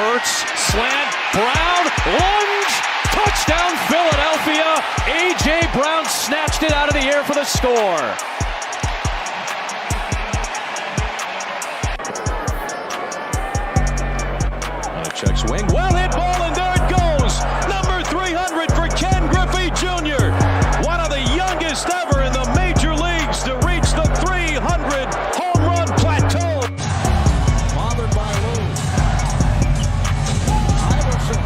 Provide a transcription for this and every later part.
Hurts, slant, Brown, lunge, touchdown Philadelphia. A.J. Brown snatched it out of the air for the score. Checks wing, well hit ball, and there it goes. Number 300 for Ken Griffey Jr. One of the youngest ever in the major leagues to reach the 300 home run plateau. Bothered by Lou. Iverson.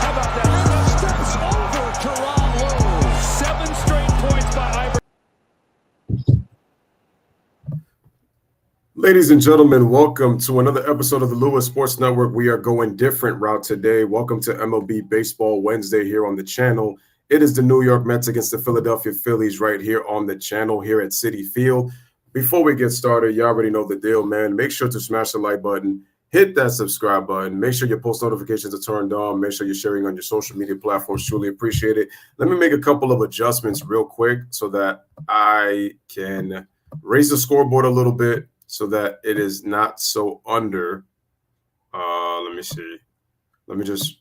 How about that? Steps over Teron Lou. 7 straight points by Iverson. Ladies and gentlemen, welcome to another episode of the Louis Sports Network. We are going different route today. Welcome to MLB Baseball Wednesday here on the channel. It is the New York Mets against the Philadelphia Phillies right here on the channel here at Citi Field. Before we get started, you already know the deal, man. Make sure to smash the like button, hit that subscribe button, make sure your post notifications are turned on, make sure you're sharing on your social media platforms. Truly appreciate it. Let me make a couple of adjustments real quick so that I can raise the scoreboard a little bit, so that it is not so under. Let me see. Let me just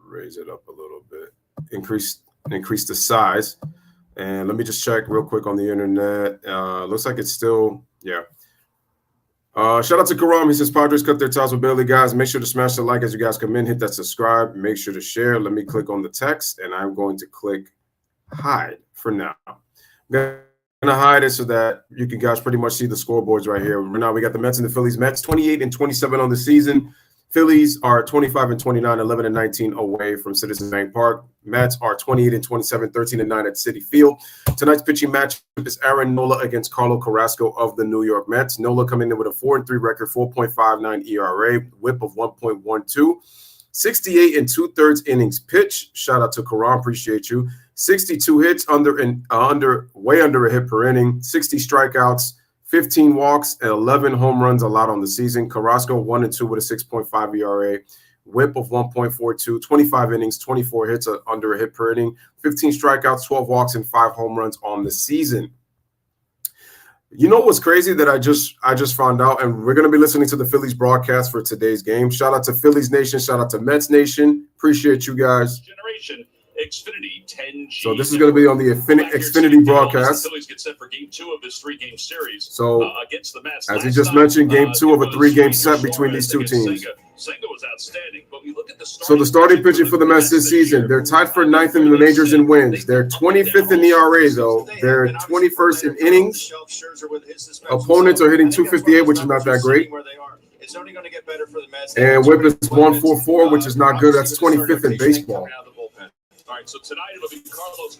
raise it up a little bit. Increase the size. And let me just check real quick on the internet. Looks like it's still, yeah. Shout out to Karam. He says, Padres cut their ties with Bailey. Guys, make sure to smash the like as you guys come in. Hit that subscribe. Make sure to share. Let me click on the text, and I'm going to click hide for now. I'm going to hide it so that you can guys pretty much see the scoreboards right here. Right now we got the Mets and the Phillies. Mets 28-27 on the season. Phillies are 25-29, 11-19 away from Citizens Bank Park. Mets are 28-27, 13-9 at Citi Field. Tonight's pitching matchup is Aaron Nola against Carlos Carrasco of the New York Mets. Nola coming in with a 4-3 record, 4.59 ERA, WHIP of 1.12, 68 2/3 innings pitched. Shout out to Karan, appreciate you. 62 hits, way under a hit per inning, 60 strikeouts, 15 walks, and 11 home runs allowed on the season. Carrasco 1-2 with a 6.5 ERA, WHIP of 1.42, 25 innings, 24 hits under a hit per inning, 15 strikeouts, 12 walks, and 5 home runs on the season. You know what's crazy that I just found out, and we're going to be listening to the Phillies broadcast for today's game. Shout out to Phillies Nation. Shout out to Mets Nation. Appreciate you guys. Generation Xfinity 10G. So this is going to be on the Xfinity broadcast. The Phillies get set for Game 2 of this 3-game series. So against the Mets. As he just mentioned, Game 2 of a 3-game set between these two teams. Senga was outstanding, but we look at the starting pitching for the Mets this season, they're tied for 9th in the majors in wins. They're 25th in ERA, though. They're 21st in innings. Opponents are hitting 258, which is not that great. It's only going to get better for the Mets. And WHIP is 144, which is not good. That's 25th in baseball. All right, so tonight it'll be Carlos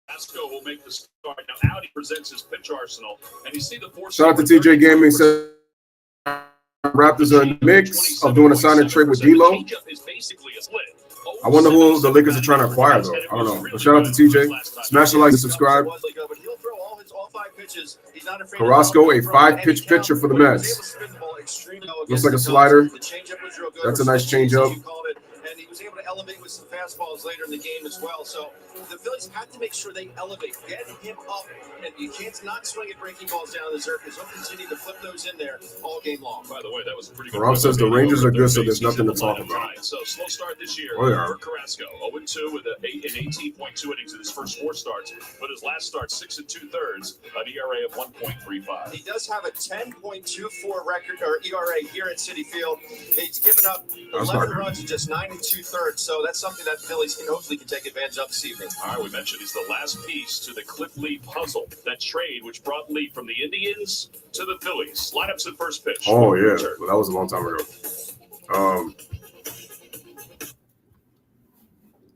Carrasco will make the start. Now Audi presents his pitch arsenal, and you see the four. Shout out to TJ Gaming. Says Raptors are in the mix of doing a sign and trade with D'Lo. I wonder who the Lakers are trying to acquire, though. I don't know. But shout out to TJ. Smash the like and subscribe. Carrasco, a 5-pitch pitcher for the Mets. Looks like a slider. That's a nice changeup. And he was able to elevate with some fastballs later in the game as well. So the Phillies have to make sure they elevate, get him up, and you can't not swing at breaking balls down the zone because he'll continue to flip those in there all game long. By the way, that was a pretty good. Rob says the Rangers are good, so there's nothing to talk about. So slow start this year for Carrasco. 0-2 with an 18.2 innings in his first 4 starts, but his last start 6 2/3, an ERA of 1.35. He does have a 10.24 record or ERA here at Citi Field. He's given up 11 runs in just 9 2/3, so that's something that the Phillies hopefully can take advantage of this evening. All right, we mentioned he's the last piece to the Cliff Lee puzzle. That trade which brought Lee from the Indians to the Phillies. Lineups at first pitch. Oh yeah, well, that was a long time ago.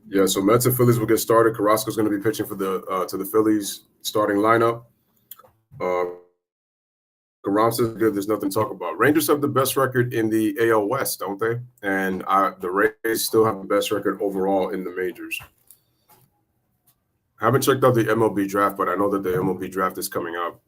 Yeah, so Mets and Phillies will get started. Carrasco's going to be pitching for the to the Phillies starting lineup. Karam says good. There's nothing to talk about. Rangers have the best record in the AL West, don't they? And the Rays still have the best record overall in the majors. I haven't checked out the MLB draft, but I know that the MLB draft is coming up.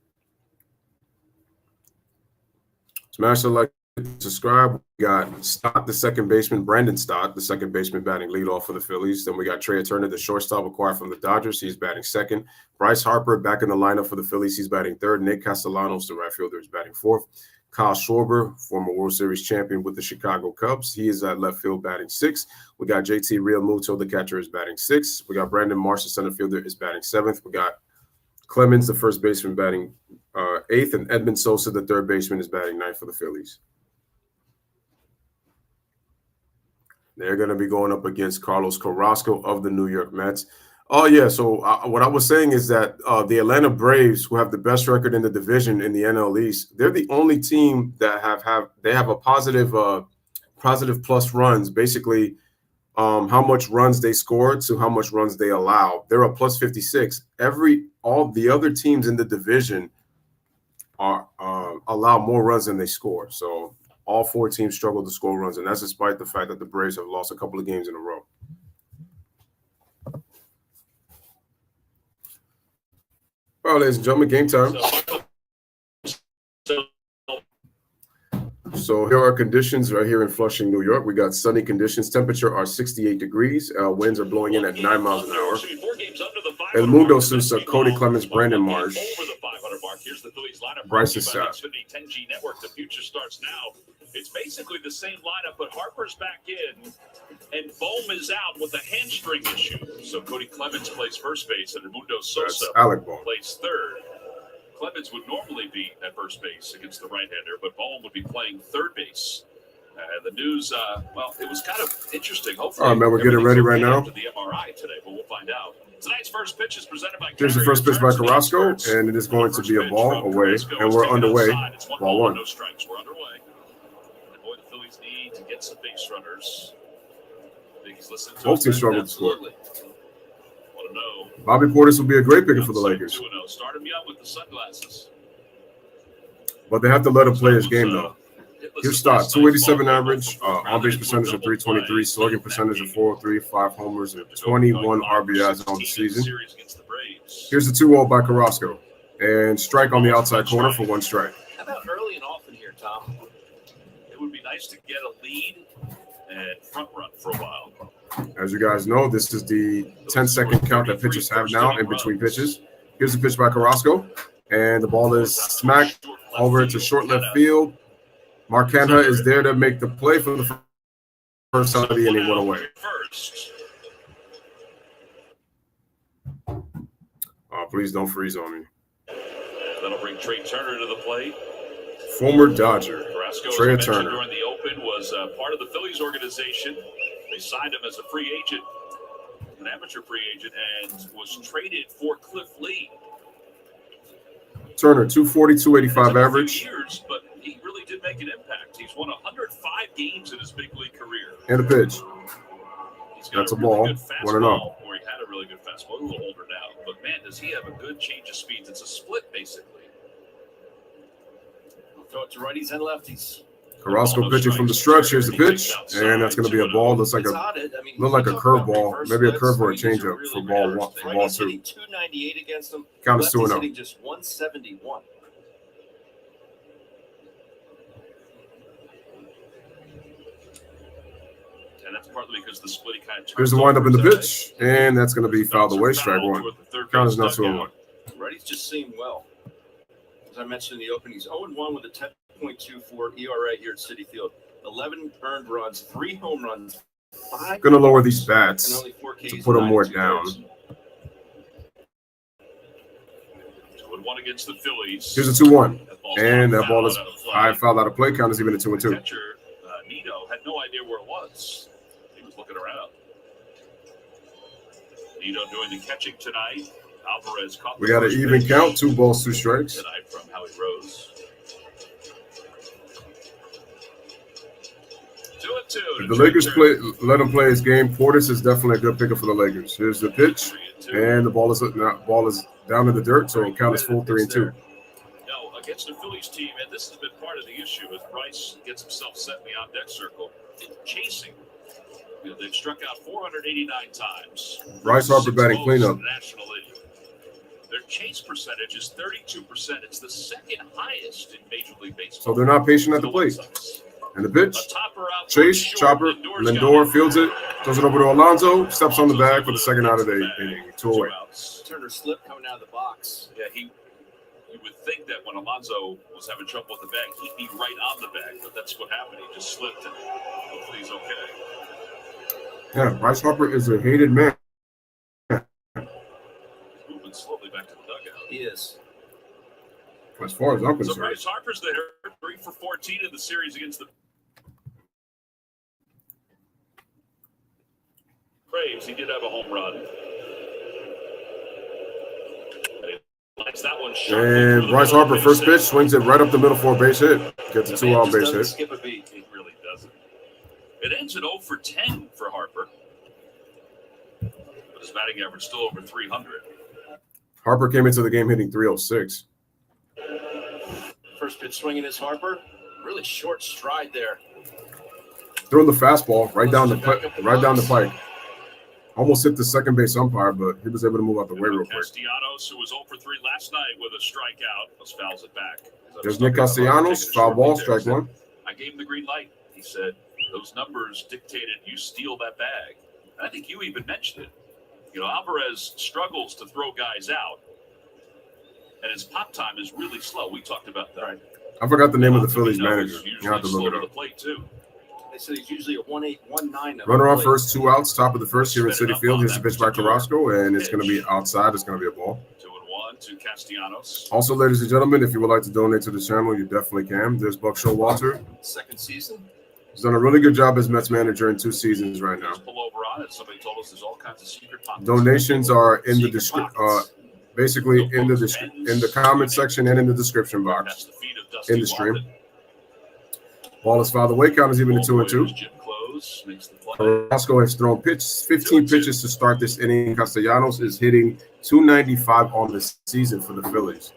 Smash the like, subscribe. We got Stott, the second baseman, Brandon Stott, the second baseman, batting leadoff for the Phillies. Then we got Trey Turner, the shortstop acquired from the Dodgers. He's batting second. Bryce Harper back in the lineup for the Phillies. He's batting third. Nick Castellanos, the right fielder, is batting fourth. Kyle Schwarber, former World Series champion with the Chicago Cubs. He is at left field batting 6th. We got JT Realmuto, the catcher, is batting 6th. We got Brandon Marsh, the center fielder, is batting 7th. We got Clemens, the first baseman, batting 8th. And Edmund Sosa, the third baseman, is batting 9th for the Phillies. They're going to be going up against Carlos Carrasco of the New York Mets. Oh, yeah. So what I was saying is that the Atlanta Braves, who have the best record in the division in the NL East, they're the only team that have a positive plus runs, basically how much runs they scored to how much runs they allow. They're a plus 56. All the other teams in the division are allow more runs than they score. So all 4 teams struggle to score runs, and that's despite the fact that the Braves have lost a couple of games in a row. All right, ladies and gentlemen, game time. So here are conditions right here in Flushing, New York. We got sunny conditions. Temperature are 68 degrees. Winds are blowing in at 9 miles an hour. El Mundo Sousa, Cody Clemens, Brandon Marsh, Bryson Stott. Network. The future starts now. It's basically the same lineup, but Harper's back in, and Bohm is out with a hamstring issue. So Cody Clemens plays first base, and Mundo Sosa plays third. Clemens would normally be at first base against the right-hander, but Bohm would be playing third base. The news, it was kind of interesting. Hopefully, all right, man, we're getting ready right now. The MRI today, but we'll find out. Tonight's first pitch is presented by. Here's the first pitch by Carrasco, and it is going to be a ball away, and we're underway. Ball 1. No strikes. We're underway. And boy, the Phillies need to get some base runners. Both teams struggle to score. Want to know? Bobby Portis will be a great picker for the Lakers. Start him young with the sunglasses. But they have to let him play his game, though. Here's Stott, 287 average, on-base percentage of 323, slugging percentage of 403, 5 homers, and 21 RBIs on the season. Here's the 2-0 by Carrasco, and strike on the outside corner for 1 strike. How about early and often here, Tom? It would be nice to get a lead and front run for a while. As you guys know, this is the 10-second count that pitchers have now in between pitches. Here's the pitch by Carrasco, and the ball is smacked over to short left field. Mark Canha is there to make the play for the first out of the inning. One away. Please don't freeze on me. That'll bring Trey Turner to the plate. Former Dodger, Trey Turner. During the Open was part of the Phillies organization. They signed him as a free agent, an amateur free agent, and was traded for Cliff Lee. Turner, 240, 285 average. Years, but he really did make an impact. He's won 105 games in his big league career. And a pitch. That's a ball. 1-0. Or he had a really good fastball. A little older now. But, man, does he have a good change of speeds. It's a split, basically. Throw it to righties and lefties. Carrasco pitching from the stretch. Here's the pitch. And that's going to be a ball. Looks like a curveball. Maybe a curve or a changeup for ball 1. For ball 2. 298 against him. Count is 2-0. Just 171. And that's partly because the split kind of. Here's the windup in the pitch, and that's going to be fouled away. Strike 1. Count is now 2-1. Righty's just seeing well. As I mentioned in the opening, he's 0-1 with a 10.24 ERA here at Citi Field. 11 earned runs, 3 home runs, 5. Going to lower these bats to put them more down. 2-1 against the Phillies. Here's a 2-1, and that ball is high foul out of play. Count is even a 2-2. Catcher Nito had no idea where it was. He was looking around. Nito doing the catching tonight. Alvarez caught. We got an even count, 2 balls, 2 strikes. Tonight from Howie Rose. 2-2. If the Lakers let him play his game, Portis is definitely a good picker for the Lakers. Here's the pitch, and the ball is down in the dirt, so count is full 3-2. No, against the Phillies team, and this has been part of the issue, as Bryce gets himself set in the on-deck circle, chasing. They've struck out 489 times. Bryce Harper batting cleanup. Their chase percentage is 32%. It's the second highest in Major League Baseball. So they're not patient at the plate. And the pitch, chase, chopper, Lindor fields it, throws it over to Alonso, steps on the bag for the second out of the inning. 2 away. Turner slip coming out of the box. Yeah, he You would think that when Alonso was having trouble with the bag, he'd be right on the bag, but that's what happened. He just slipped, and hopefully he's okay. Yeah, Bryce Harper is a hated man. Moving slowly back to the dugout. He is. As far as I'm So concerned. Bryce Harper's there, 3 for 14 in the series against the Braves. He did have a home run. Likes that one shot. And Bryce Harper, first pitch, swings it right up the middle for a base hit. Gets a 2-out base hit. Skip a beat. He really doesn't. It ends at 0 for 10 for Harper. But his batting average still over 300. Harper came into the game hitting 306. First pitch swinging is Harper. Really short stride there. Throwing the fastball right down the pike. Almost hit the second base umpire, but he was able to move out the way real quick. Castellanos, who was 0 for 3 last night with a strikeout, those fouls it back. There's Nick Castellanos, foul ball, strike one. I gave him the green light. He said, those numbers dictated you steal that bag. And I think you even mentioned it. You know, Alvarez struggles to throw guys out, and his pop time is really slow. We talked about that. Right. I forgot the name of the Phillies manager. You have to look it up. The plate too. They said he's usually a 1.819. Runner on first, 2 outs, top of the first here at Citi Field. Here's the pitch by Carrasco, and it's going to be outside. It's going to be a ball. 2-1 to Castellanos. Also, ladies and gentlemen, if you would like to donate to the channel, you definitely can. There's Buck Showalter. Second season. He's done a really good job as Mets manager in 2 seasons right now. Pull over on it. Somebody told us there's all kinds of secret pockets. Donations are in the basically in the comment section and in the description box in the stream. Ball is fouled away. Count is even at 2-2. Carrasco has thrown 15 pitches to start this inning. Castellanos is hitting 295 on the season for the Phillies.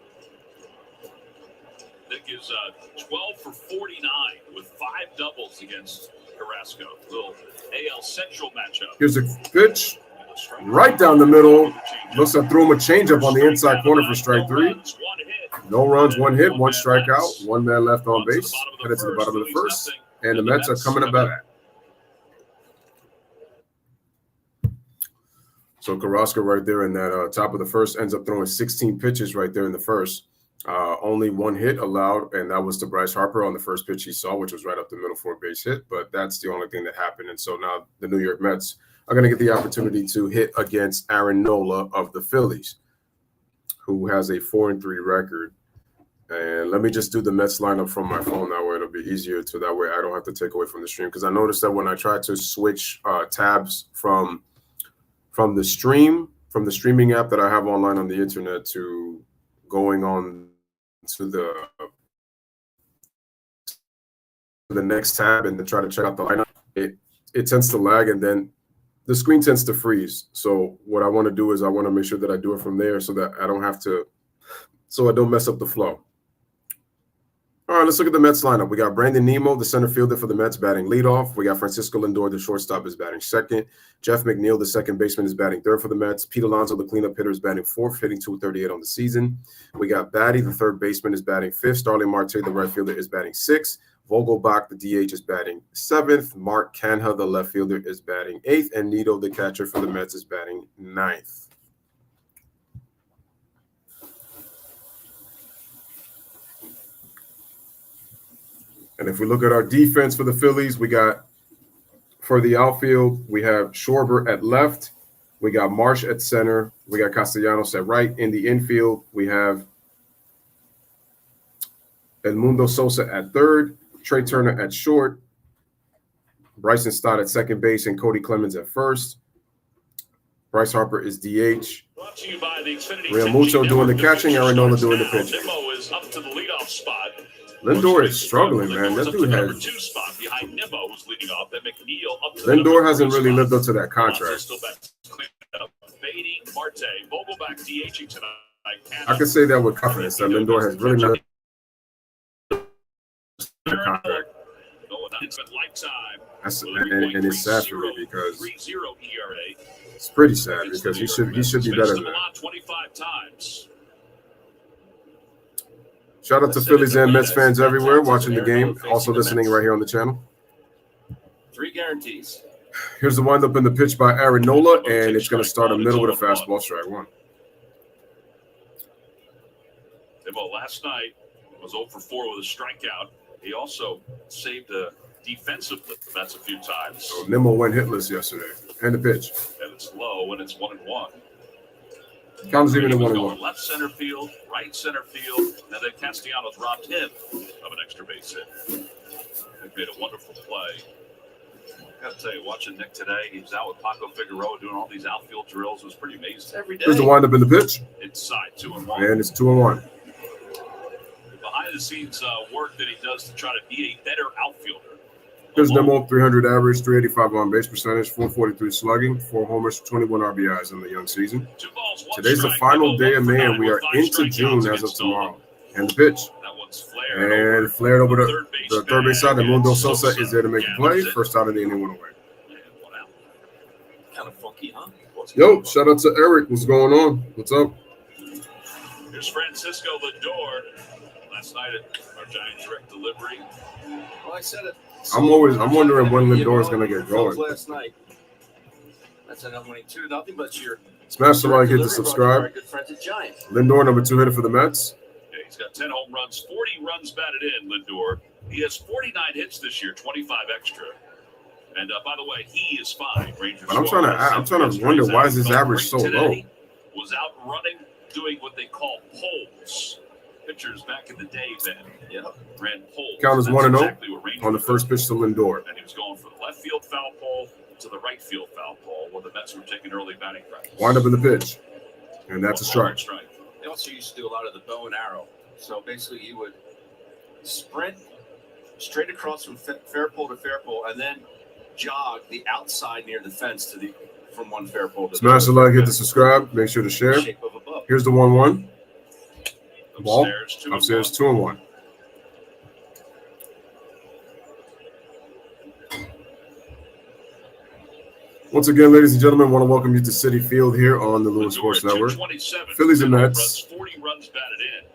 Nick is 12 for 49 with 5 doubles against Carrasco. Little AL Central matchup. Here's a pitch right down the middle. Looks like threw him a changeup on the inside corner for strike 3. No runs, 1 hit, 1 strikeout, 1 man left on base. Headed to the bottom of the first, and the Mets are coming up back. So Carrasco right there in that top of the first ends up throwing 16 pitches right there in the first. Only 1 hit allowed, and that was to Bryce Harper on the first pitch he saw, which was right up the middle for a base hit. But that's the only thing that happened. And so now the New York Mets are going to get the opportunity to hit against Aaron Nola of the Phillies, who has a 4-3 record. And let me just do the Mets lineup from my phone. That way it'll be easier to that way I don't have to take away from the stream. Because I noticed that when I tried to switch tabs from the streaming app that I have online on the internet to going on to the next tab and to try to check out the lineup, it tends to lag and then the screen tends to freeze. So what I want to do is I want to make sure that I do it from there so that I don't have to, so I don't mess up the flow. All right, let's look at the Mets lineup. We got Brandon Nimmo, the center fielder for the Mets, batting leadoff. We got Francisco Lindor, the shortstop, is batting second. Jeff McNeil, the second baseman, is batting third for the Mets. Pete Alonso, the cleanup hitter, is batting fourth, hitting .238 on the season. We got Batty, the third baseman, is batting fifth. Starling Marte, the right fielder, is batting sixth. Vogelbach, the DH, is batting seventh. Mark Canha, the left fielder, is batting eighth. And Nito, the catcher for the Mets, is batting ninth. And if we look at our defense for the Phillies, we got, for the outfield, we have Schwarber at left. We got Marsh at center. We got Castellanos at right. In the infield, we have Edmundo Sosa at third, Trey Turner at short, Bryson Stott at second base, and Cody Clemens at first. Bryce Harper is DH. Brought to you by the Xfinity Real Muto doing the catching, Aaron Nola doing the pitching. Nimmo is up to the leadoff spot. Lindor is struggling, man. That dude has. Two spot behind Nimmo, who's leading off. And McNeil up to Lindor hasn't really lived up to that contract. Fading Marte, Vogelbach DHing tonight. I can say that with confidence that Lindor has really not the contract. And it's sad for me because it's pretty sad because he should be better than that. 25 times. Shout out to Phillies and Mets fans everywhere watching the game, also listening right here on the channel. 3 guarantees. Here's the windup in the pitch by Aaron Nola, and it's going to start a middle with a fastball, strike one. Nimmo last night was 0 for 4 with a strikeout. He also saved a defensively. That's a few times. So Nimmo went hitless yesterday. And the pitch. And it's low, and it's 1-1. Counts even He in was 1-1. going left center field, right center field, and then Castellanos robbed him of an extra base hit. He made a wonderful play. I got to tell you, watching Nick today, he was out with Paco Figueroa doing all these outfield drills. It was pretty amazing. Every day. Here's the windup in the pitch. Inside, 2-1. And it's 2-1. Behind the scenes work that he does to try to be a better outfielder. Here's Nimmo, 300 average, 385 on base percentage, 443 slugging, 4 homers, 21 RBIs in the young season. 2 balls, 1 Today's the strike. final day of May, and Nimmo we are with 5 into June strikeouts as of against tomorrow. And the pitch. That one's flared And flared over the third base side. And Mundo and Sosa is there to make a play. First out of the inning, 1 away. And 1 out. Kind of funky, huh? Yo, shout out to Eric. What's going on? What's up? Here's Francisco Lindor. Last night at our Giants direct delivery. Well, I said it. I'm wondering when Lindor is going to get going. Last night. That's an winning 2-0, but you're Smash the like, hit the subscribe. good friends at Giants. Lindor, number 2 hitter for the Mets. Yeah, he's got 10 home runs, 40 runs batted in, Lindor. He has 49 hits this year, 25 extra. And by the way, he is fine. But I'm trying to wonder, why is his average so low? Was out running, doing what they call poles. Pitchers back in the day then ran poles. Count as 1-0 exactly on the first pitch to Lindor. And he was going from the left field foul pole to the right field foul pole where the Mets were taking early batting practice. Wind up in the pitch. And that's a strike. They also used to do a lot of the bow and arrow. So basically you would sprint straight across from fair pole to fair pole and then jog the outside near the fence from one fair pole to Smash the like, hit the subscribe. Make sure to share. Here's the 1-1. Ball. Upstairs, 2-1. Once again, ladies and gentlemen, I want to welcome you to Citi Field here on the Louis Sports Network. Phillies and Mets. 40 runs batted in.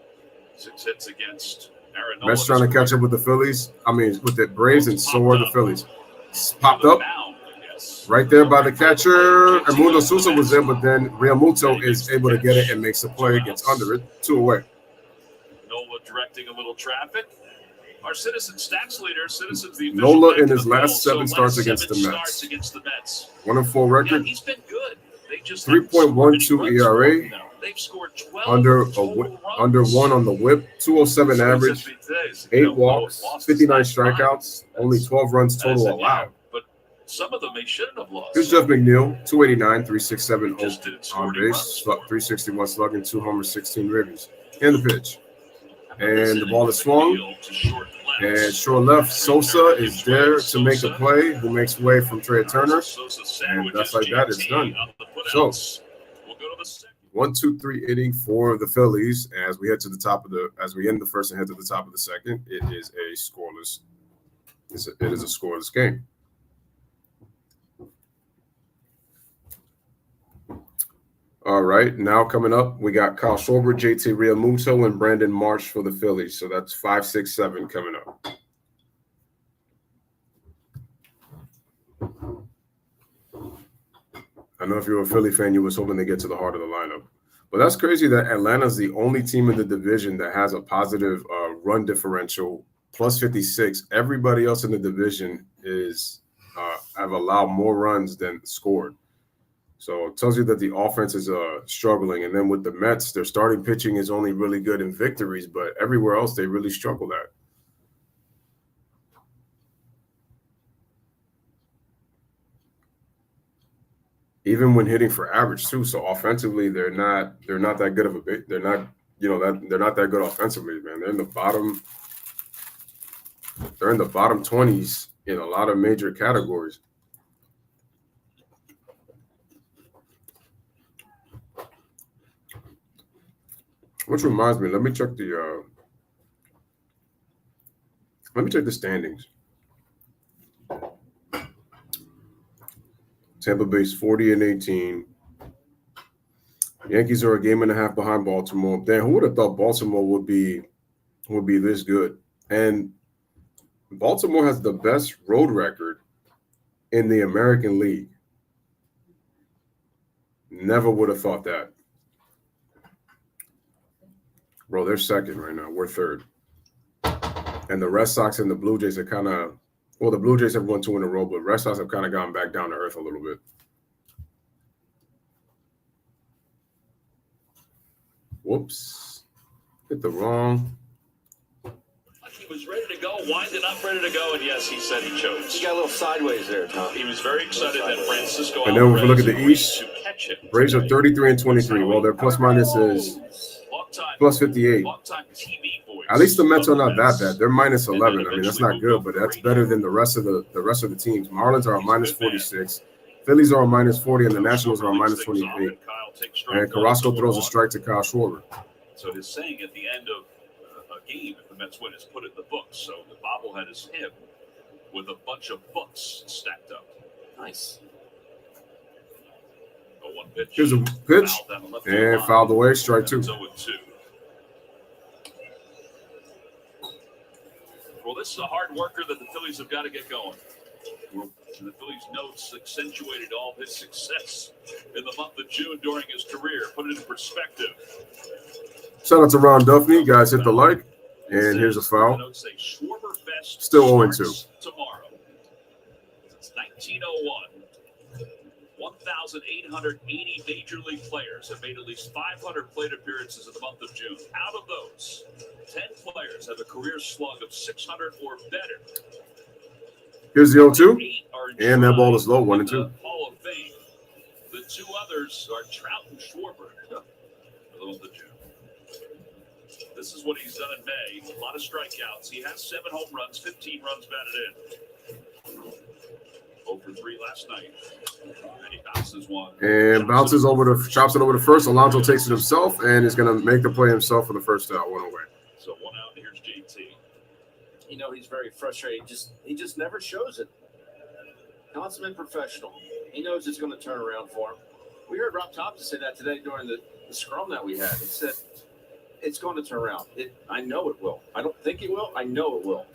6 hits against Aaron. Mets trying to catch up with the Phillies. With the Braves, and so are the Phillies. Popped up right there by the catcher. And Mundo Sosa was there, but then Realmuto is able to get it and makes a play, gets under it, 2 away. Nola directing a little traffic. Our Citizen stats leader, Citizens the Nola in his last 7 starts against the Mets. 1-4 record. Yeah, he's been good. They just 3.12 ERA. They've scored 12 under 1 on the whip. 207 average. 8 walks. 59 strikeouts. Only 12 runs total allowed. But some of them they shouldn't have lost. Here's Jeff McNeil. 289, 367 on base. 361 slugging, 2 homers, 16 ribbies. And the pitch. And the ball is swung. And short left, Sosa is there to make a play, who makes way from Trey Turner. And that's like that, it's done. So, 1-2-3 inning for the Phillies as we end the first and head to the top of the second. It is a scoreless. It is a scoreless game. All right, now coming up, we got Kyle Schwarber, JT Realmuto, and Brandon Marsh for the Phillies. So that's 5, 6, 7 coming up. I know if you're a Philly fan, you was hoping to get to the heart of the lineup. But that's crazy that Atlanta's the only team in the division that has a positive run differential, plus 56. Everybody else in the division have allowed more runs than scored. So it tells you that the offense is struggling. And then with the Mets, their starting pitching is only really good in victories, but everywhere else they really struggle at. Even when hitting for average too. So offensively, they're not that good of a bit. They're not that good offensively, man. They're in the bottom 20s in a lot of major categories. Which reminds me, let me check the standings. Tampa Bay's 40-18. Yankees are a game and a half behind Baltimore. Damn, who would have thought Baltimore would be this good? And Baltimore has the best road record in the American League. Never would have thought that. Bro, they're second right now. We're third. And the Red Sox and the Blue Jays are kind of – well, the Blue Jays have won 2 in a row, but Red Sox have kind of gone back down to earth a little bit. Whoops. Hit the wrong. He was ready to go, winding up, ready to go, and yes, he said he chose. He got a little sideways there, Tom. He was very excited that Francisco And then if we look at the Alvarez East, agreed to catch it. Braves are 33 and 23. Well, their plus minus is plus 58. Long-time TV voice. At least the Mets are not that bad. They're minus 11. I mean, that's not good, but that's better than the rest of the teams. Marlins are a minus 46. Phillies are a minus 40, and the Nationals are a minus 28. And Carrasco throws a strike to Kyle Schwarber. So his saying at the end of a game, if the Mets win, is put it in the books. So the bobblehead is him with a bunch of books stacked up. Nice. A one pitch. Here's a pitch, and fouled away, strike 2. 0-2. Well, this is a hard worker that the Phillies have got to get going. The Phillies notes accentuated all his success in the month of June during his career. Put it in perspective. Shout out to Ron Duffney. Guys, hit the like. And here's a foul. Still 0-2. Tomorrow. Since 1901, 1,880 major league players have made at least 500 plate appearances in the month of June. Out of those, 10 players have a career slug of 600 or better. Here's the 0-2. And that ball is low, 1-2. Hall of Fame. The 2 others are Trout and Schwarber for the month of June. This is what he's done in May. A lot of strikeouts. He has 7 home runs, 15 runs batted in. 0 for 3 last night. And he bounces one. And bounces chops it over to first. Alonso takes it himself and is going to make the play himself for the first out, 1 away. So 1 out, and here's JT. You know, he's very frustrated. He just never shows it. Consummate professional. He knows it's going to turn around for him. We heard Rob Thompson say that today during the scrum that we had. He said, it's going to turn around. I know it will. I don't think it will. I know it will.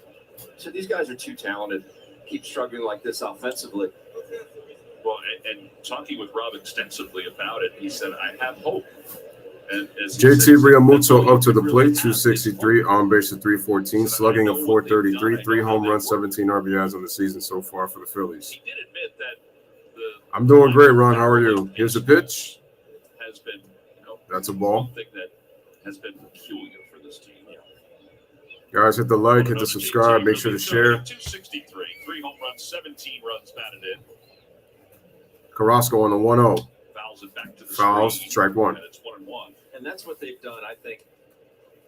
So these guys are too talented. Keep struggling like this offensively. Well, and talking with Rob extensively about it, he said, I have hope. And JT Realmuto up to the plate, 263, on base at 314, slugging of 433, 3 home runs, 17 RBIs on the season so far for the Phillies. He did admit that I'm doing great, Ron. How are you? Here's a pitch. Has been, that's a ball. Something that has been peculiar for this team. Guys, hit the like, hit the subscribe, make sure to share. 263, 3 home runs, 17 runs batted in. Carrasco on the 1-0. Fouls it back to the Fouls, screen, strike 1. And it's 1-1. And that's what they've done, I think,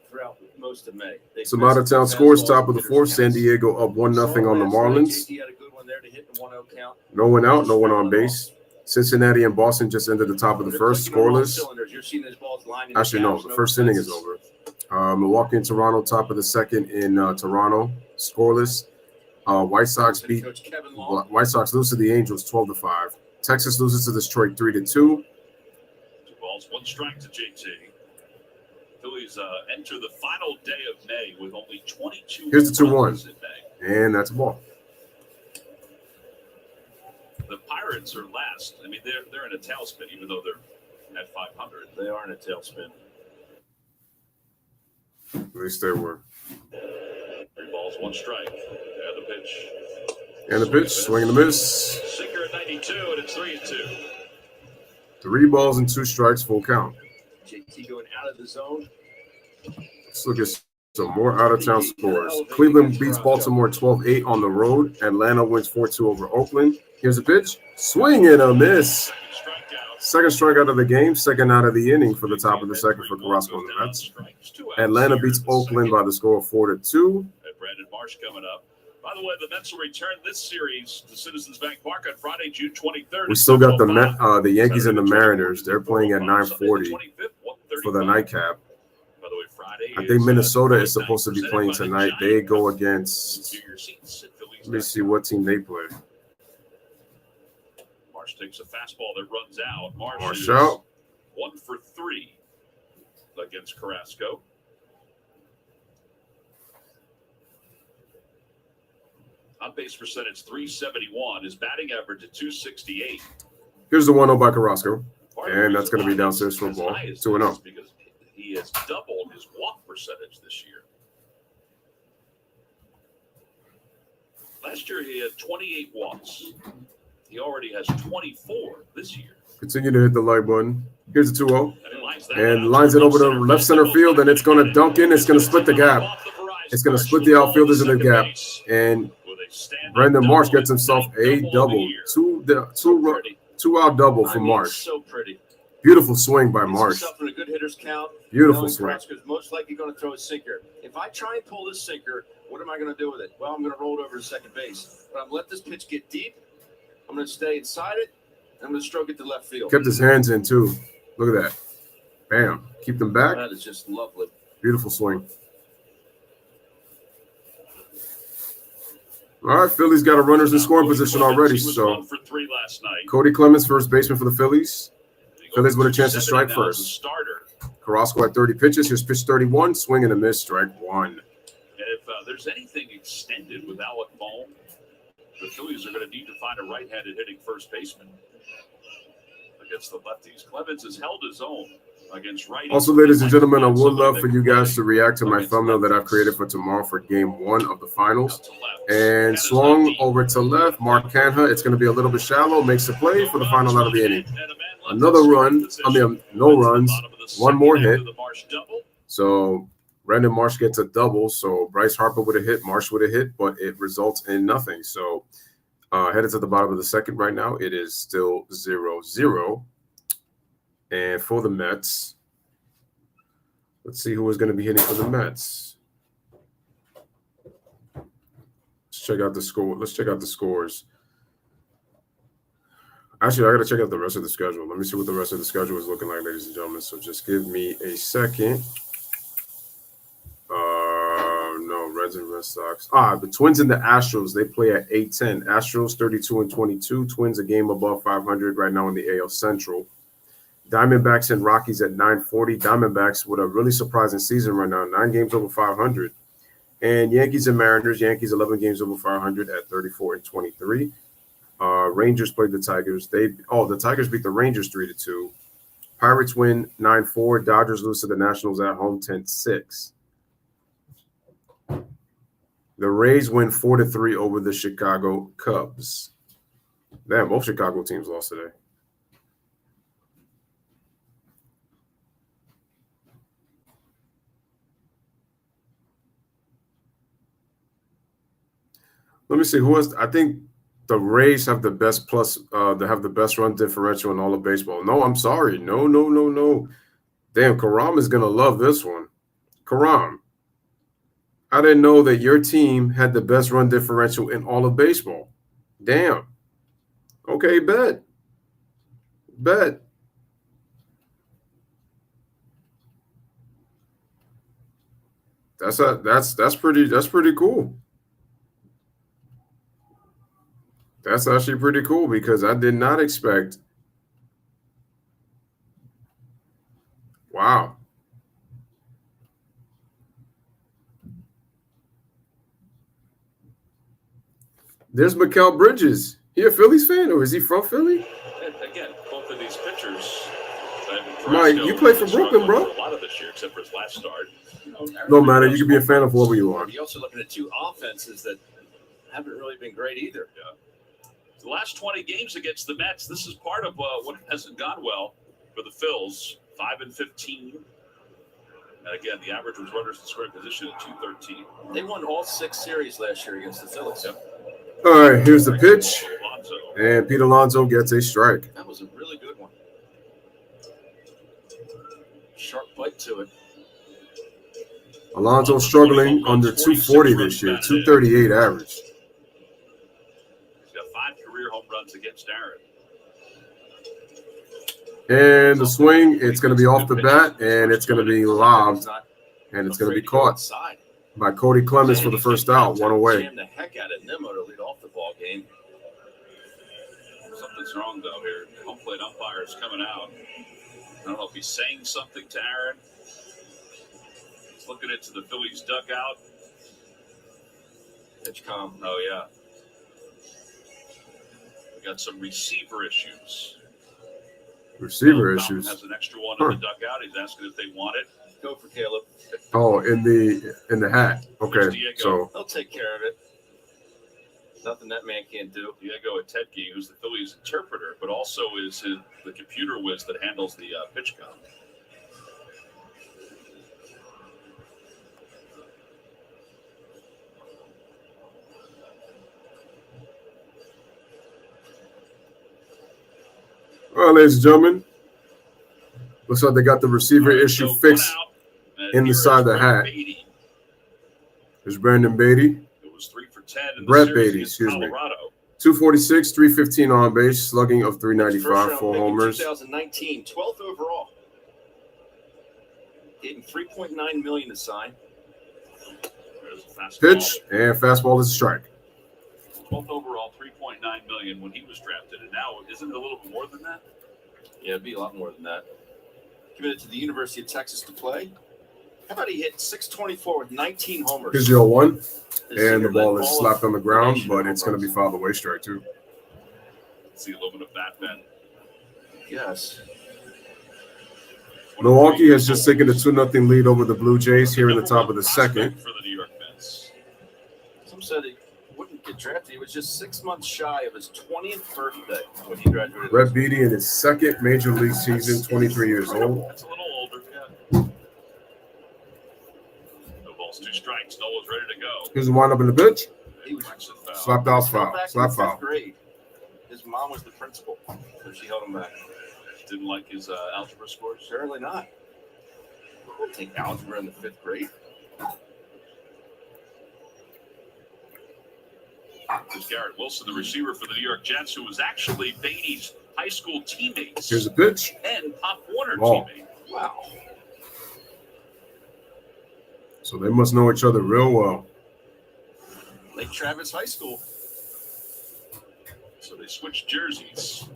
throughout most of May. Some out-of-town scores, top of the 4th. San Diego up 1-0 on the Marlins. JT had a good one there to hit the 1-0 count. No one out, no one on base. Cincinnati and Boston just ended the top of the 1st, scoreless. You're seeing those balls lining Actually, no, the first inning is over. Milwaukee and Toronto, top of the 2nd in Toronto, scoreless. White Sox lose to the Angels 12-5. Texas loses to Detroit 3-2. 2 balls, 1 strike to JT. Phillies enter the final day of May with only 22. Here's the 2-1, in May. and that's a ball. The Pirates are last. I mean, they're in a tailspin, even though they're at 500. They are in a tailspin. At least they were. 3 balls, 1 strike. And the pitch. And the pitch, swing and a miss. Sinker at 92, and it's 3-2. 3 balls and 2 strikes, full count. JT going out of the zone. Let's look at some more out-of-town scores. Cleveland beats Baltimore 12-8 on the road. Atlanta wins 4-2 over Oakland. Here's a pitch. Swing and a miss. Second strikeout of the game, second out of the inning for the top of the 2nd for Carrasco and the Mets. Atlanta beats Oakland by the score of 4-2. And Brandon Marsh coming up. By the way, the Mets will return this series to Citizens Bank Park on Friday, June 23rd. We still got the Yankees and the Mariners. They're playing at 9:40 for the nightcap. By the way, Friday I think Minnesota is supposed to be playing tonight. They go against, let me see what team they play. Marsh takes a fastball that runs out. Marsh out. 1 for 3 against Carrasco. On base percentage 371. His batting average at 268. Here's the 1-0 by Carrasco. And that's going to be downstairs for a ball. 2-0. Because he he has doubled his walk percentage this year. Last year he had 28 walks. He already has 24 this year. Continue to hit the like button. Here's the 2-0. And lines it over to left center field, and it's going to dunk in. It's going to split the gap. It's going to split the outfielders in the gap. And Brandon Marsh gets himself a double. Two out double for Marsh. So pretty. Beautiful swing by Marsh. In a good hitter's count. Beautiful swing. Most likely going to throw a sinker. If I try and pull this sinker, what am I going to do with it? Well, I'm going to roll it over to second base. But I'm going to let this pitch get deep. I'm going to stay inside it. I'm going to stroke it to left field. Kept his hands in, too. Look at that. Bam. Keep them back. That is just lovely. Beautiful swing. All right, Phillies got a runners in scoring position already. So Cody Clemens, first baseman for the Phillies. Phillies with a chance to strike first. Carrasco at 30 pitches. Here's pitch 31. Swing and a miss. Strike one. And if there's anything extended with Alec Bohm, the Phillies are going to need to find a right-handed hitting first baseman against the lefties. Clemens has held his own against righties. Also, ladies and gentlemen, I would love for you guys to react to my thumbnail that I've created for tomorrow for Game 1 of the finals. And swung over to left, Mark Canha. It's going to be a little bit shallow. Makes the play for the final out of the inning. Another run. No runs. One more hit. So Brandon Marsh gets a double. So Bryce Harper would have hit, Marsh would have hit, but it results in nothing. So headed to the bottom of the second right now. It is still 0-0. And for the Mets, let's see who is going to be hitting for the Mets. Let's check out the score. Let's check out the scores. Actually, I got to check out the rest of the schedule. Let me see what the rest of the schedule is looking like, ladies and gentlemen. So just give me a second. No, Reds and Red Sox. The Twins and the Astros, they play at 8-10. Astros 32-22. Twins a game above 500 right now in the AL Central. Diamondbacks and Rockies at 940. Diamondbacks with a really surprising season right now, 9 games over 500. And Yankees and Mariners, Yankees 11 games over 500 at 34-23. Rangers played the Tigers. The Tigers beat the Rangers 3-2. Pirates win 9-4. Dodgers lose to the Nationals at home 10-6. The Rays win 4-3 over the Chicago Cubs. Damn, both Chicago teams lost today. Let me see who else. I think the Rays have the best they have the best run differential in all of baseball. No, I'm sorry. No. Damn, Karam is gonna love this one. Karam, I didn't know that your team had the best run differential in all of baseball. Damn. Okay, bet. That's pretty cool. That's actually pretty cool because I did not expect. Wow. There's Mikal Bridges. He a Phillies fan or is he from Philly? Again, both of these pitchers. Mike, you play for Brooklyn, bro. A lot of this year, except for his last start. No matter. You can be a fan of whoever you want. You're also looking at two offenses that haven't really been great either. Yeah. The last 20 games against the Mets, this is part of what hasn't gone well for the Phils. 5-15. And again, the average was runners in scoring position at 213. They won all 6 series last year against the Phillies. Yep. All right, here's the pitch. And Pete Alonso gets a strike. That was a really good one. Sharp bite to it. Alonso struggling under 240 this year, 238 average. Home runs against Aaron. And the swing, it's going to be off the bat, and it's going to be lobbed, and it's going to be caught by Cody Clemens for the first out, one away. Jam the heck out of Nimmo to lead off the ball game. Something's wrong though here. Home plate umpire is coming out. I don't know if he's saying something to Aaron. He's looking into the Phillies dugout. Pitch calm. Oh yeah. Got some receiver issues. Receiver issues. Has an extra one in the dugout. He's asking if they want it. Go for Caleb. Oh, in the hat. Okay, so He'll take care of it. Nothing that man can't do. Diego Atedke, who's the Phillies interpreter, but also is the computer whiz that handles the pitch count. well, ladies and gentlemen, looks like they got the receiver issue fixed in the side of the hat. There's Brandon Beatty. It was 3 for 10 in Brett the series Beatty, against excuse me. Colorado. 246, 315 on base, slugging of 395, First 4 round pick in homers. 2019, 12th overall. Gave him $3.9 million to sign. There's a fastball. Pitch, and fastball is a strike. 12th overall, $3.9 million when he was drafted, and now isn't it a little bit more than that? Yeah, it'd be a lot more than that. Committed to the University of Texas to play. How about he hit 624 with 19 homers? Here's your 1, This and year, the ball led is all slapped of on the the ground, nation but in it's home going to be fouled away, strike 2. It's the aluminum bat men. Yes. Milwaukee has just taken a 2-0 lead over the Blue Jays here in the top of the second. For the New York Mets. Some said he wouldn't get drafted. He was just 6 months shy of his 20th birthday when he graduated. Brett Beatty in his second major league season, 23 years old. That's a little older, yeah. No balls, 2 strikes. Nola's ready to go. Here's the windup in the pitch. He was Slapped out, still foul. back in Slap fifth foul. grade. His mom was the principal, so she held him back. Didn't like his algebra scores. Apparently not. I would take algebra in the 5th grade. There's Garrett Wilson, the receiver for the New York Jets, who was actually Beatty's high school teammates Here's the pitch. and Pop Warner Ball. teammate. Wow. So they must know each other real well. Lake Travis High School. So they switched jerseys.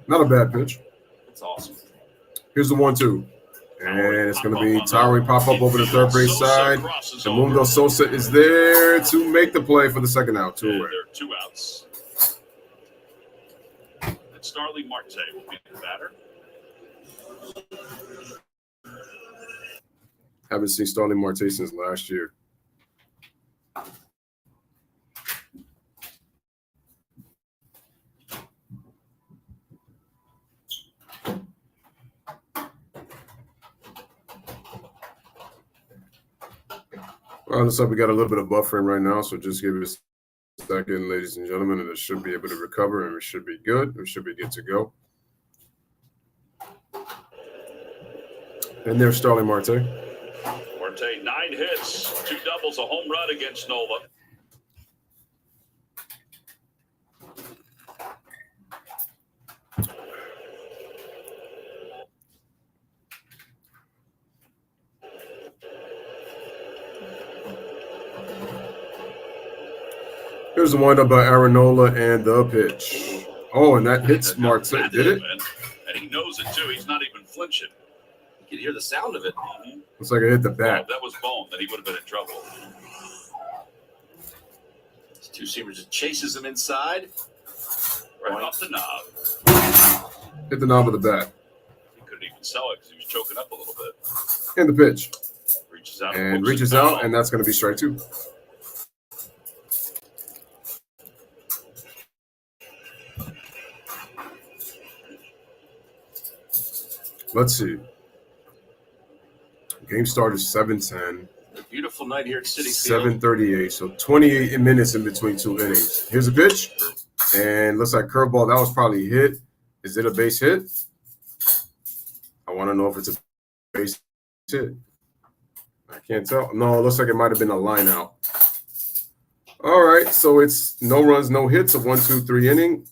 Not a bad pitch. That's awesome. Here's the 1-2. And it's going to be towering pop-up over the third base side. And Mundo Sosa is there to make the play for the second out. 2 And away. there are 2 outs. And Starling Marte will be the batter. Haven't seen Starling Marte since last year. Well, looks like we got a little bit of buffering right now, so just give us a second, ladies and gentlemen, and it should be able to recover, and we should be good. We should be good to go. And there's Starling Marte. Marte, 9 hits, 2 doubles, a home run against Nola. Here's the windup by Aaronola and the pitch. Oh, and that hits Marte. Did it? And he knows it, too. He's not even flinching. You can hear the sound of it. Looks like it hit the Well, bat. if that was Bone, then he would have been in trouble. This two-seamer just chases him inside. Right off the knob. Hit the knob of the bat. He couldn't even sell it because he was choking up a little bit. And the pitch. Reaches out. And hooks it reaches down. out, and that's going to be strike 2. Let's see. Game start is 7:10, A beautiful night here at City Field. 7:38. So 28 minutes in between 2 innings. Here's a pitch, and looks like curveball. That was probably hit. Is it a base hit? I want to know if it's a base hit. I can't tell. No, it looks like it might have been a line out. All right, so it's no runs, no hits, a 1-2-3 inning.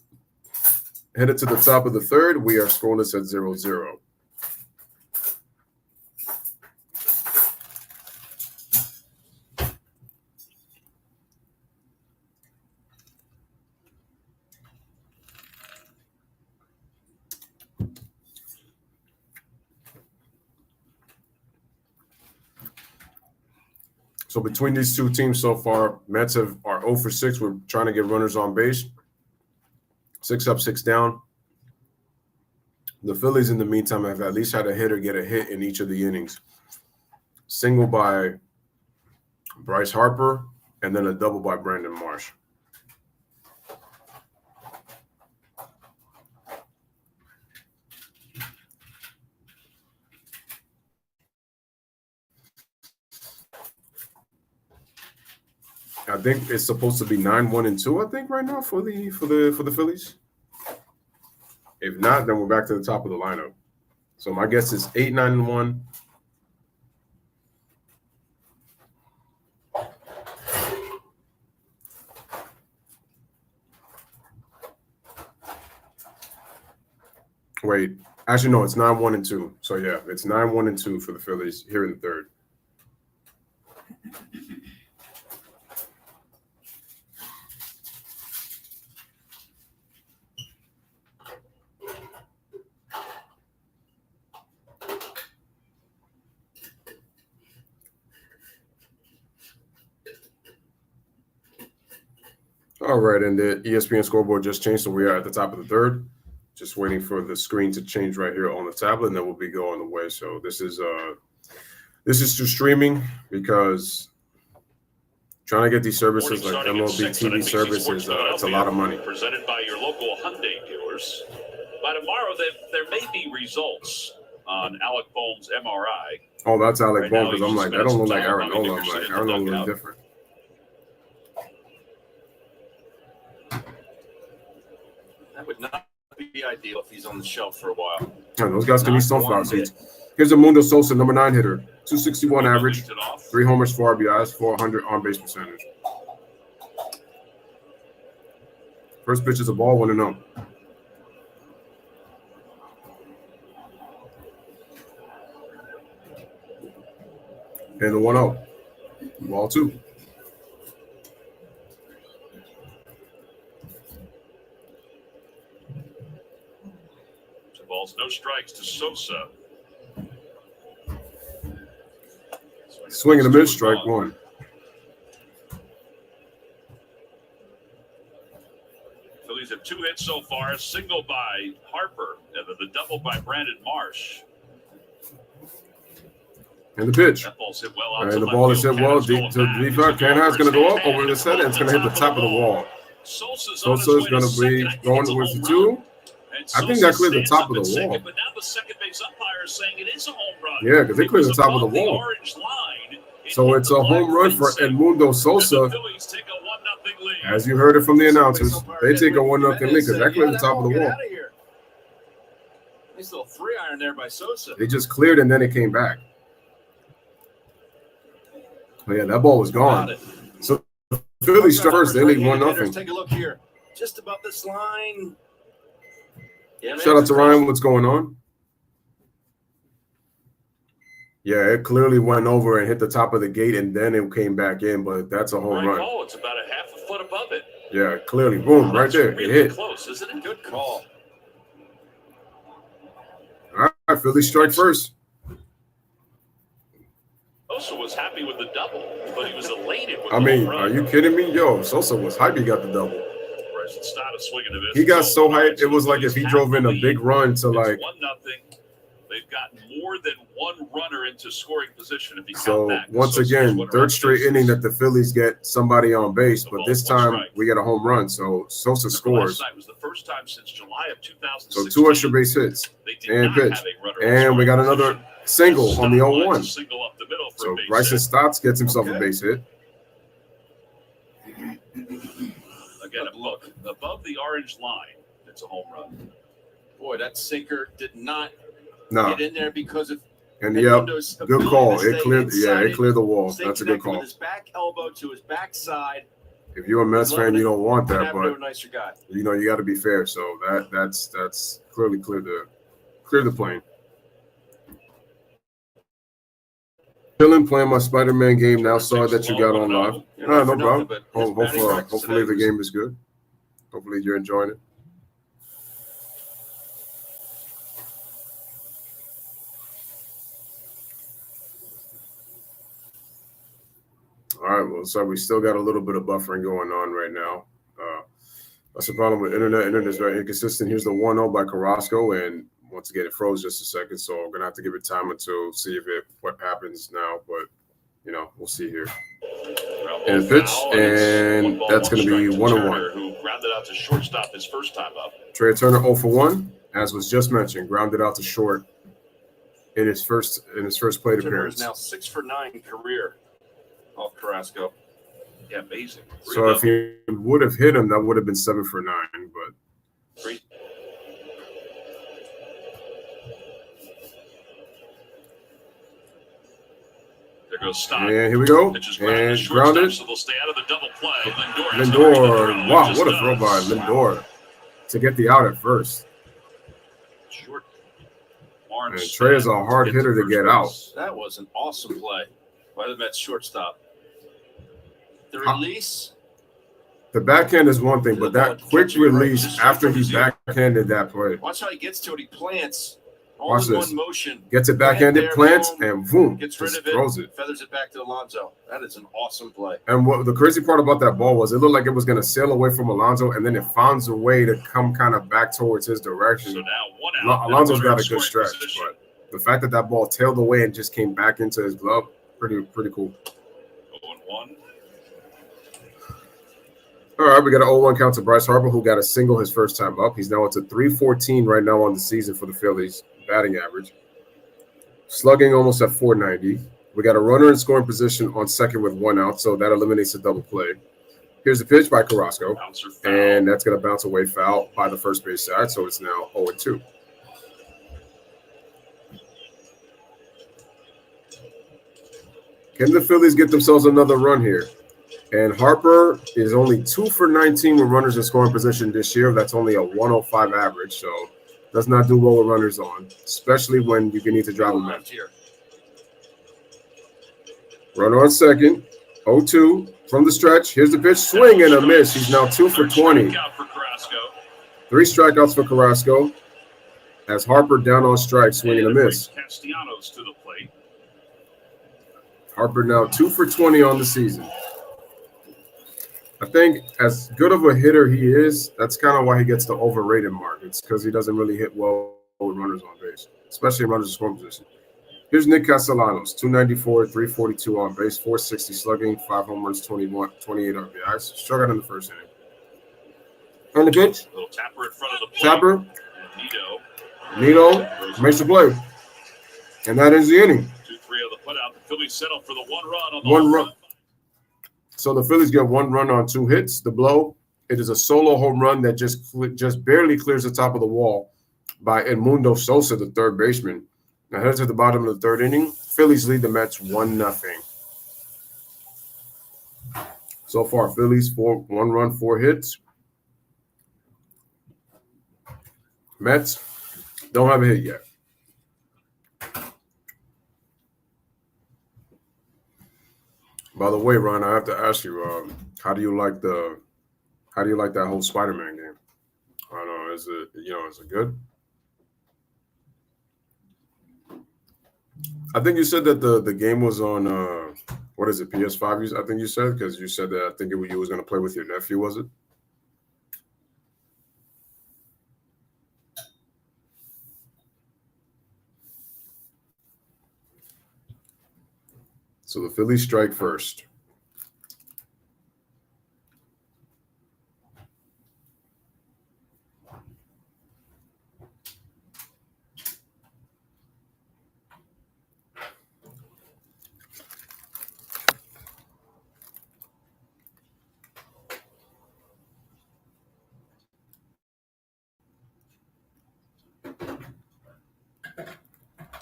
Headed to the top of the third. We are scoreless at 0-0. So between these two teams so far, Mets are 0 for 6. We're trying to get runners on base. 6 up, 6 down. The Phillies, in the meantime, have at least had a hitter get a hit in each of the innings. single by Bryce Harper, and then a double by Brandon Marsh. I think it's supposed to be 9-1-2. I think right now for the Phillies. If not, then we're back to the top of the lineup. So my guess is 8-9-1. Wait, actually no, it's 9-1-2. So yeah, it's 9-1-2 for the Phillies here in the third. All right, and the ESPN scoreboard just changed, so we are at the top of the third. Just waiting for the screen to change right here on the tablet, and then we'll be going the way. So this is through streaming because trying to get these services like MLB TV services, it's a lot of money. Presented by your local Hyundai dealers. By tomorrow, there may be results on Alec Boehm's MRI. Oh, that's Alec Boehm, because I'm like, that don't look like Aaron Nola. I'm like, Aaron Nola looks different. That would not be ideal if he's on the shelf for a while. Yeah, those guys can be sunflower seeds. Here's Mundo Sosa, number 9 hitter, 261 average, 3 homers, 4 RBIs, 400 on base percentage. First pitch is a ball, 1-0. And the 1-0. Ball 2. Balls, no strikes to Sosa. Swing and a miss, strike 1. Phillies have 2 hits so far, a single by Harper, and then the double by Brandon Marsh. And the pitch. That ball's hit well out And to the left ball is field. hit well. Cannon's Deep going to back. deep. Canon's going to go up over the set, and it's going to hit the top of the wall. Sosa's Sosa's going to be going towards the 2. I think that cleared the top of the wall. But now the second base umpire is saying it is a home run. Yeah, because it cleared the top of the wall. Orange line. So it's a home run for Edmundo Sosa. Phillies take a 1-0 lead. As you heard it from the announcers, they take a 1-0 lead because that cleared the top of the wall. Nice little 3-iron there by Sosa. They just cleared and then it came back. Oh, yeah, that ball was gone. So the Phillies struck first. They lead 1-0. Take a look here. Just above this line. Yeah, Shout out to Ryan. What's going on? Yeah, it clearly went over and hit the top of the gate, and then it came back in. But that's a home run. Oh, it's about a half a foot above it. Yeah, clearly, boom, right there. Really It hit. Close, isn't it? Good call. All right, Phillies strike first. Sosa was happy with the double, but he was elated with I the mean, home run. are you kidding me? Yo, Sosa was hype. He got the double. It's not a swing and a miss. He got so hyped. It was like if he drove in a big run to like. It's 1-0. They've got more than one runner into scoring position. If you So count that, once Sosa's again, one third run straight bases. inning that the Phillies get somebody on base, but this One time strike. we get a home run. So Sosa scores. Last night was the first time since July of 2016. So 2 extra base hits They did and not pitch, have a runner in and we got scoring another position. single on the Stott 0-1. lines a single up the middle for So a base Bryson hit. Stotts gets himself a base hit. Again, above the orange line, it's a home run. Boy, that sinker did not No, get in there because of and yep, Edmundo's good ability call. to It stay cleared. Yeah, inside it cleared the wall. stay That's a good connected with call. his back elbow to his backside. If you're a Mets fan, you don't want Couldn't that, have no but nicer guy. you know you got to be fair. So that's clearly cleared the plane. Chilling, playing my Spider-Man game now. Sorry that you got on live. You're No, not no for problem. nothing, but his batting practice Hopefully today the game is good. Hopefully you're enjoying it. All right, well, so we still got a little bit of buffering going on right now. That's the problem with internet. Internet is very inconsistent. Here's the 1-0 by Carrasco, and once again, it froze just a second, so I'm gonna have to give it time until see what happens now. But we'll see here. And pitch, and that's gonna be 1-1. Who grounded out to shortstop his first time up. Trey Turner 0 for 1, as was just mentioned, grounded out to short in his first plate appearance. Now 6 for 9 career off Carrasco. Yeah, amazing. So if he would have hit him, that would have been 7 for 9. But there goes Stock. And here we go. And grounded. So they'll stay out of the double play. Lindor. Wow, what a throw by Lindor to get the out at first. Short. And Trey is a hard hitter to get out. That was an awesome play by the Mets shortstop. The release. The backhand is one thing, but that quick release after he backhanded that play. Watch how he gets to it. He plants. Watch this. One motion. Gets it backhanded, plants, and boom, gets rid of it, throws it. Feathers it back to Alonso. That is an awesome play. And what the crazy part about that ball was, it looked like it was going to sail away from Alonso, and then it finds a way to come kind of back towards his direction. So now 1 out. Alonso's got a good stretch, but the fact that ball tailed away and just came back into his glove, pretty cool. 0-1. All right, we got an 0-1 count to Bryce Harper, who got a single his first time up. He's now up to 314 right now on the season for the Phillies, batting average. Slugging almost at 490. We got a runner in scoring position on second with 1 out, so that eliminates the double play. Here's the pitch by Carrasco, and that's going to bounce away foul by the first base side, so it's now 0-2. Can the Phillies get themselves another run here? And Harper is only 2 for 19 with runners in scoring position this year. That's only a 105 average, so does not do well with runners on, especially when you need to drive them out. Runner on second, 0-2 from the stretch. Here's the pitch, swing and a miss. He's now 2 for 20. 3 strikeouts for Carrasco as Harper down on strike, swing and a miss. Castellanos to the plate. Harper now 2 for 20 on the season. I think as good of a hitter he is, that's kind of why he gets the overrated mark. It's because he doesn't really hit well with runners on base, especially runners in scoring position. Here's Nick Castellanos, 294, 342 on base, 460 slugging, 5 home runs, 28 RBIs. Struck out in the first inning. On the pitch. Little tapper in front of the plate. Tapper. Nito makes the play. And that is the inning. 2-3 of the putout. The Phillies settle for the 1 run on the one run. So the Phillies get 1 run on 2 hits. The blow, it is a solo home run that just barely clears the top of the wall by Edmundo Sosa, the third baseman. Now heads to the bottom of the third inning. Phillies lead the Mets 1-0. So far, Phillies 1 run, 4 hits. Mets don't have a hit yet. By the way, Ron, I have to ask you, how do you like that whole Spider-Man game? I don't know, is it good? I think you said that the game was on what is it, PS5? I think you said, because you said that I think you was going to play with your nephew, was it? So the Phillies strike first.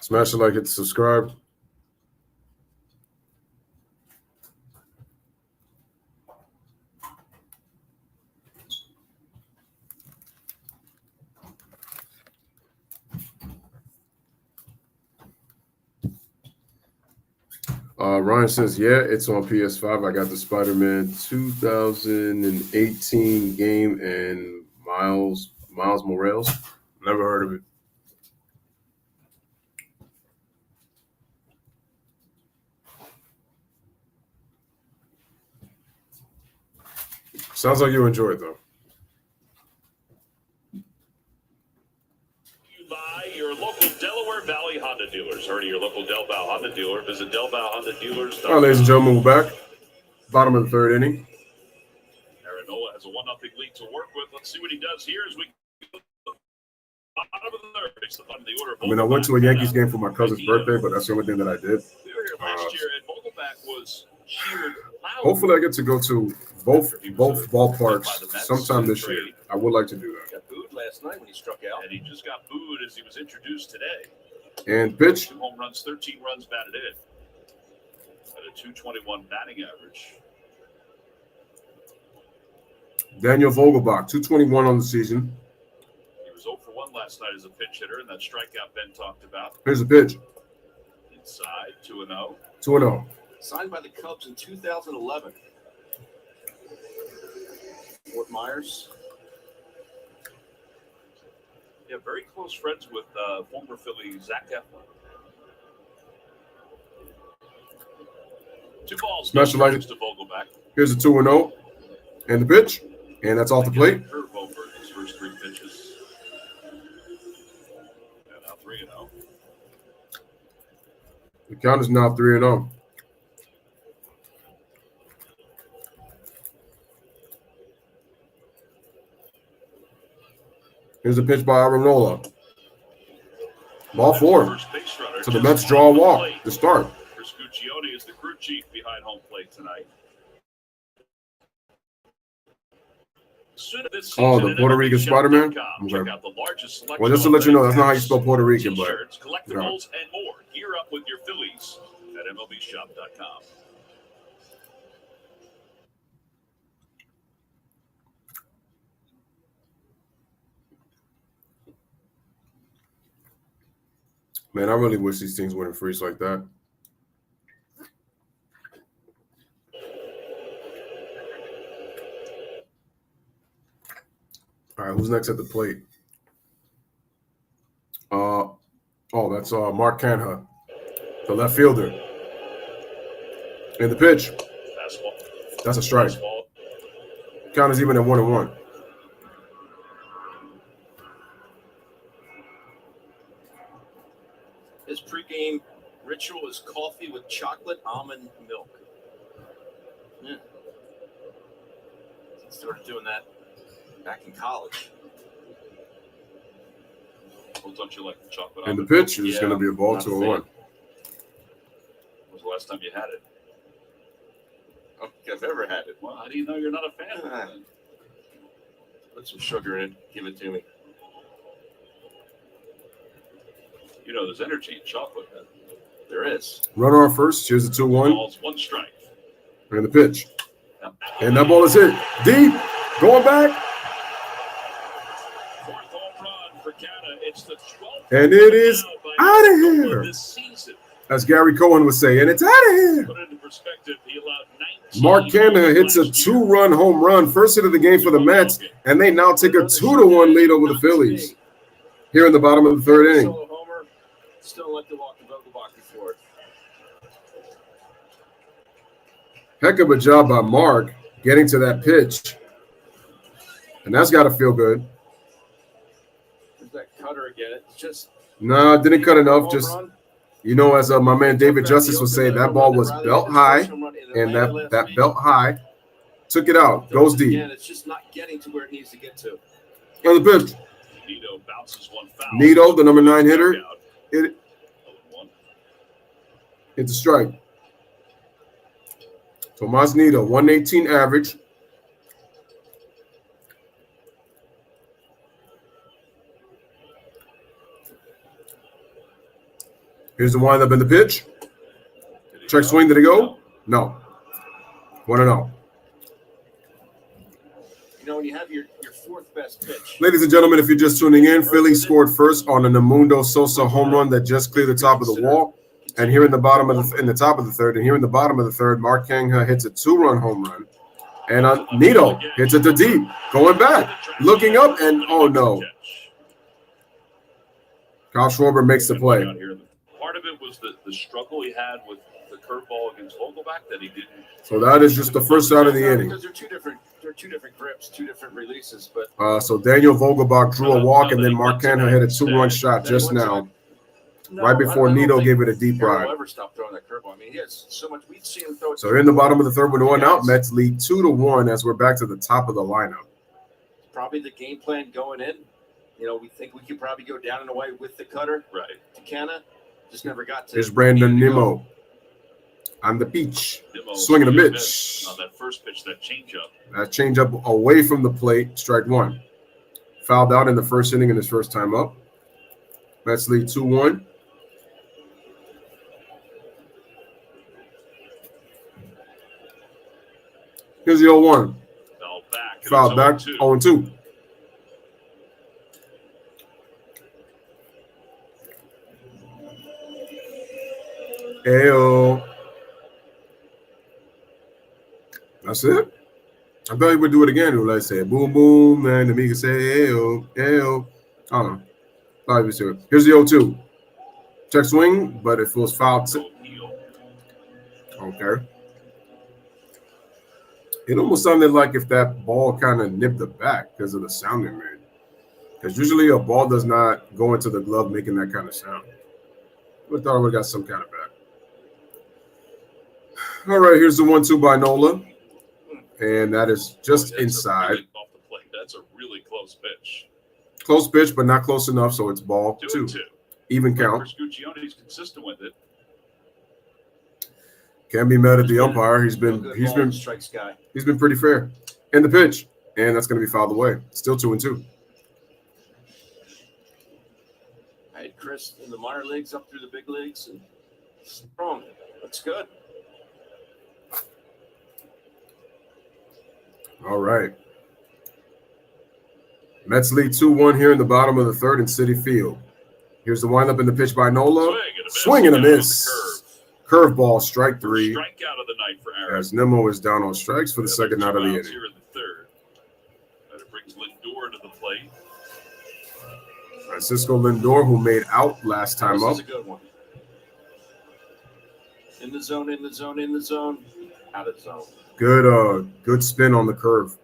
Smash the like, hit subscribe. Ryan says, yeah, it's on PS5. I got the Spider-Man 2018 game and Miles Morales. Never heard of it. Sounds like you enjoy it, though. You buy your Honda dealer. Visit Delval Honda Dealers. All right, ladies and gentlemen, we're back. Bottom of the third inning. Aranola has a 1-0 lead to work with. Let's see what he does here as we go. Bottom of the third. It's the bottom of the order. I mean, I went to a Yankees game for my cousin's birthday, but that's the only thing that I did. We were here last year, and Vogelback was cheered loud. Hopefully, I get to go to both ballparks sometime this year. I would like to do that. Got booed last night when he struck out. And he just got booed as he was introduced today. And pitch. 2 home runs, 13 runs batted in. At a 221 batting average. Daniel Vogelbach, 221 on the season. He was 0 for 1 last night as a pinch hitter, and that strikeout Ben talked about. Here's a pitch. Inside, 2-0. 2-0. Signed by the Cubs in 2011. Fort Myers. Yeah, very close friends with former Philly Zach Eflin. 2 balls. Special No light. strikes to Vogelback. Here's a 2-0. And the pitch. And that's off the plate. Curve over his first 3 pitches. And now 3-0. The count is now 3-0. Here's a pitch by Aranola. Ball 4. First base runner. So the Mets draw a walk to start. Chris Guccione is the crew chief behind home plate tonight. Oh, the Puerto Rican Spider-Man? Check Okay. out the largest selection. Well, just to let you know, that's not how you spell Puerto Rican, but T-shirts, collectibles, and more. Gear up with your Phillies at MLBshop.com. Man, I really wish these things wouldn't freeze like that. All right, who's next at the plate? That's Mark Canha, the left fielder. And the pitch. Fastball. That's a strike. Fastball. Count is even at 1-1. His pregame ritual is coffee with chocolate almond milk. Yeah. He started doing that back in college. Well, don't you like the chocolate? And the almond milk? pitch is going to be a ball not to a a fan. 1. When was the last time you had it? I don't think I've ever had it. Well, how do you know you're not a fan of it then? Put some sugar in it. Give it to me. You know, there's energy in chocolate. Man. There is. Runner on first. Here's a 2-1. Balls, 1 strike. And the pitch. And that ball is hit. Deep. Going back. 4th home run for Canada. It's the 12th. And it is out of here. This season. As Gary Cohen would say. And it's out of here. Put it into perspective, he allowed 19 Mark Canha hits a 2-run home run. First hit of the game for the Mets. And they now take a 2-1 lead over the Phillies. Here in the bottom of the third inning. Solo homer. Still like to walk the Vogelbach before it. Heck of a job by Mark getting to that pitch. And that's got to feel good. There's that cutter again. It's just No, didn't cut enough. Just, home run. you know, as my man David Justice would say, that ball was belt high. And that belt high took it out. Goes deep. Again, it's just not getting to where it needs to get to. And the pitch. Nito bounces 1 foul. Nito, the number 9 hitter. It's a strike. Tomas Nito, 118 average. Here's the windup in the pitch. Check swing. Did it go? No. 1-0. You know, when you have your 4th best pitch. Ladies and gentlemen, if you're just tuning in, Phillies scored first on a Namundo Sosa home run that just cleared the top of the wall. And here in the top of the third, and here in the bottom of the third, Mark Canha hits a 2-run home run. And Nito hits it to deep, going back, looking up, and oh no. Kyle Schwarber makes the play. Part of it was the struggle he had with the curveball against Vogelbach that he didn't. So that is just the first out of the inning. Because they're two different grips, 2 different releases. But So Daniel Vogelbach drew a walk, and then Mark Canha hit a 2-run shot just now. No, right before I don't Nito think gave it a deep Arrow ride. ever stopped throwing that curveball. I mean, he has so much. We've seen him throw it. So in the bottom of the third with one out, Yes. Mets lead 2-1 as we're back to the top of the lineup. Probably the game plan going in. You know, we think we could probably go down and away with the cutter. Right. To Canna. Just never got to. Here's Brandon needed to go. Nimmo on the pitch. Nimmo Swinging a swinging pitch. on that first pitch, that changeup. That changeup away from the plate, strike one. Fouled out in the first inning in his first time up. Mets lead 2-1. Here's the 0-1. Fell back. Fouled back, 0-2. Ayo. That's it. I thought he would do it again. He would like say boom, boom, and then he could say ayo, ayo. I don't know. Thought he was here. Here's the 0-2. Check swing, but it feels foul. Okay. It almost sounded like if that ball kind of nipped the back because of the sound it made. Because usually a ball does not go into the glove making that kind of sound. I thought I would have got some kind of back. All right, here's the 1-2 by Nola. And that is just inside. Off the plate. That's a really close pitch. Close pitch, but not close enough, so it's ball 2. 2-2. Even count. Chris Guccione's consistent with it. Can't be mad at the umpire. He's Real been good he's ball, been strikes guy. he's been pretty fair. And the pitch, and that's going to be fouled away. Still 2-2. I had Chris in the minor leagues up through the big leagues, and strong. That's good. All right. Mets lead 2-1 here in the bottom of the third in Citi Field. Here's the windup in the pitch by Nola. Swing and a miss. Curveball, strike 3. Strikeout of the night for Aaron. As Nimmo is down on strikes for the second out of the inning. Here in the third. That brings Lindor to the plate. Francisco Lindor, who made out last time This up. is a good one. In the zone, in the zone, in the zone, out of the zone. Good spin on the curve.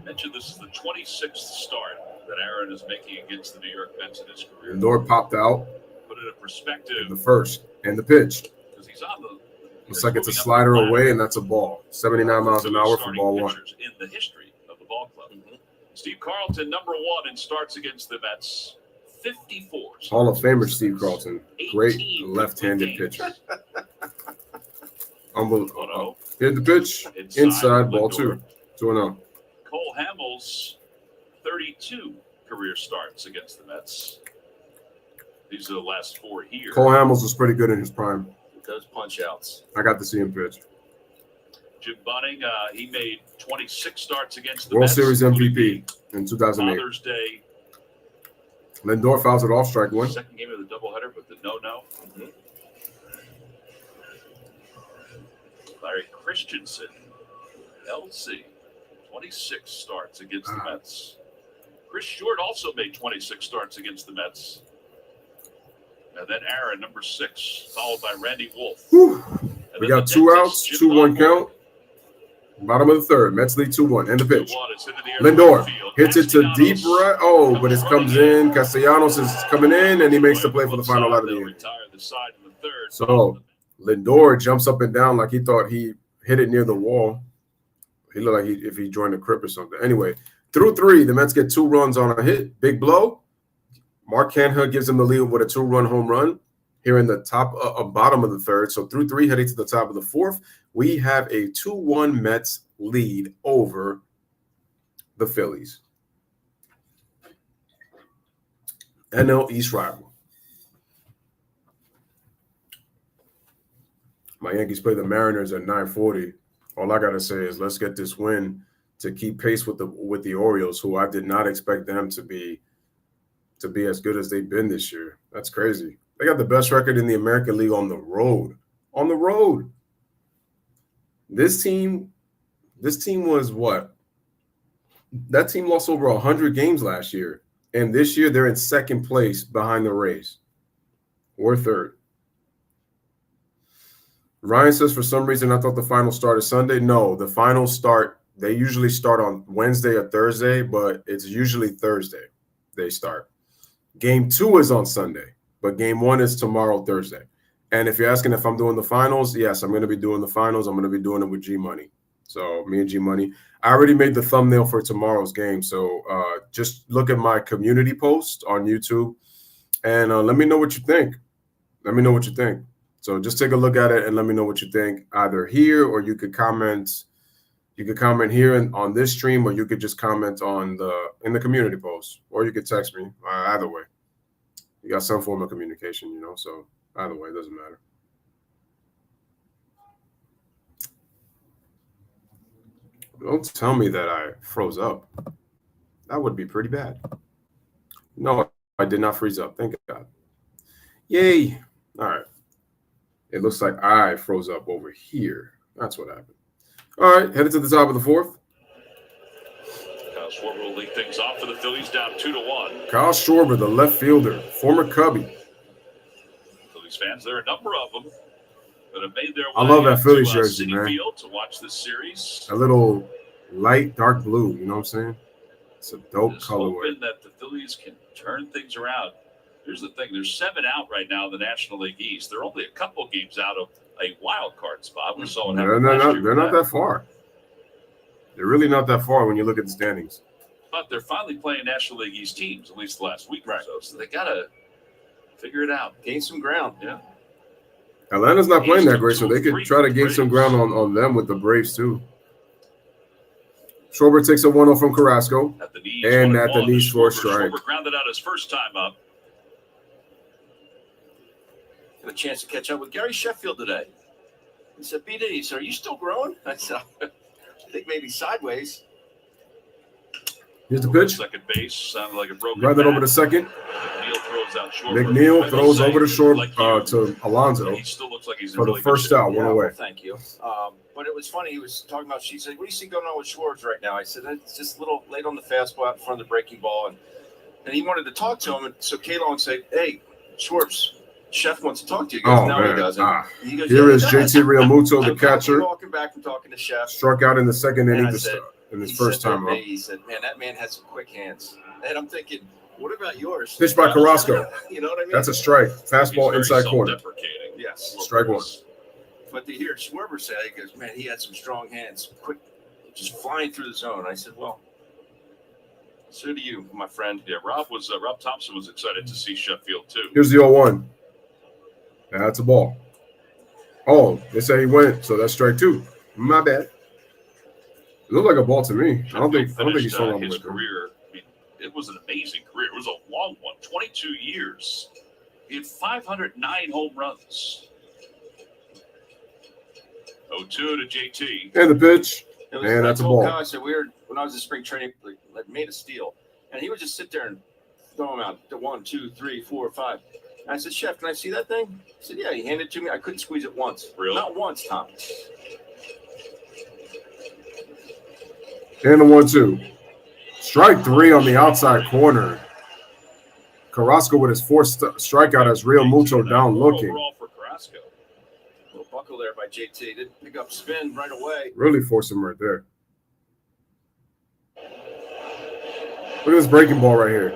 Mentioned this is the 26th start that Aaron is making against the New York Mets in his career. Lindor popped out Put it in perspective in the first. And the pitch. because he's on the. Looks like it's a slider away, and that's a ball. 79 miles an hour for ball 1. In the history of the ball club. Steve Carlton, number 1, and starts against the Mets. 54. Hall of Famer Steve Carlton. Great left-handed pitcher. Unbelievable. Here's the pitch. Inside, ball 2. 2-0. Cole Hamels, 32 career starts against the Mets. These are the last 4 here. Cole Hamels was pretty good in his prime. Those punch outs. I got to see him pitch. Jim Bunning, he made 26 starts against the World Mets. Series MVP in 2008. Father's Day. Lindor fouls it off, strike 1. Second game of the doubleheader, but the no-no. Larry Christensen, LC, 26 starts against the Mets. Chris Short also made 26 starts against the Mets. And then Aaron, number 6, followed by Randy Wolf. We got 2 outs, 2-1 count. Bottom of the third. Mets lead 2-1. And the pitch. Lindor hits it to deep right. Oh, but it comes in. Castellanos is coming in, and he makes the play for the final out of the inning. So Lindor jumps up and down like he thought he hit it near the wall. He looked like if he joined a crib or something. Anyway, through 3, the Mets get 2 runs on a hit. Big blow. Mark Canha gives him the lead with a 2-run home run here in the bottom of the third. So through 3, heading to the top of the fourth, we have a 2-1 Mets lead over the Phillies. NL East rival. My Yankees play the Mariners at 9:40. All I gotta say is let's get this win to keep pace with the Orioles, who I did not expect them to be as good as they've been this year. That's crazy. They got the best record in the American League on the road. On the road. This team was what? That team lost over 100 games last year. And this year they're in second place behind the Rays. Or third. Ryan says for some reason I thought the final start is Sunday. No, the final start, they usually start on Wednesday or Thursday, but it's usually Thursday they start. Game 2 is on Sunday. but game 1 is tomorrow, Thursday. And if you're asking if I'm doing the finals, yes, I'm going to be doing the finals. I'm going to be doing it with G Money. So me and G Money. I already made the thumbnail for tomorrow's game. So just look at my community post on YouTube and let me know what you think. Let me know what you think. So just take a look at it and let me know what you think, either here or you could comment. You could comment here on this stream, or you could just comment in the community post, or you could text me. Either way, you got some form of communication, you know. So either way, it doesn't matter. Don't tell me that I froze up. That would be pretty bad. No, I did not freeze up. Thank God. Yay. All right. It looks like I froze up over here. That's what happened. All right. Headed to the top of the 4th. Kyle Schwarber will lead things off for the Phillies, down 2-1. Kyle Schwarber, the left fielder, former Cubby. Phillies fans, there are a number of them that have made their way. I love that Phillies to jersey, Citi man. Field to watch this series. A little light dark blue. You know what I'm saying? It's a dope Just colorway. hoping that the Phillies can turn things around. Here's the thing: there's 7 out right now in the National League East. They're only a couple games out of a wild card spot. We saw what happened last year. They're not that far. They're really not that far when you look at the standings. But they're finally playing National League East teams, at least the last week or so. So they gotta figure it out, gain some ground. Yeah. Atlanta's not playing that great, so they could try to gain some ground on them with the Braves too. Schwarber takes a 1-0 from Carrasco, at the knees, and at the knees for a strike. Schwarber grounded out his first time up. Got a chance to catch up with Gary Sheffield today. He said, BD, he said, are you still growing? I said, I think maybe sideways. Here's the pitch. Second base sounded like a broken. Drive that over to second. McNeil throws out Schwarber. McNeil throws over to to Alonso He still looks like he's in for the really first good out, shape. one away. Well, thank you. But it was funny. He was talking about, she said, what do you see going on with Schwartz right now? I said, it's just a little late on the fastball out in front of the breaking ball. And he wanted to talk to him. And so Kalon said, hey, Schwartz, Chef wants to talk to you. He goes, no, he doesn't. He goes, Here yeah, is JT Realmuto, the catcher. Walking back from talking to Chef. Struck out in the second inning said, in his first time up. He said, man, that man has some quick hands. And I'm thinking, what about yours? Pitch by Carrasco. You know what I mean? That's a strike. Fastball He's very inside corner. self-deprecating. Yes. Strike 1. But to hear Schwarber say, he goes, man, he had some strong hands, quick, just flying through the zone. I said, well, so do you, my friend. Yeah, Rob Thompson was excited to see Sheffield too. Here's the 0-1. That's a ball. Oh, they say he went, so that's strike 2. My bad. It looked like a ball to me. I don't think he's so long his with it. career. I mean, it was an amazing career. It was a long one, 22 years. He had 509 home runs. 0-2 to JT. And the pitch. It was, And that's a I told ball. Kyle, I said, when I was in spring training, like made a steal. And he would just sit there and throw them out to 1, 2, 3, 4, 5. And I said, Chef, can I see that thing? He said, yeah. He handed it to me. I couldn't squeeze it once. Really? Not once, Tom. And the 1-2. Strike 3 on the outside corner. Carrasco with his 4th strikeout as Realmuto down looking. Overall for Carrasco. Little buckle there by JT. Didn't pick up spin right away. Really forced him right there. Look at this breaking ball right here.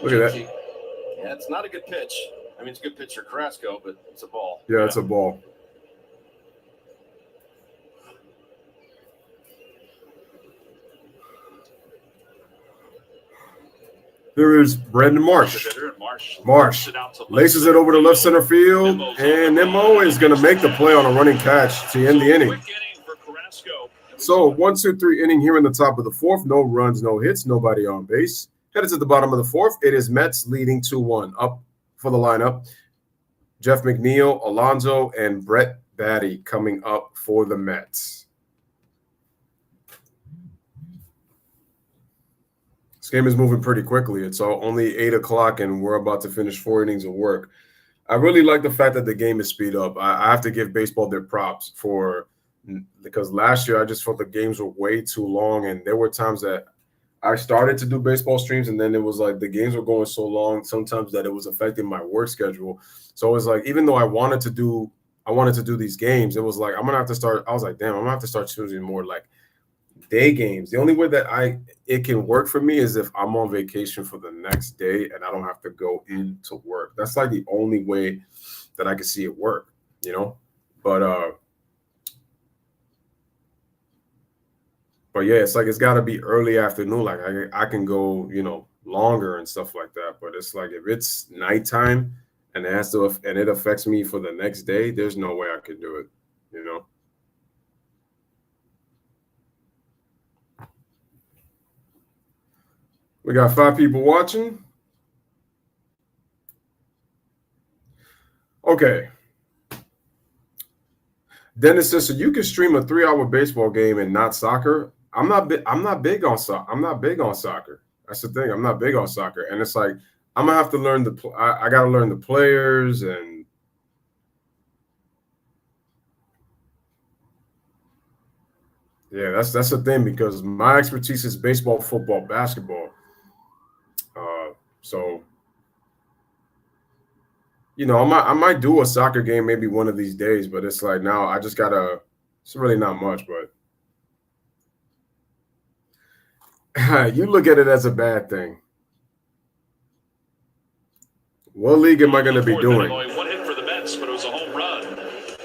Look at that. Yeah, it's not a good pitch. I mean, it's a good pitch for Carrasco, but it's a ball. Yeah, it's a ball. Here is Brandon Marsh. Marsh laces it over to left center field, and Nimmo is going to make the play on a running catch to end the inning. So 1, 2, 3 inning here in the top of the 4th. No runs, no hits, nobody on base. Headed to the bottom of the 4th. It is Mets leading 2-1. Up for the lineup. Jeff McNeil, Alonso, and Brett Batty coming up for the Mets. This game is moving pretty quickly. It's only 8 o'clock, and we're about to finish 4 innings of work. I really like the fact that the game is speed up. I have to give baseball their props because last year I just felt the games were way too long, and there were times that I started to do baseball streams, and then it was like the games were going so long sometimes that it was affecting my work schedule. So it was like, even though I wanted to do these games, it was like, I'm gonna have to start. I was like, damn, I'm gonna have to start choosing more like day games. The only way that it can work for me is if I'm on vacation for the next day and I don't have to go into work. That's like the only way that I can see it work, you know. But yeah, it's like it's got to be early afternoon. Like I can go, you know, longer and stuff like that. But it's like if it's nighttime and it affects me for the next day, there's no way I could do it, you know. We got 5 people watching. Okay. Dennis says, so you can stream a 3-hour baseball game and not soccer. I'm not big on soccer. I'm not big on soccer. That's the thing. I'm not big on soccer. And it's like, I'm gonna have to learn I gotta learn the players, and yeah, that's the thing, because my expertise is baseball, football, basketball. So you know, I might do a soccer game maybe one of these days, but it's like now I just gotta. It's really not much, but you look at it as a bad thing. What league am I going to be doing? One hit for the Mets, but it was a home run.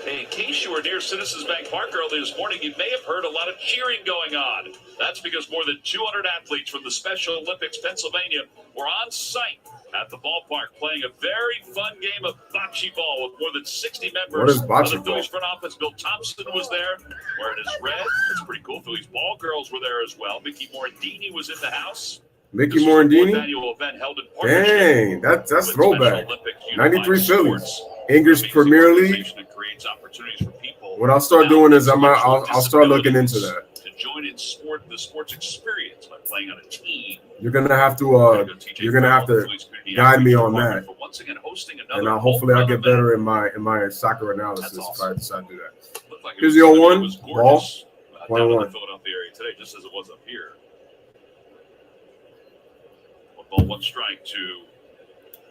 Hey, in case you were near Citizens Bank Park early this morning, you may have heard a lot of cheering going on. That's because more than 200 athletes from the Special Olympics Pennsylvania were on site at the ballpark playing a very fun game of bocce ball with more than 60 members. What is bocce the Phillies front office, Bill Thompson was there wearing his red. It's pretty cool. Phillies ball girls were there as well. Mickey Morandini was in the house. Mickey Morandini? Dang, that's throwback. 93 Phillies. English Premier League. What I'll start doing is I'll start looking into that. To join in the sports experience by playing on a team. You're gonna have to guide me on that, and hopefully I'll get better in my soccer analysis if I decide to do that. Here's the 0-1 ball. 1-1. Philadelphia area today, just as it was up here. 1 ball, 1 strike to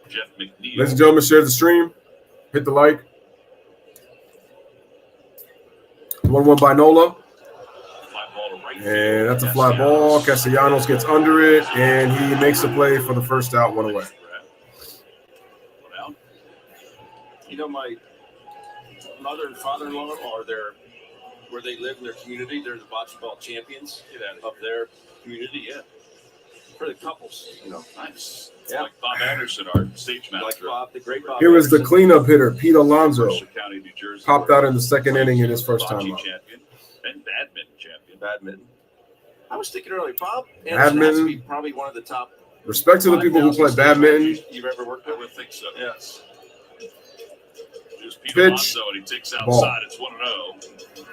Jeff McNeil. Ladies and gentlemen, share the stream. Hit the like. 1-1 by Nola. And that's a fly ball. Castellanos gets under it, and he makes the play for the first out, 1 away. You know, my mother and father-in-law are there where they live in their community. They're the bocce ball champions of their community. Yeah, for the couples, you know. Nice. Yeah. Like Bob Anderson, our stage manager. Like Bob, the great Bob. Here is the cleanup hitter, Pete Alonso. County, New Jersey, popped out in the second inning in his first time out. Champion and badminton champion. Badminton. I was thinking earlier, Bob Anderson has to be probably one of the top. Respect to the people who play badminton. You've ever worked with? I would think so. Yes. Here's Pete Pitch. Alonso, and he takes outside. Ball. It's 1-0.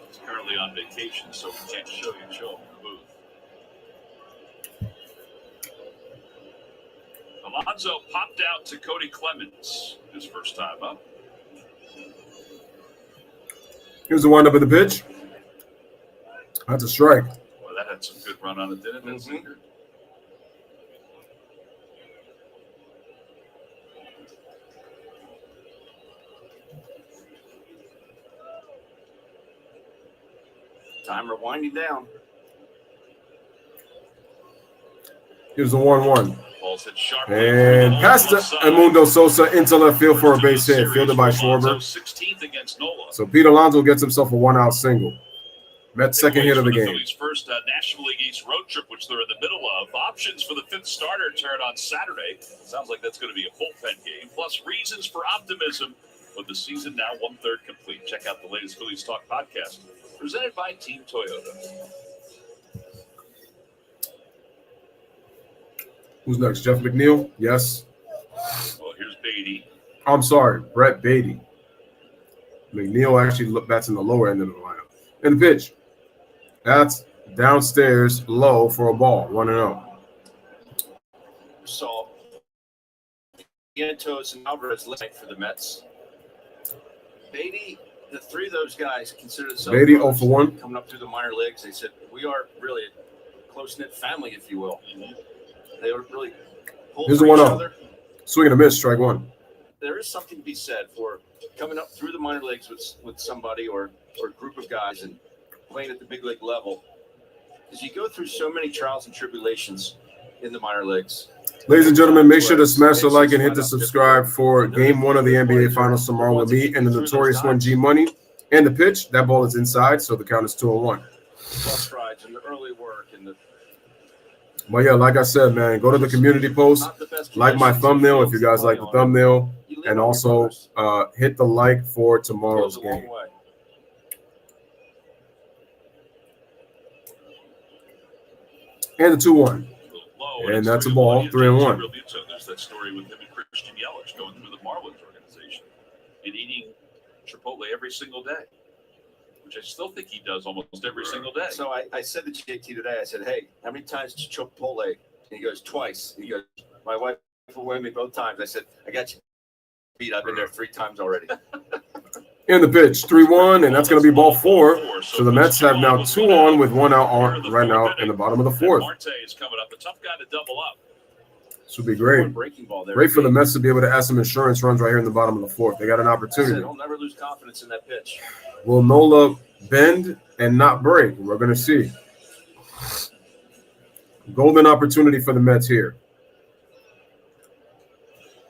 He's currently on vacation, so we can't show him in the booth. Alonso popped out to Cody Clemens his first time up. Here's the windup of the pitch. That's a strike. Well, that had some good run on it, didn't it? Mm-hmm. Timer winding down. Here's the 1-1. Ball's hit sharp. And past to Edmundo Sosa into left field for a base hit, fielded by Schwarber. 16th against Nola. So Pete Alonso gets himself a 1-out single. Mets' second hit of the game. Phillies' first National League East road trip, which they're in the middle of. Options for the 5th starter turn on Saturday. Sounds like that's going to be a bullpen game. Plus reasons for optimism with the season now 1/3 complete. Check out the latest Phillies Talk podcast presented by Team Toyota. Who's next? Jeff McNeil? Yes. Well, here's Beatty. I'm sorry, Brett Beatty. McNeil actually bats in the lower end of the lineup. And the pitch. That's downstairs low for a ball. 1-0. So, Vientos and Alvarez left for the Mets. Beatty, the 3 of those guys consider themselves Beatty 0 for 1. Coming up through the minor leagues. They said, we are really a close-knit family, if you will. They were really pulled Here's for the each 1-0. other. Swing and a miss, strike 1. There is something to be said for coming up through the minor leagues with somebody or a group of guys and playing at the big league level because you go through so many trials and tribulations in the minor leagues. Ladies and gentlemen, make sure to smash the like and hit the subscribe for Game 1 of the NBA Finals tomorrow with me and the notorious one G Money. And the pitch, that ball is inside, so the count is 2-1. Bus rides and the early work and the. But yeah, like I said, man, go to the community post, like my thumbnail if you guys like the thumbnail, and also hit the like for tomorrow's game. And the 2-1. And that's a ball, 3-1. There's that story with him and Christian Yelich going through the Marlins organization and eating Chipotle every single day, which I still think he does almost every single day. So I said to JT today, I said, hey, how many times did you Chipotle? And he goes, twice. He goes, my wife will win me both times. I said, I got you beat. I've been there 3 times already. And the pitch, 3-1, and that's going to be ball 4. So the Mets have now 2 on with 1 out on right now in the bottom of the 4th. Marte is coming up, the tough guy to double up. This would be great. Great for the Mets to be able to add some insurance runs right here in the bottom of the 4th. They got an opportunity. I'll never lose confidence in that pitch. Will Nola bend and not break? We're going to see. Golden opportunity for the Mets here.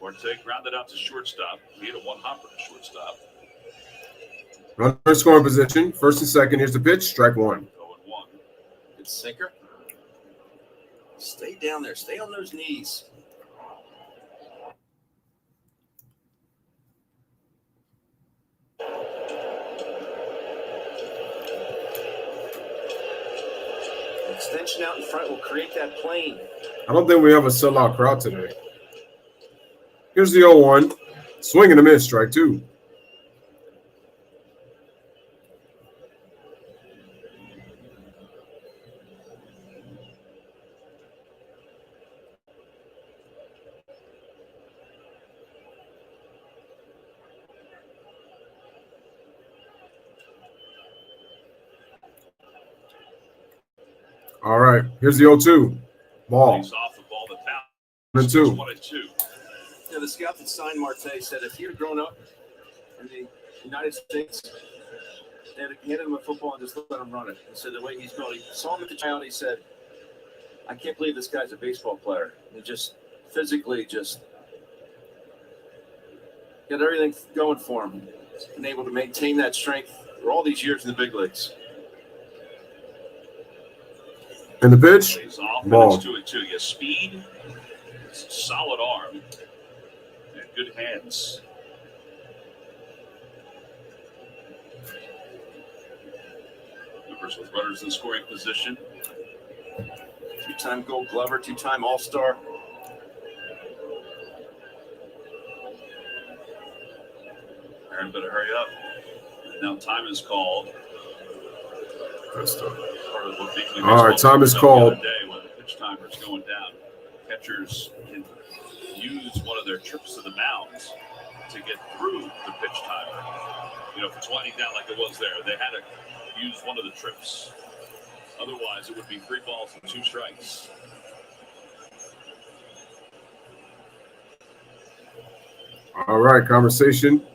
Marte grounded out to shortstop. He hit a 1-hopper to shortstop. Runner scoring position, 1st and 2nd. Here's the pitch, strike 1. 0-1. It's sinker. Stay down there. Stay on those knees. Extension out in front will create that plane. I don't think we have a sellout crowd today. Here's the 0-1. Swing and a miss, strike 2. All right, here's the 0-2. Ball. He's off the ball. The foul. 1-2. 1-2. Yeah, the scout that signed Marte said if he had grown up in the United States, they had handed him a football and just let him run it. He said the way he's built, he saw him at the child, he said, I can't believe this guy's a baseball player. He just physically just got everything going for him. He's been able to maintain that strength for all these years in the big leagues. And the pitch, He's off ball. and it's 2-2. He has speed, solid arm, and good hands. Clippers with runners in scoring position. 2-time Gold Glover, 2-time All-Star. Aaron better hurry up. Now time is called. All right, time is called. When the pitch timer is going down, catchers can use one of their trips to the mound to get through the pitch timer. You know, if it's winding down like it was there, they had to use one of the trips. Otherwise, it would be 3 balls and 2 strikes. All right, conversation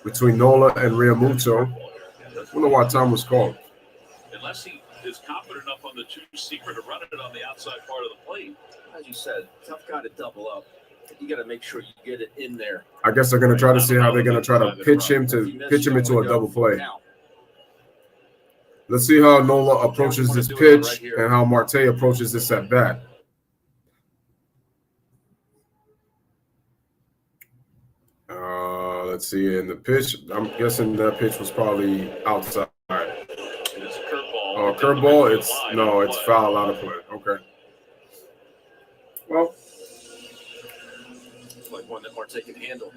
between Nola and Realmuto. I don't know why time was called. Unless he is confident enough on the 2-seamer to run it on the outside part of the plate. As you said, tough guy to double up. You got to make sure you get it in there. I guess they're going to try to see how they're going to try to pitch him into a double play. Let's see how Nola approaches this pitch and how Marte approaches this at bat. Let's see. In the pitch, I'm guessing that pitch was probably outside. It's a curveball. Oh, curveball. It's foul out of play. Okay. Well, Like one that Marte can handle.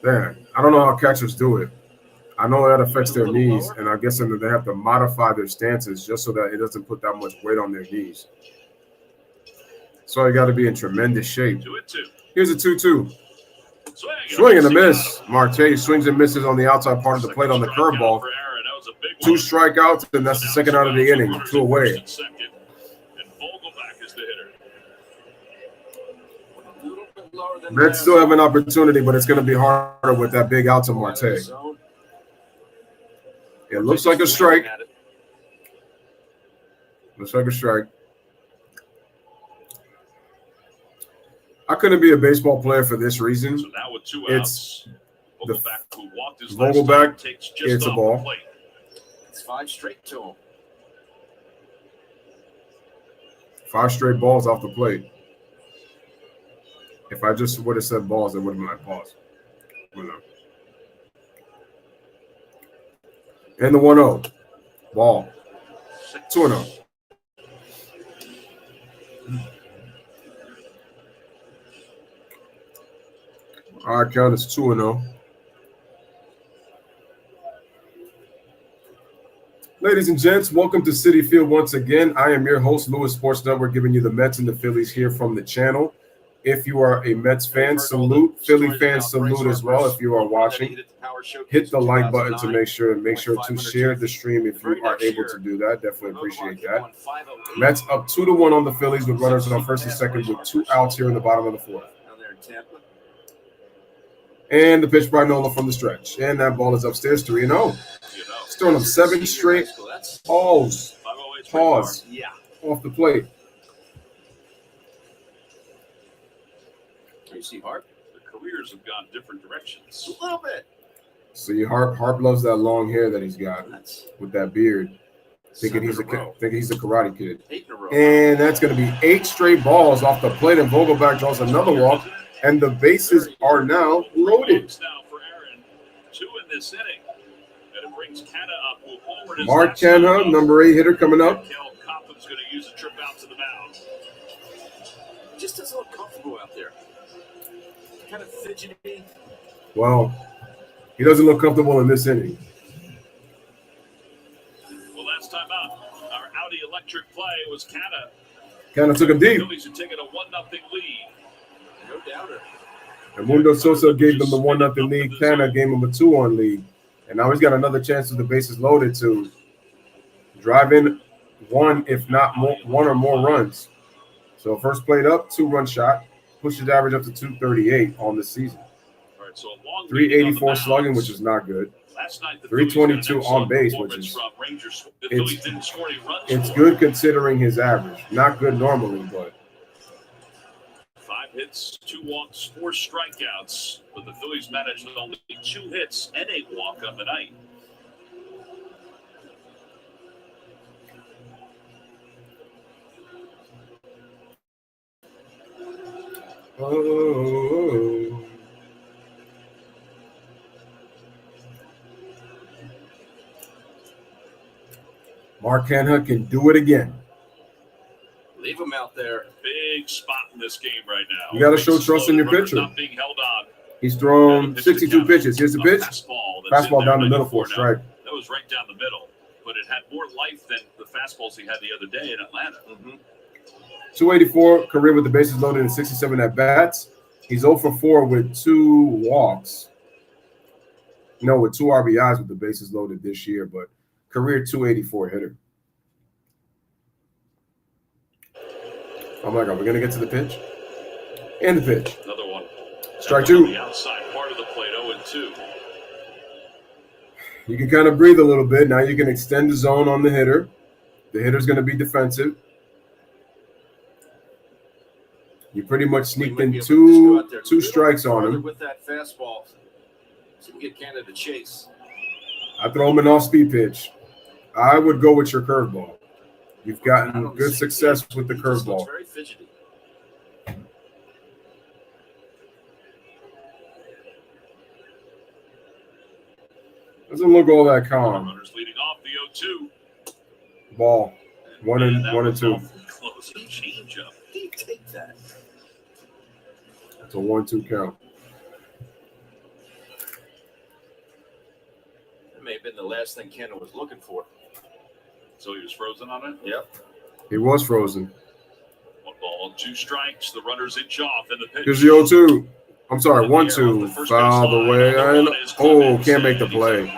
man, I don't know how catchers do it. I know that affects their knees, and I guess that they have to modify their stances just so that it doesn't put that much weight on their knees. So you got to be in tremendous shape. 2-2. Here's a 2-2. Swing and a miss. Marte swings and misses on the outside part of the plate on the curveball. 2 strikeouts, and that's the second out of the inning. 2 away. And Vogelback is the hitter. A little bit lower than Mets still have an opportunity, but it's going to be harder with that big out to Marte. It looks like a strike. Looks like a strike. I couldn't be a baseball player for this reason. So now with 2 It's outs, Vogelback, who walked his Vogelback, takes just it's a off ball. the plate. It's 5 straight to him. 5 straight balls off the plate. If I just would have said balls, it would have been like balls. And the 1-0. Ball. 2-0. Our count is 2-0. Ladies and gents, welcome to Citi Field once again. I am your host, Louis Sports Network, giving you the Mets and the Phillies here from the channel. If you are a Mets fan, salute. Philly fans, salute as well. If you are watching, hit the like button to make sure to share the stream if you are able to do that. Definitely appreciate that. Mets up 2-1 on the Phillies with runners on first and second with 2 outs here in the bottom of the 4th. And the pitch by Nola from the stretch. And that ball is upstairs, 3-0. He's thrown him 7 straight balls. Pause. Off the plate. You see Harp? The careers have gone different directions. A little bit. See, Harp loves that long hair that he's got with that beard. Thinking he's a karate kid. 8 in a row. And that's going to be 8 straight balls off the plate, and Vogelback draws another walk, and the bases are now loaded. Now for Aaron, 2 in this inning. And it brings Canha up. Who homered his Mark last time Canha, up. number 8 hitter coming up. Kel Coffin's going to use a trip out to the mound. Just doesn't look comfortable out there. Kind of fidgety. Well, he doesn't look comfortable in this inning. Well, last time out, our Audi electric play was Canha. Canha took him The deep. Phillies had taken a 1-0 lead. No doubter. And Mundo Sosa gave them the 1-0 lead. Canha gave him a 2-1 lead. And now he's got another chance with the bases loaded to drive in one, if not more, 1 or more runs. So first plate up, 2-run shot. Pushes average up to 238 on the season. All right, so a long 384 slugging, which is not good. Last night, the 322 on base, which is it's good considering his average. Not good normally, but 5 hits, 2 walks, 4 strikeouts. But the Phillies managed only 2 hits and a walk on the night. oh. Mark Canha can do it again. Leave him out there. Big spot in this game right now. You got to show trust in your Runners pitcher. not being held on. He's thrown 62 pitches. Here's the pitch. Fastball down the middle for a strike. That was right down the middle, but it had more life than the fastballs he had the other day in Atlanta. 284 career with the bases loaded and 67 at bats. He's 0 for 4 with 2 walks. No, with 2 RBIs with the bases loaded this year, but career 284 hitter. Oh my God, we're gonna get to the pitch. And the pitch. Another one. Strike That one 2. on the outside part of the plate, 0-2. You can kind of breathe a little bit. Now you can extend the zone on the hitter. The hitter's gonna be defensive. You pretty much sneaked in two strikes on him. With that fastball, so you can get Canha to chase. I throw him an off-speed pitch. I would go with your curveball. You've gotten good success with the curveball. Very fidgety. Doesn't look all that calm. Runners leading off the 0-2. Ball. One and that 2. was close. A changeup. How do you take that? It's a 1-2 count. That may have been the last thing Canha was looking for. So he was frozen on it? Yep. He was frozen. 1 ball, 2 strikes. The runners inch off in the pitch. Here's the 0-2. I'm sorry, 1-2. Foul away. Oh, can't make the play.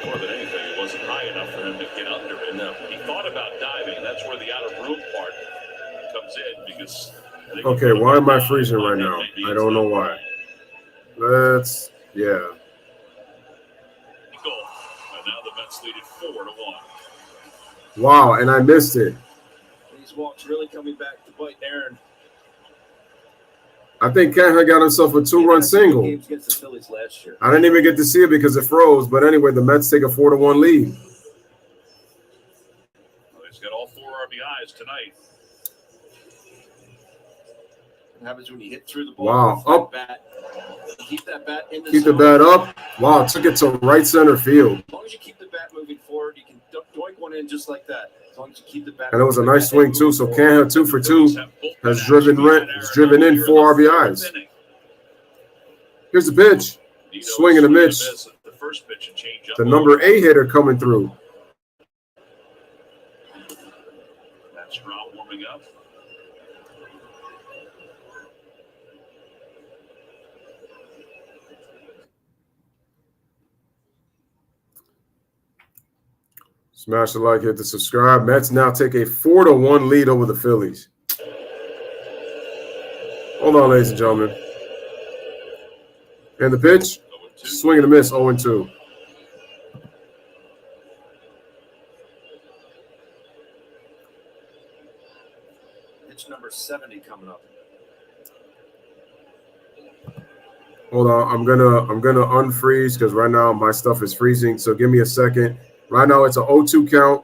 More than anything, it wasn't high enough for him to get under it. No. He thought about diving, and that's where the out of room part comes in because. Okay, why am I freezing right now? I don't know why. Yeah. And now the Mets lead it 4-1. Wow, and I missed it. These walks really coming back to bite Aaron. I think Canha got himself a 2-run single. Games against the Phillies last year. I didn't even get to see it because it froze. But anyway, the Mets take a 4-1 lead. Well, he's got all 4 RBIs tonight. What happens when you hit through the ball? Wow, up. Bat. Keep that bat in the Keep the zone. bat up. Wow, took it to right center field. As long as you keep the bat moving forward, you can doink one in just like that. As long as you keep the bat. And it was a nice swing too. So Canha 2 for 2 has driven in 4 RBIs. Here's the pitch. Swing and a miss. The number 8 hitter coming through. That's Rob warming up. Smash the like, hit the subscribe. Mets now take a 4-1 lead over the Phillies. Hold on, ladies and gentlemen. And the pitch, swing and a miss, 0-2. Pitch number 70 coming up. Hold on, I'm gonna unfreeze because right now my stuff is freezing. So give me a second. Right now it's a 0-2 count.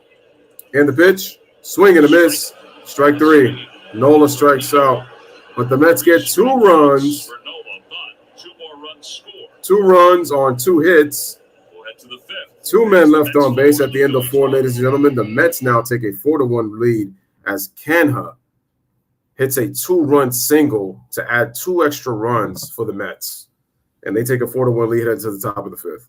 And the pitch, swing and a miss, strike 3. Nola strikes out. But the Mets get 2 runs. 2 runs on 2 hits. 2 men left on base at the end of 4, ladies and gentlemen. The Mets now take a 4-1 lead as Canha hits a 2-run single to add 2 extra runs for the Mets. And they take a 4-1 lead headed to the top of the 5th.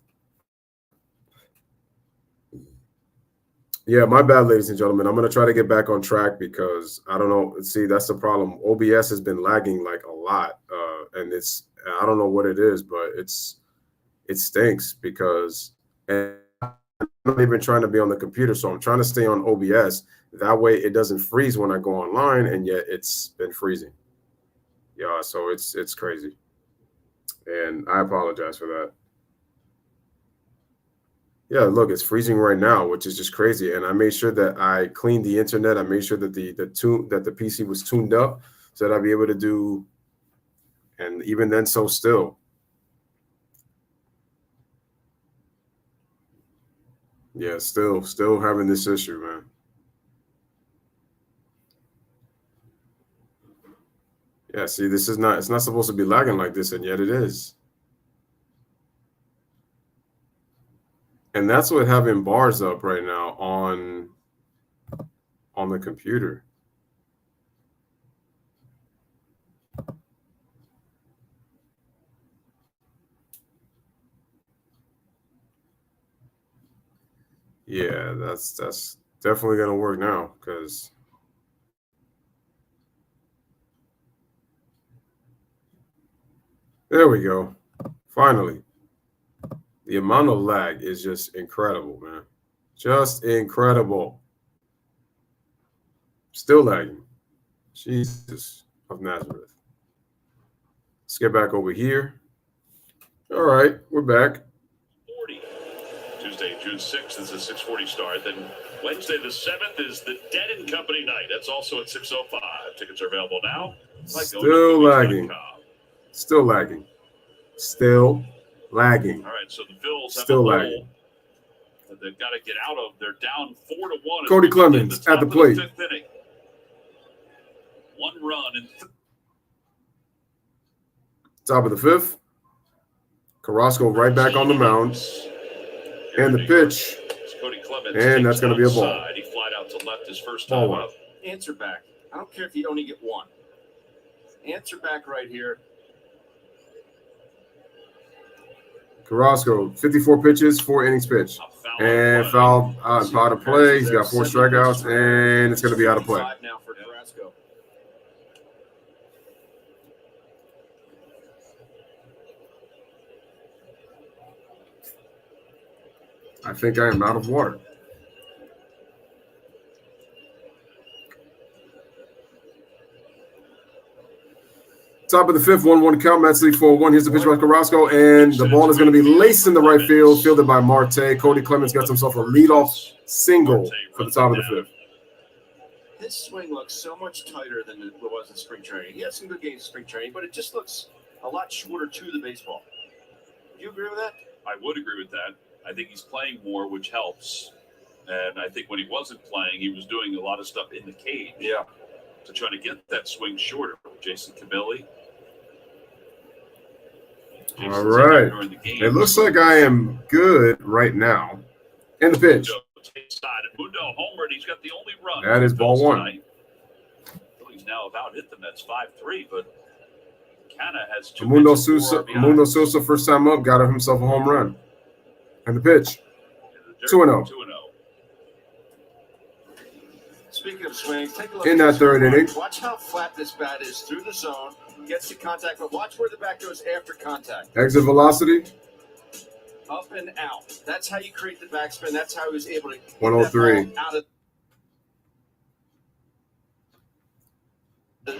Yeah, my bad, ladies and gentlemen. I'm going to try to get back on track because I don't know. See, that's the problem. OBS has been lagging like a lot. And I don't know what it is, but it stinks because I'm not even trying to be on the computer. So I'm trying to stay on OBS. That way it doesn't freeze when I go online, and yet it's been freezing. Yeah, so it's crazy. And I apologize for that. Yeah, look, it's freezing right now, which is just crazy. And I made sure that I cleaned the internet. I made sure that the PC was tuned up so that I'd be able to do, and even then, so still. Yeah, still having this issue, man. Yeah, see, it's not supposed to be lagging like this, and yet it is. And that's what having bars up right now on the computer. Yeah, that's definitely gonna work now because there we go. Finally. The amount of lag is just incredible, man. Just incredible. Still lagging. Jesus of Nazareth. Let's get back over here. All right, we're back. 40. Tuesday, June 6th is a 6:40 start. Then Wednesday the 7th is the Dead and Company night. That's also at 6:05. Tickets are available now. Still lagging. Still lagging. Still lagging. All right, so the Phillies have Still a lagging. hole that they've got to get out of. They're down 4-1. Cody Clemens at the plate. 1 run and Top of the 5th. Carrasco right back on the mound. And the pitch. Cody Clemens, and that's going to be a ball. He flied out to left his first time Ball up. Answer back. I don't care if you only get 1. Answer back right here. Carrasco, 54 pitches, 4 innings pitched. And foul out of play. He's got 4 strikeouts, and it's going to be out of play. Now for Carrasco. I think I am out of water. Top of the fifth, 1-1 count. Mets lead 4-1. Here's the pitch by Carrasco, and the ball is going to be laced in the right field, fielded by Marte. Cody Clemens gets himself a leadoff single for the top of the fifth. His swing looks so much tighter than it was in spring training. He had some good games in spring training, but it just looks a lot shorter to the baseball. Do you agree with that? I would agree with that. I think he's playing more, which helps. And I think when he wasn't playing, he was doing a lot of stuff in the cage. Yeah. To try to get that swing shorter. Jason Camilli. All right. It looks like I am good right now. In the pitch. Mundo homered. He's got the only run. That is ball one. He's now about hit the Mets 5-3, but Canna has two. Mundo Sosa, first time up, got himself a home run. And the pitch. 2-0. Speaking of swings, take a look in that third inning. Watch how flat this bat is through the zone. Gets to contact, but watch where the bat goes after contact. Exit velocity. Up and out. That's how you create the backspin. That's how he was able to get 103. that ball out of the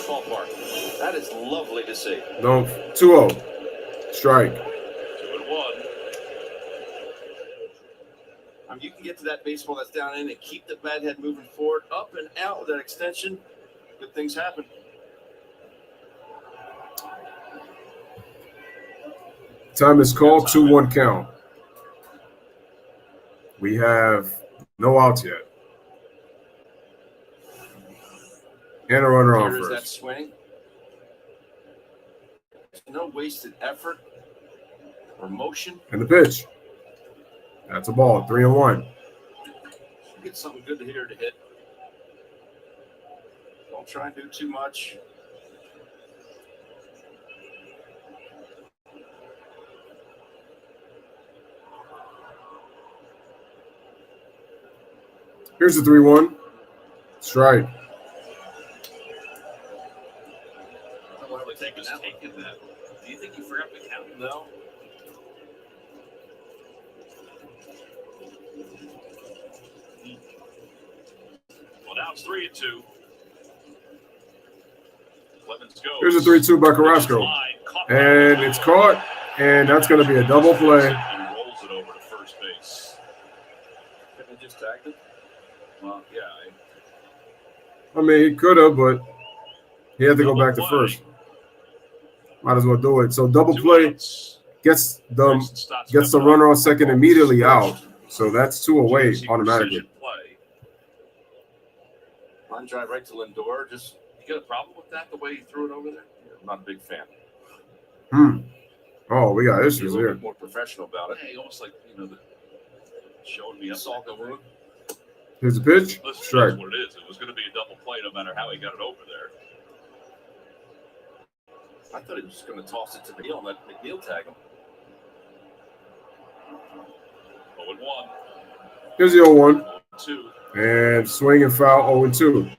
ballpark. That is lovely to see. No, 2-0. Strike. 2-1. You can get to that baseball that's down in and keep the bat head moving forward, up and out with that extension. Good things happen. Time is called. 2-1 count. We have no outs yet. And a runner on Here's first. that swing. No wasted effort or motion. And the pitch. That's a ball. 3-1. Get something good here to hit. Don't try and do too much. Here's the 3-1. Strike. Why would take that? Do you think he forgot to count? No. Well, now it's 3-2. Clemens goes. Here's a 3-2 by Carrasco. And it's caught. And that's going to be a double play. He rolls it over to first base. Couldn't have just tagged it? Well, yeah. I mean, he could have, but he had to go back to first. Might as well do it. So double play gets the runner on second immediately out. So that's 2 away automatically. Line drive right to Lindor. Just You got a problem with that, the way he threw it over there? I'm not a big fan. Oh, we got Be a issues little here. bit more professional about it. Hey, almost like, showing me up. Salt the wound. Here's the pitch. Listen, Strike. that's what it is. It was going to be a double play no matter how he got it over there. I thought he was just going to toss it to McNeil and let McNeil tag him. 0-1. Here's the 0-1. 2. And swing and foul 0-2.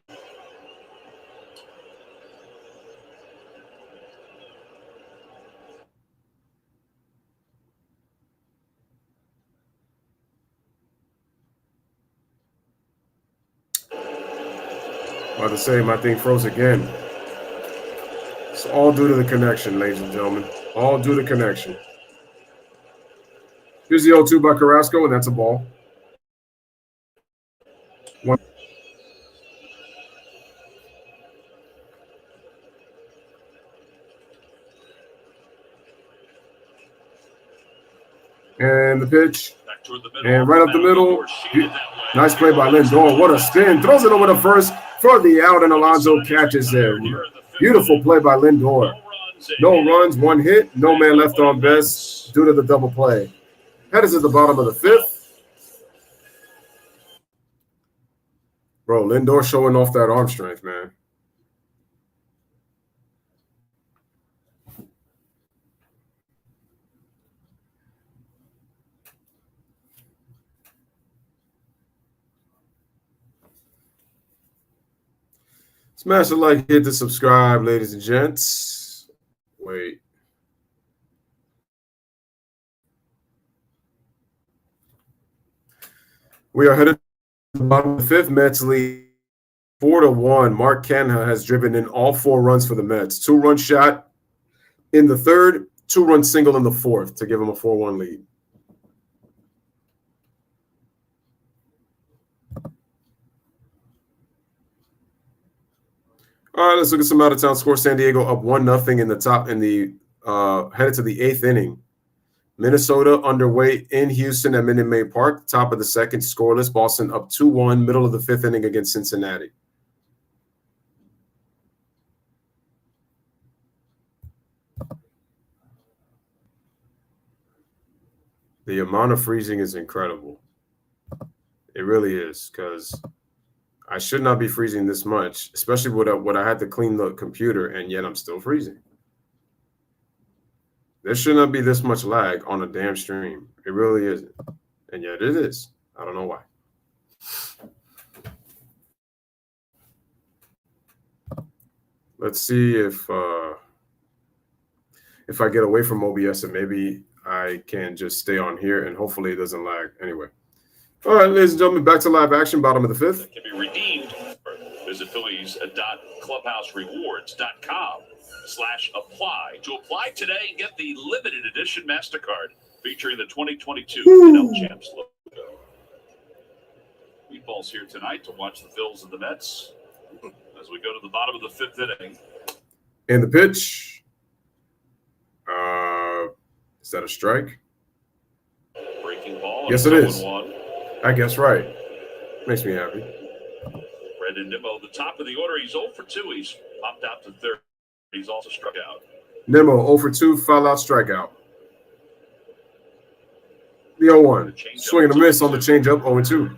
About to say, my thing froze again. It's all due to the connection, ladies and gentlemen. All due to connection. Here's the 0-2 by Carrasco, and that's a ball. One. And the pitch. Back toward the middle. And right up the middle. Nice play by Lindor. What a spin. Throws it over the first for the out, and Alonso catches there. Beautiful play by Lindor. No runs, 1 hit, no man left on base due to the double play. Headers at the bottom of the 5th. Bro, Lindor showing off that arm strength, man. Smash the like, hit the subscribe, ladies and gents. Wait. We are headed to the bottom of the fifth. Mets lead 4-1. Mark Canha has driven in all 4 runs for the Mets. 2-run shot in the third, 2-run single in the fourth to give him a 4-1 lead. All right, let's look at some out-of-town scores. San Diego up 1-0 in the top in the headed to the 8th inning. Minnesota underway in Houston at Minute Maid Park. Top of the second, scoreless. Boston up 2-1, middle of the 5th inning against Cincinnati. The amount of freezing is incredible. It really is, because I should not be freezing this much, especially when I had to clean the computer, and yet I'm still freezing. There should not be this much lag on a damn stream. It really isn't. And yet it is. I don't know why. Let's see if I get away from OBS and maybe I can just stay on here and hopefully it doesn't lag. Anyway. All right, ladies and gentlemen, back to live action, bottom of the 5th. That can be redeemed. Visit Phillies.clubhouserewards.com/apply to apply today and get the limited edition MasterCard featuring the 2022 NL Champs logo. Meatballs here tonight to watch the Phils and the Mets as we go to the bottom of the 5th inning. And the pitch. Is that a strike? Breaking ball. Yes, it is. 0-1. I guess right. Makes me happy. Brandon Nimmo, the top of the order. He's 0 for 2. He's popped out to third. He's also struck out. Nimmo 0 for 2, foul out, strikeout. The 0-1. Swing and a miss on the changeup, 0-2.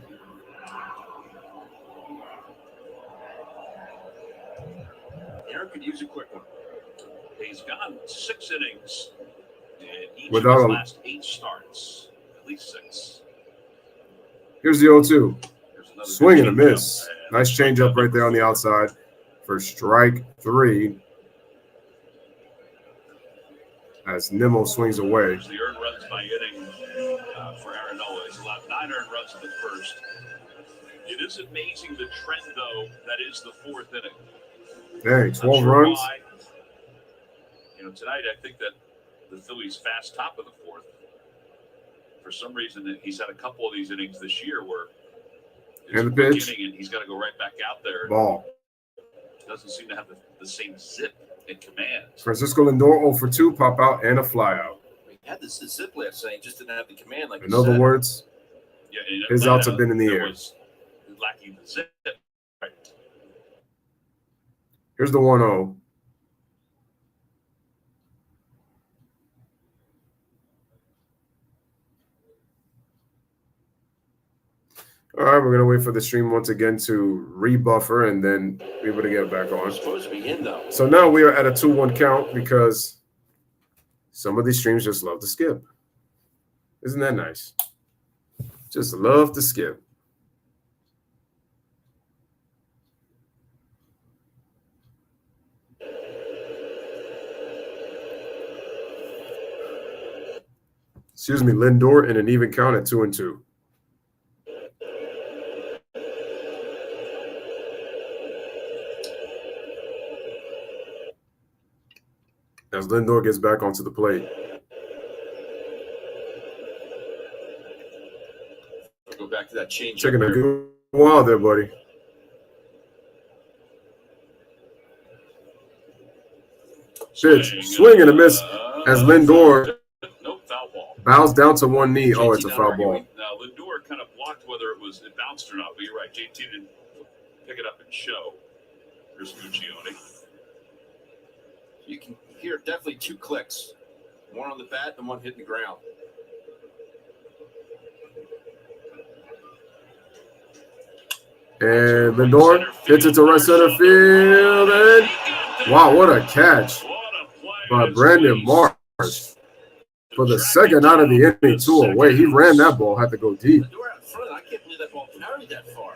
Aaron could use a quick one. He's gone 6 innings in each Without of a- his last 8 starts. At least 6. Here's the 0-2. Here's another Swing good and a changeup. miss. Nice changeup right there on the outside for strike 3 as Nimmo swings away. Here's the earned runs by inning for Aaron Nola. He's allowed 9 earned runs in the first. It is amazing the trend, though, that is the 4th inning. Dang, Not 12 sure runs. why. Tonight I think that the Phillies fast top of the 4th. For some reason, he's had a couple of these innings this year where it's And the pitch. beginning and he's got to go right back out there. Ball. Doesn't seem to have the same zip and command. Francisco Lindor 0 for 2, pop out and a fly out. He had the zip last night, just didn't have the command like In other words, Yeah, in his outs have been in the there air. was lacking the zip. Right. here's the 1-0. All right, we're going to wait for the stream once again to rebuffer and then be able to get back on. It's supposed to be in, though. So now we are at a 2-1 count because some of these streams just love to skip. Isn't that nice? Just love to skip. Excuse me, Lindor in an even count at 2-2. As Lindor gets back onto the plate. Go back to that change. Taking a good while there, buddy. Pitch, swing and a miss as Lindor No foul ball. bows down to one knee. Oh, it's a foul ball. Now Lindor kind of blocked whether it bounced or not, but you're right. JT didn't pick it up and show. Here's Muccione. You can hear definitely 2 clicks, one on the bat and one hitting the ground. And Lindor hits it to right center field. And wow, what a catch by Brandon Marsh. For the second out of the inning, 2 away. He ran that ball, had to go deep. Lindor out front, I can't believe that ball carried that far.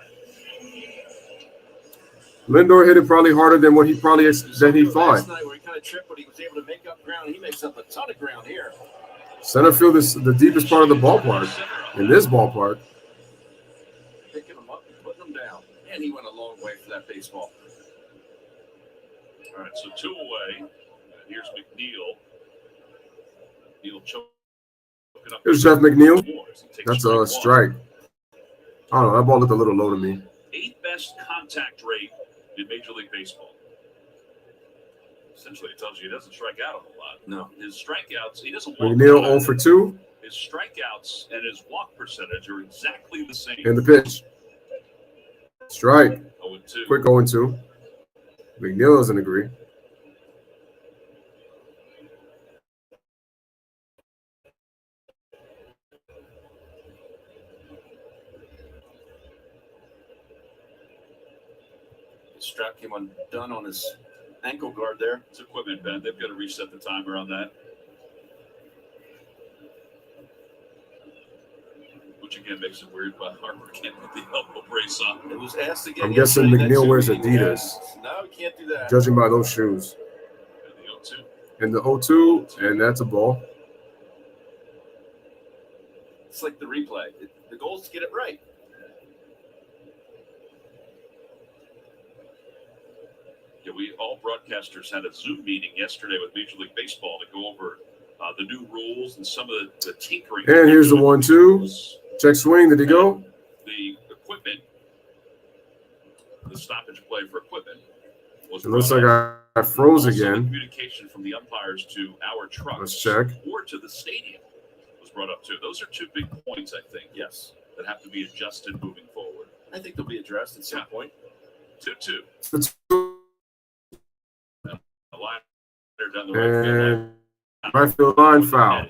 Lindor hit it probably harder than what he thought. Last night where he kind of tripped, but he was able to make up ground. He makes up a ton of ground here. Center field is the deepest part of the ballpark. In this ballpark. And he went a long way for that baseball. All right, so 2 away. And here's McNeil. McNeil choking up. Here's Jeff McNeil. That's a one. strike. I don't know. That ball looked a little low to me. 8th best contact rate in Major League Baseball. Essentially, it tells you he doesn't strike out a whole lot. No. His strikeouts, he doesn't walk. McNeil 0 for 2. His strikeouts and his walk percentage are exactly the same. And the pitch. Strike. 0-2. Quick 0-2. McNeil doesn't agree. Strap came undone on his ankle guard there. It's equipment bend. They've got to reset the timer on that. Which again makes it weird, but Harper can't put the elbow brace on. It was asked again. I'm guessing McNeil wears Adidas. No, he can't do that. Judging by those shoes. And the 0-2. And the 0-2, and that's a ball. It's like the replay. The goal is to get it right. Yeah, we all broadcasters had a Zoom meeting yesterday with Major League Baseball to go over the new rules and some of the tinkering. And here's the 1-2. Check swing. Did he go? The equipment, the stoppage play for equipment, was It looks like I froze also again. the communication from the umpires to our trucks Let's check. or to the stadium was brought up too. Those are 2 big points, I think. Yes. That have to be adjusted moving forward. I think they'll be addressed at some point. 2-2. It's A line down the right field line. And right field line foul.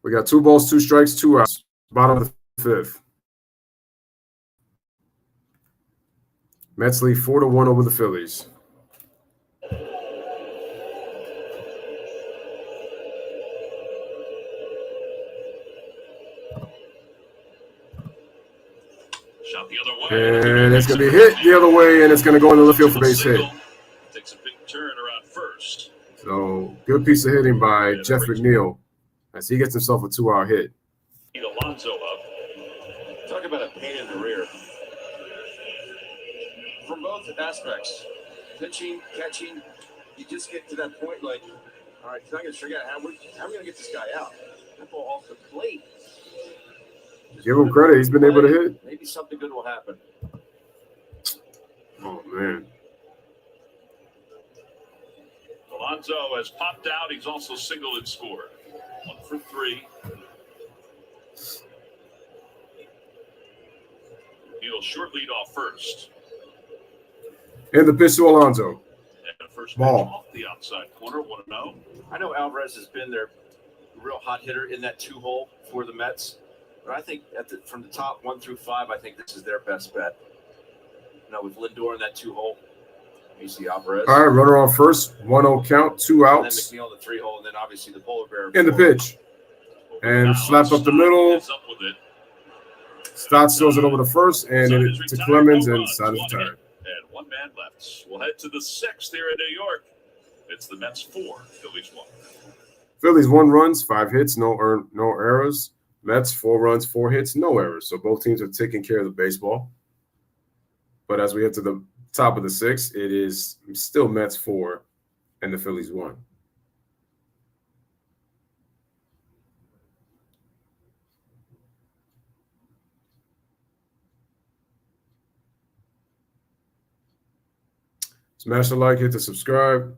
We got 2 balls, 2 strikes, 2 outs. Bottom of the 5th. Mets lead 4-1 over the Phillies. Shot the other way. And it's going to be hit the other way, and it's going to go in the left field for base hit. Takes a big turn around first. So good piece of hitting by Jeff McNeil as he gets himself a 2-out hit. Alonso up. Talk about a pain in the rear. From both aspects, pitching, catching, you just get to that point like, all right, he's not going to figure out how are we going to get this guy out. That ball off the plate. Give him credit. He's been able to hit. Maybe something good will happen. Oh, man. Alonso has popped out. He's also singled and scored. 1 for 3. Neil short lead off first. And the pitch to Alonso. And the first Ball. pitch off the outside corner. 1-0. I know Alvarez has been their real hot hitter in that 2-hole for the Mets. But I think from the top 1 through 5, I think this is their best bet. Now with Lindor in that 2-hole, you see Alvarez. All right, runner on first. 1-0 count, 2 outs. And then McNeil in the 3-hole, and then obviously the polar bear. And the pitch. And slapped up the middle. Is up with it. Stott throws it over the first, and it to Clemens, and Stott is retired. And 1 man left. We'll head to the 6th here in New York. It's the Mets 4, Phillies 1. Phillies 1 runs, 5 hits, no errors. Mets 4 runs, 4 hits, no errors. So both teams are taking care of the baseball. But as we head to the top of the 6th, it is still Mets 4 and the Phillies 1. Smash the like, hit the subscribe.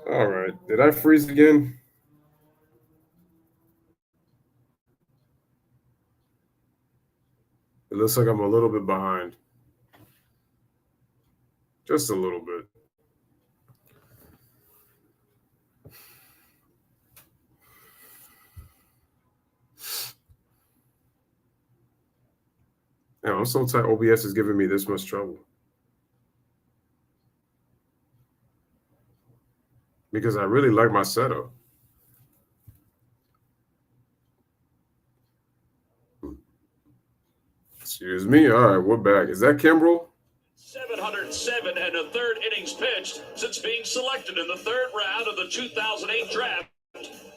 All right. Did I freeze again? It looks like I'm a little bit behind. Just a little bit. Damn, I'm so tired. OBS is giving me this much trouble. Because I really like my setup. Excuse me. All right, we're back. Is that Kimbrel? 707 and a third innings pitched since being selected in the third round of the 2008 draft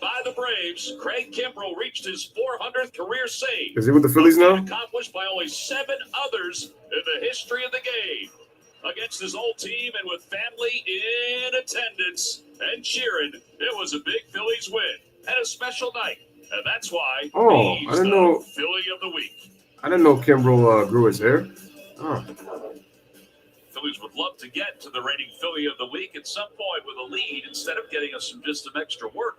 by the Braves. Craig Kimbrel reached his 400th career save. Is he with the Phillies now? Accomplished by only 7 others in the history of the game. Against his old team and with family in attendance and cheering, it was a big Phillies win and a special night. And that's why he's I didn't know. Philly of the week. I didn't know Kimbrel grew his hair. Oh. Phillies would love to get to the reigning Philly of the week at some point with a lead instead of getting us some extra work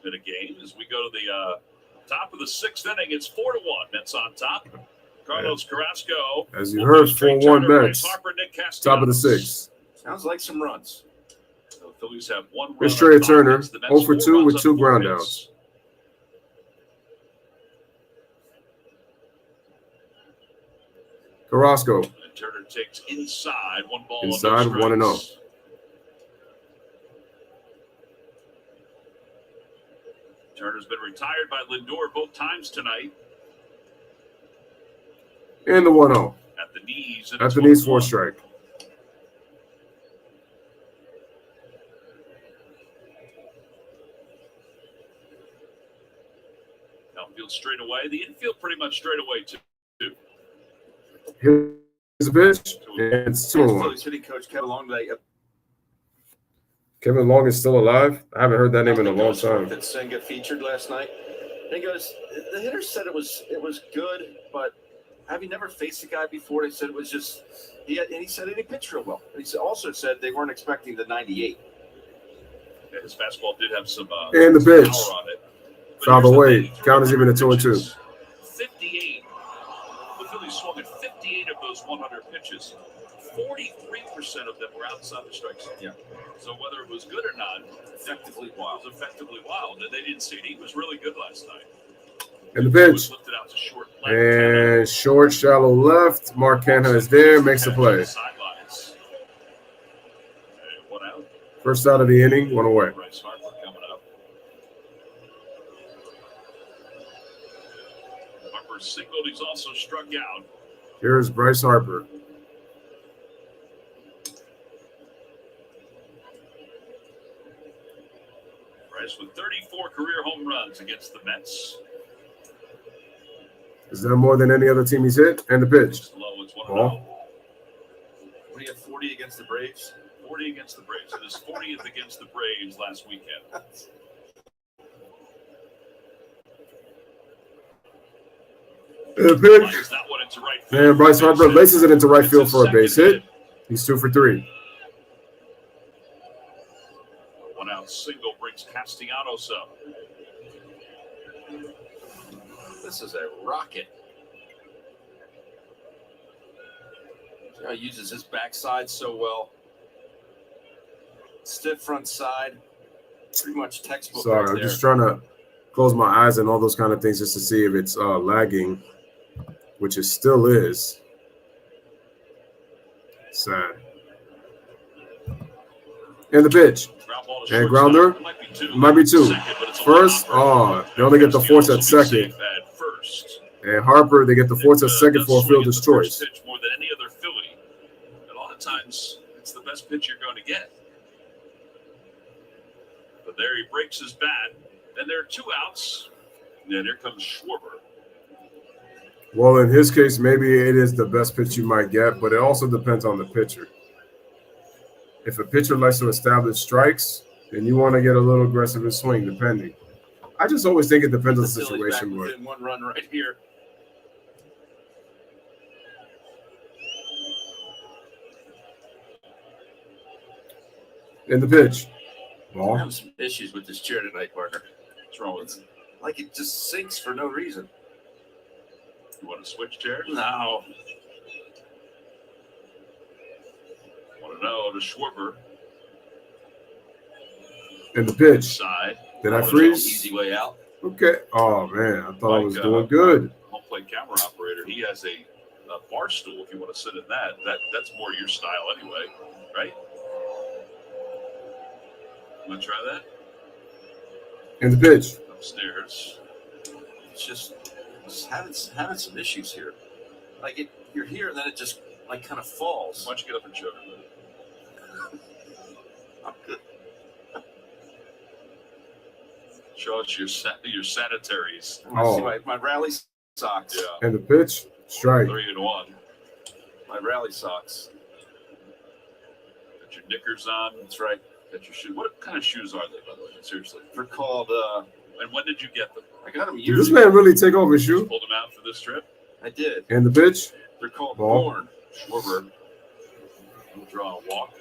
in a game. As we go to the top of the 6th inning, it's 4-1. Mets on top. Carlos Carrasco. As you heard, 4-1 Mets. Top of the 6th. Sounds like some runs. The Phillies have 1 run. Here's Trey Turner, 0 for 2 with 2 groundouts. Carrasco. And Turner takes inside, 1 ball. Inside, 1-0. Turner's been retired by Lindor both times tonight. And the 1-0. At the knees. At the knees for a strike. Outfield straight away. The infield pretty much straight away, too. Here's a pitch. And it's 2-1. Phillies hitting coach Kevin Long today. Kevin Long is still alive? I haven't heard that name in a long time. That Senga featured last night. And he goes, the hitter said it was good, but have you never faced a guy before? They said it was just, he said he didn't pitch real well. And he also said they weren't expecting the 98. Yeah, his fastball did have some and the pitch. Power on it. Fouled away. Count is even a 2-2. 58. The Phillies swung at 58 of those 100 pitches. 43% of them were outside the strike zone. Yeah. So whether it was good or not, effectively wild. It was effectively wild. And they didn't see it. He was really good last night. And the pitch. Lifted out to short left. And short, shallow left. Mark Canha is there, makes the play. Sidelines. One out. First out of the inning, 1 away. Bryce Harper coming up. Harper singled. He's also struck out. Here's Bryce Harper. Bryce with 34 career home runs against the Mets. Is that more than any other team he's hit? And the pitch. Low, it's 1-0. What do you have, 40 against the Braves? 40 against the Braves. It is 40th against the Braves last weekend. And the pitch. Flies that one into right field. And Bryce Harper laces it into right field for a base hit. He's 2 for 3. One out single brings Castellanos up. This is a rocket. He uses his backside so well. Stiff front side. Pretty much textbook. Sorry, right I'm there. just trying to close my eyes and all those kind of things just to see if it's lagging, which it still is. Sad. And the pitch. And grounder. Might be 2. First, they only get the force at second. And Harper, they get the force at second for a fielder's choice. More than any other Philly. A lot of times, it's the best pitch you're going to get. But there he breaks his bat. Then there are 2 outs. And then here comes Schwarber. Well, in his case, maybe it is the best pitch you might get, but it also depends on the pitcher. If a pitcher likes to establish strikes, then you want to get a little aggressive and swing, depending. I just always think it depends on the situation. Back within 1 run right here. In the pitch. I'm Ball. having some issues with this chair tonight, partner. What's wrong with it? Like it just sinks for no reason. You want to switch chairs? No. 1-0 to Schwarber. In the pitch. Side. Did I freeze? Easy way out. Okay. Oh, man. I thought I was doing good. Home plate camera operator. He has a bar stool if you want to sit in that. That's more your style anyway, right? Want to try that? And the pitch. Upstairs. It's just having some issues here. Like you're here and then it just like kind of falls. Why don't you get up and show it? I'm good. Show us your sanitaries. Oh. See my rally socks. Yeah. And the pitch. Strike. 3-1. My rally socks. Got your knickers on. That's right. Got your shoes. What kind of shoes are they, by the way? Seriously. They're called. And when did you get them? I got them Did years this ago. man really take off his shoe? Pulled them out for this trip. I did. And the pitch. They're called Ball. Born. Schwarber will draw a walk.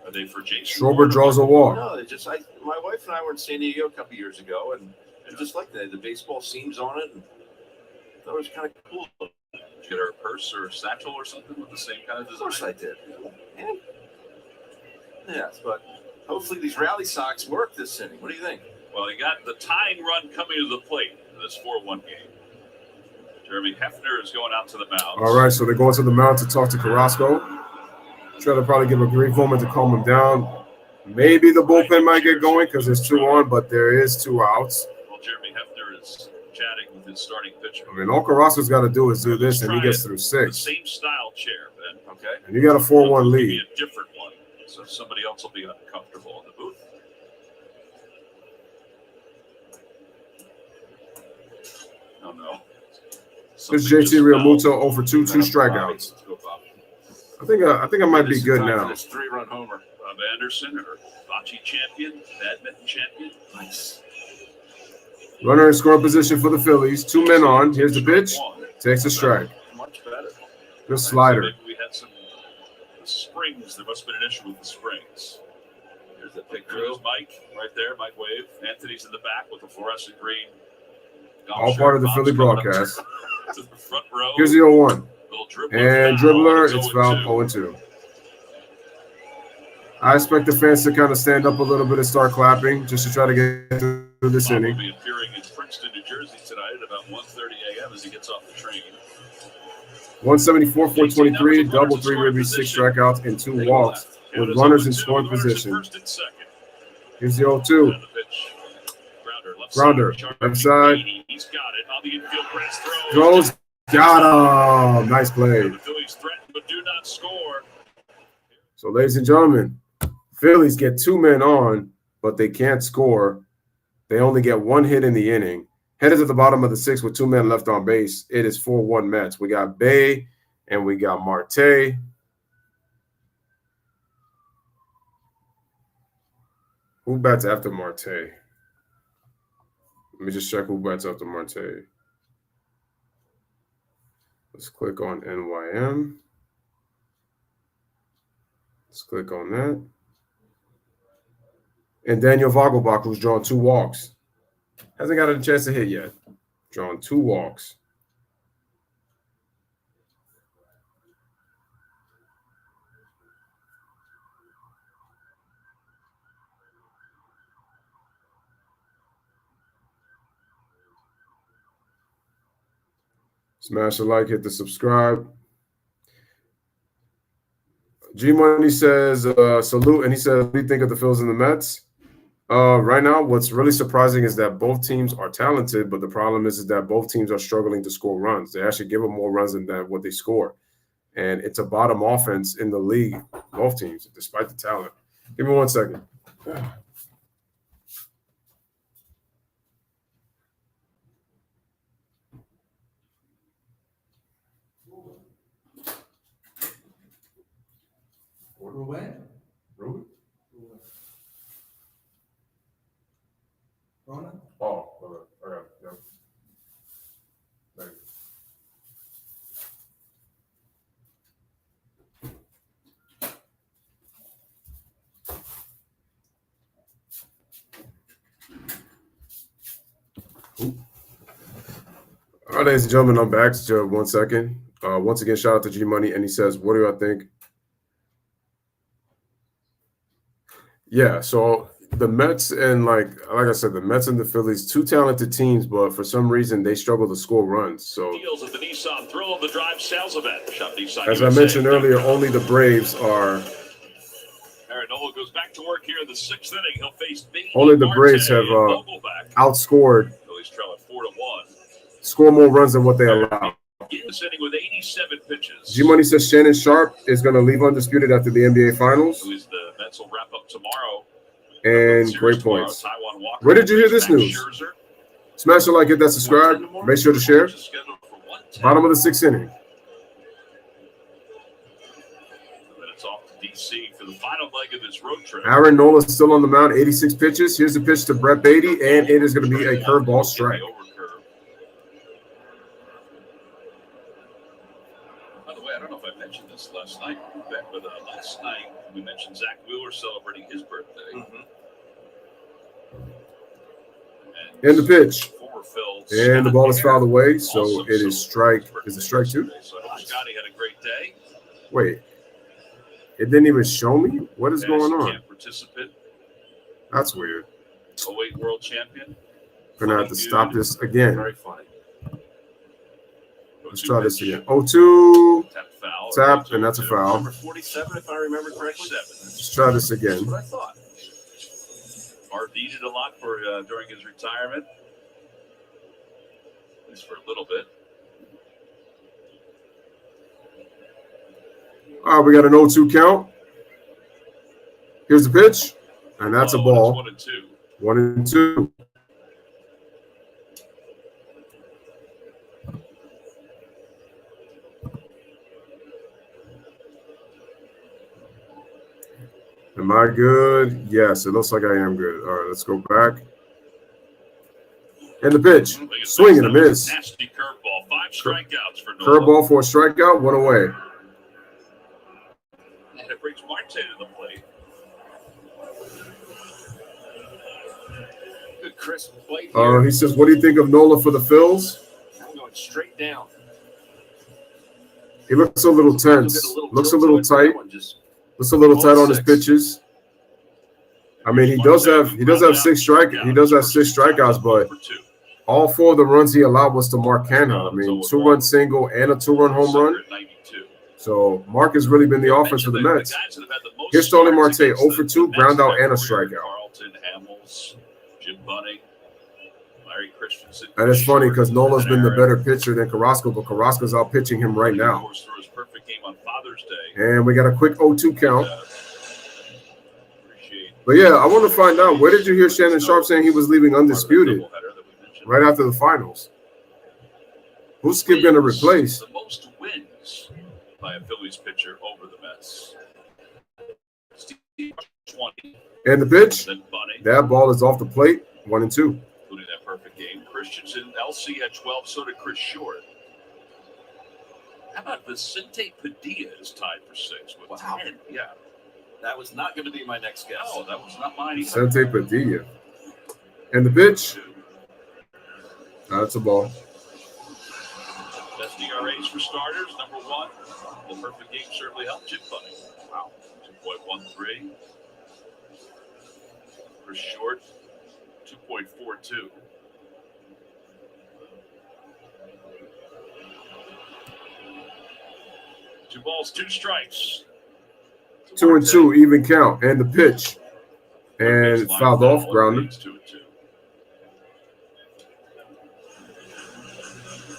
Are they for Jason? Schwarber draws a walk. No, they just. My wife and I were in San Diego a couple years ago, and just like the baseball seams on it. And I thought it was kind of cool. Did you get her a purse or a satchel or something with the same kind of Of design? course I did. And, yes, but hopefully these rally socks work this inning. What do you think? Well, you got the tying run coming to the plate in this 4-1 game. Jeremy Hefner is going out to the mound. All right, so they're going to the mound to talk to Carrasco. Try to probably give a brief moment to calm him down. Maybe the bullpen might get going because there's 2 on, but there is 2 outs. Well, Jeremy Hefner is chatting with his starting pitcher. I mean, all Carrasco's got to do is do this, and he gets through The 6. same style chair, Ben. Okay. And you got a 4-1 Maybe lead. a different one, so somebody else will be uncomfortable in the booth. Oh no. This Something JT just Realmuto fell. 0 for 2, 2 strikeouts. Let's go, Bob. I think I might be good now. This 3-run homer. Bob Anderson, or bocce champion, badminton champion. Nice. Runner in scoring position for the Phillies. 2 men on. Here's the pitch. One. Takes a strike. Much better. Good slider. So maybe we had some the springs. There must have been an issue with the springs. Here's the picture. There's Mike right there. Mike Wave. Anthony's in the back with the fluorescent green. golf All shirt. part of the Bob's Philly coming up broadcast. to the front row. Here's the 0-1. Little dribbler And foul. dribbler, it's 0-2. foul 0-2. I expect the fans to kind of stand up a little bit and start clapping just to try to get through this Bob will inning. be appearing in Princeton, New Jersey tonight at about 1:30 a.m. as he gets off the train. 174, 423, double 3 ribbies, 6 strikeouts, and 2 walks with runners in scoring position. First and second. Here's the 0-2. And the pitch. Grounder, left side. He's got it on the infield press throw. Throws, got him. Nice play. The Phillies threaten but do not score. So, ladies and gentlemen, Phillies get 2 men on, but they can't score. They only get 1 hit in the inning. Headed to the bottom of the 6th with 2 men left on base. It is 4-1 Mets. We got Bay and we got Marte. Who bats after Marte? Let me just check who bats after Marte. Let's click on NYM. Let's click on that. And Daniel Vogelbach, who's drawn 2 walks. Hasn't got a chance to hit yet. Drawn 2 walks. Smash the like, hit the subscribe. G Money says, salute, and he says, what do you think of the Phillies and the Mets? Right now, what's really surprising is that both teams are talented, but the problem is that both teams are struggling to score runs. They actually give them more runs than what they score. And it's a bottom offense in the league, both teams, despite the talent. Give me 1 second. Order away. Ruben? Rona? Oh, okay. Yep. Thank you. All right, ladies and gentlemen, I'm back. Just 1 second. Once again, shout out to G Money, and he says, "What do I think?" Yeah, so the Mets and like I said, the Mets and the Phillies, two talented teams, but for some reason they struggle to score runs. So Deals at the Nissan Thrill of the Drive sales event. Shop Nissan as I USA. mentioned earlier, only the Braves are. Aaron Nola goes back to work here in the 6th inning. He'll face Only the Braves have outscored, Phillies trail at 4-1. score more runs than what they allow. This inning with 87 pitches. G Money says Shannon Sharp is going to leave undisputed after the NBA Finals. The Mets will wrap up tomorrow. And great points. Where did you hear this news? Smash the like, hit that subscribe. Make sure to share. Bottom of the 6th inning. It's off to DC for the final leg of this road trip. Aaron Nola still on the mound, 86 pitches. Here's the pitch to Brett Beatty, and it is going to be a curveball strike. By the way, I don't know if I mentioned this last night, but last night we mentioned Zach Wheeler celebrating his birthday. Mm-hmm. And the pitch. And the ball is fouled away, so it is strike. Is it strike 2? So I hope Scotty had a great day. Wait. It didn't even show me? What is going on? Participant. That's weird. 08 world champion. Gonna have to stop this again. Very funny. Let's try this again. 0-2. Tap, and that's a foul. Number 47, if I remember correctly. Let's try this again. That's what I thought. RV'd a lot for during his retirement. At least for a little bit. All right, we got an 0-2 count. Here's the pitch, and that's a ball. 1-2. 1-2. Am I good? Yes, it looks like I am good. All right, let's go back. And the pitch. Swing and a miss. Nasty curveball. 5 strikeouts for Nola. Curveball for a strikeout, 1 away. And it brings Marte to the plate. Good crisp plate here. He says, what do you think of Nola for the Phils? I'm going straight down. He looks a little tense. Looks a little tight. Looks a little tight on his pitches. I mean, he does have 6 strikeouts, but all 4 of the runs he allowed was to Mark Canha. I mean, 2-run single and a 2-run home run. So Mark has really been the offense for the Mets. Here's Starling Marte, 0 for 2, ground out and a strikeout. And it's funny because Nola's been the better pitcher than Carrasco, but Carrasco's out pitching him right now. And we got a quick 0-2 count. But yeah, I want to find out, where did you hear Shannon Sharp saying he was leaving undisputed right after the finals? Who's Skip going to replace? The most wins by a Phillies pitcher over the Mets. 20. And the pitch? That ball is off the plate, 1-2. Including that perfect game. Christensen, LC had 12, so did Chris Short. How about Vicente Padilla is tied for 6 with 10? Yeah. That was not going to be my next guess. Oh, that was not mine either. Vicente Padilla. And the pitch? That's a ball. Best ERAs for starters, number 1. The perfect game certainly helped Jim Bunny. Wow. 2.13. Chris Short, 2.42. Two balls, 2 strikes. 2-2, even count. And the pitch. And fouled off, grounded. 2-2.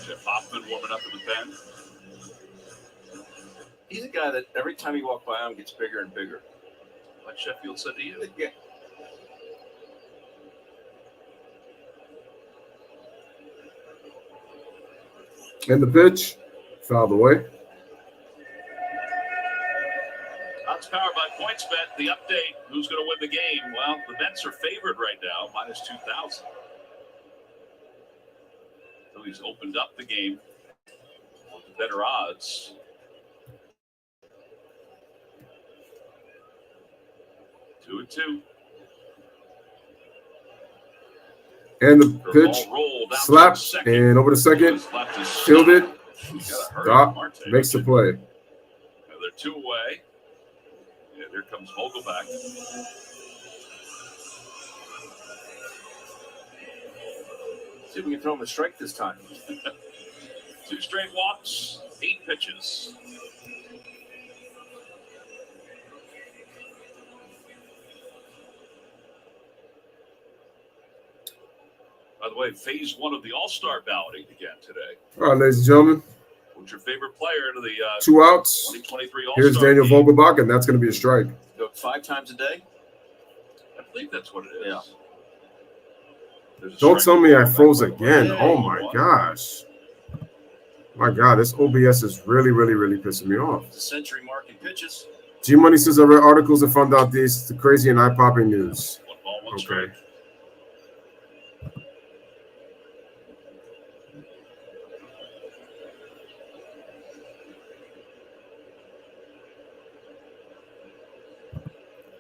Jeff Hoffman warming up in the pen. He's a guy that every time you walk by him gets bigger and bigger. Like Sheffield said to you. Yeah. And the pitch. Fouled away. Odds powered by PointsBet. The update, who's going to win the game? Well, the Mets are favored right now, minus 2,000. So he's opened up the game with better odds. Two and 2. And the pitch slaps and over the second, fielded, stop, makes the play. Now they're 2 away. And here comes Vogelback. See if we can throw him a strike this time. 2 straight walks, 8 pitches. By the way, phase 1 of the All-Star balloting began today. All right, ladies and gentlemen. Who's your favorite player into the 2 outs. 2023 All-Star Here's Daniel game? Vogelbach, and that's going to be a strike. Go 5 times a day. I believe that's what it is. Yeah. There's a Don't strike tell me I ball froze back again. there. Oh, my gosh. My God, this OBS is really, really, really pissing me off. It's a century mark in pitches. G-Money says I read articles and found out the crazy and eye-popping news. 1 ball, 1 Okay. strike.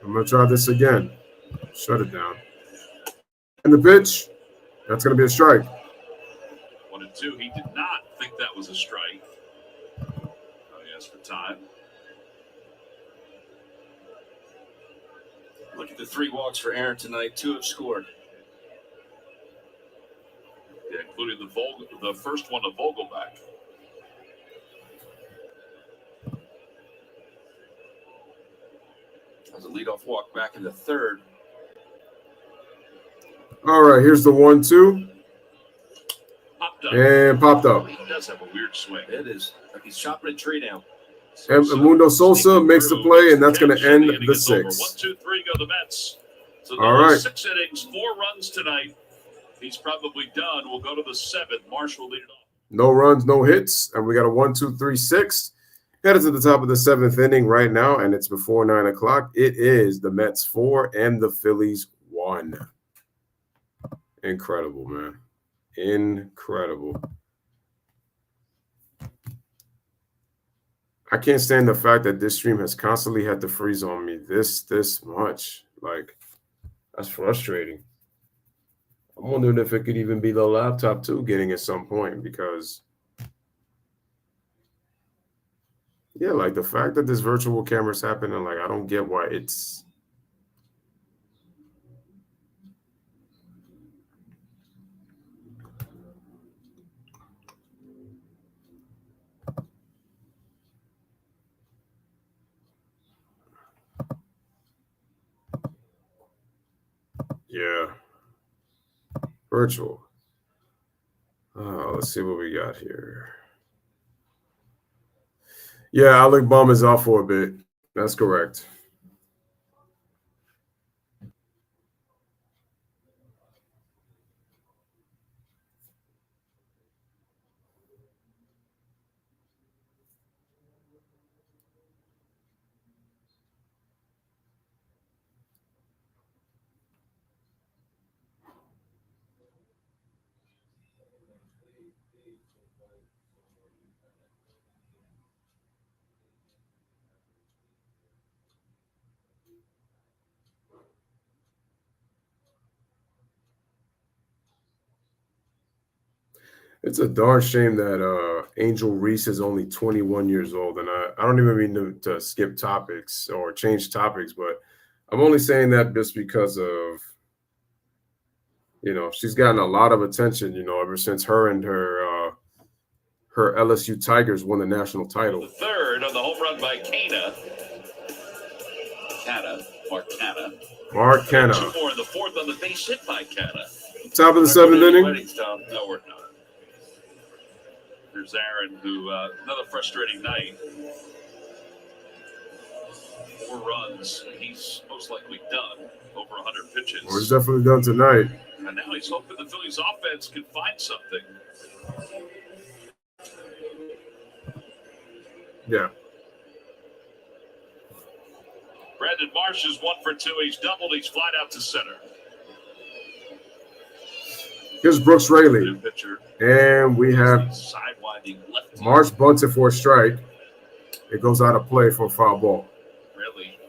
I'm going to try this again. Shut it down. And the pitch, that's going to be a strike. 1 and 2. He did not think that was a strike. Oh, he asked for time. Look at the 3 walks for Aaron tonight. 2 have scored. Yeah, including the first one to Vogelbach. As a leadoff walk back in the 3rd. All right, here's the 1-2. Popped up. And popped up. He does have a weird swing. It is like he's chopping a tree down. And Mundo Sosa makes the play, and that's going to end the 6th. 1, 2, 3 go the Mets. So All right. 6 innings, 4 runs tonight. He's probably done. We'll go to the 7th. Marsh will lead it off. No runs, no hits, and we got a 1, 2, 3, 6. Headed to the top of the 7th inning right now, and it's before 9 o'clock. It is the Mets 4 and the Phillies 1. Incredible, man. Incredible. I can't stand the fact that this stream has constantly had to freeze on me this much. Like, that's frustrating. I'm wondering if it could even be the laptop too getting at some point, because yeah, like the fact that this virtual camera is happening, like I don't get why it's yeah. Virtual. Let's see what we got here. Yeah, Alec Baum is out for a bit. That's correct. It's a darn shame that Angel Reese is only 21 years old. And I don't even mean to skip topics or change topics, but I'm only saying that just because of, you know, she's gotten a lot of attention, you know, ever since her and her LSU Tigers won the national title. The 3rd on the home run by Mark Canha. 2 more in the 4th on the base hit by Canha. Top of the 7th inning. No, we're not. There's Aaron, who another frustrating night. 4 runs. He's most likely done. Over 100 pitches. Well, he's definitely done tonight. And now he's hoping the Phillies offense can find something. Yeah. Brandon Marsh is 1 for 2. He's doubled. He's flied out to center. Here's Brooks Raley. Good pitcher. And we have Sidewinding lefty. Marsh bunted for a strike. It goes out of play for a foul ball. Really?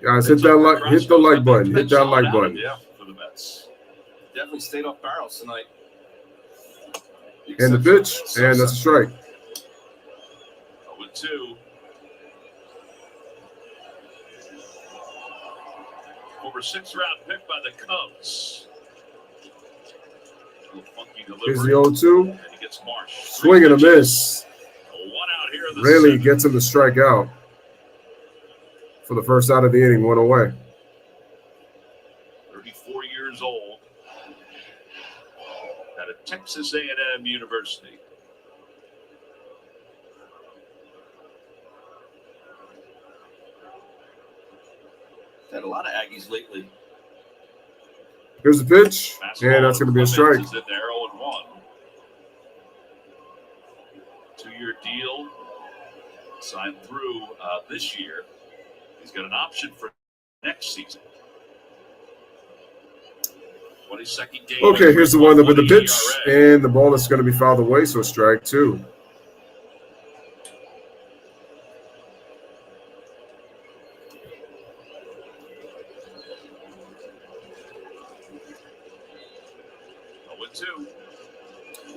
Guys, hit the like button. Hit that like button. Yeah, for the Mets. Definitely stayed off barrels tonight. And the pitch, and that's a strike. 0-2. former 6th-round pick by the Cubs. A little funky Here's delivery. the 0-2. And he gets Marsh. Swing and a miss. One out here in the Rayleigh 7th. gets him to strike out for the first out of the inning, 1 away. 34 years old. Out of Texas A&M University. Had a lot of Aggies lately. Here's the pitch, Fastball and that's going to be a Clemens strike. is in there, 0-1. 2-year deal signed through this year. He's got an option for next season. 22nd game. Okay, here's the windup of the pitch, ERA. and the ball is going to be fouled away, so strike 2.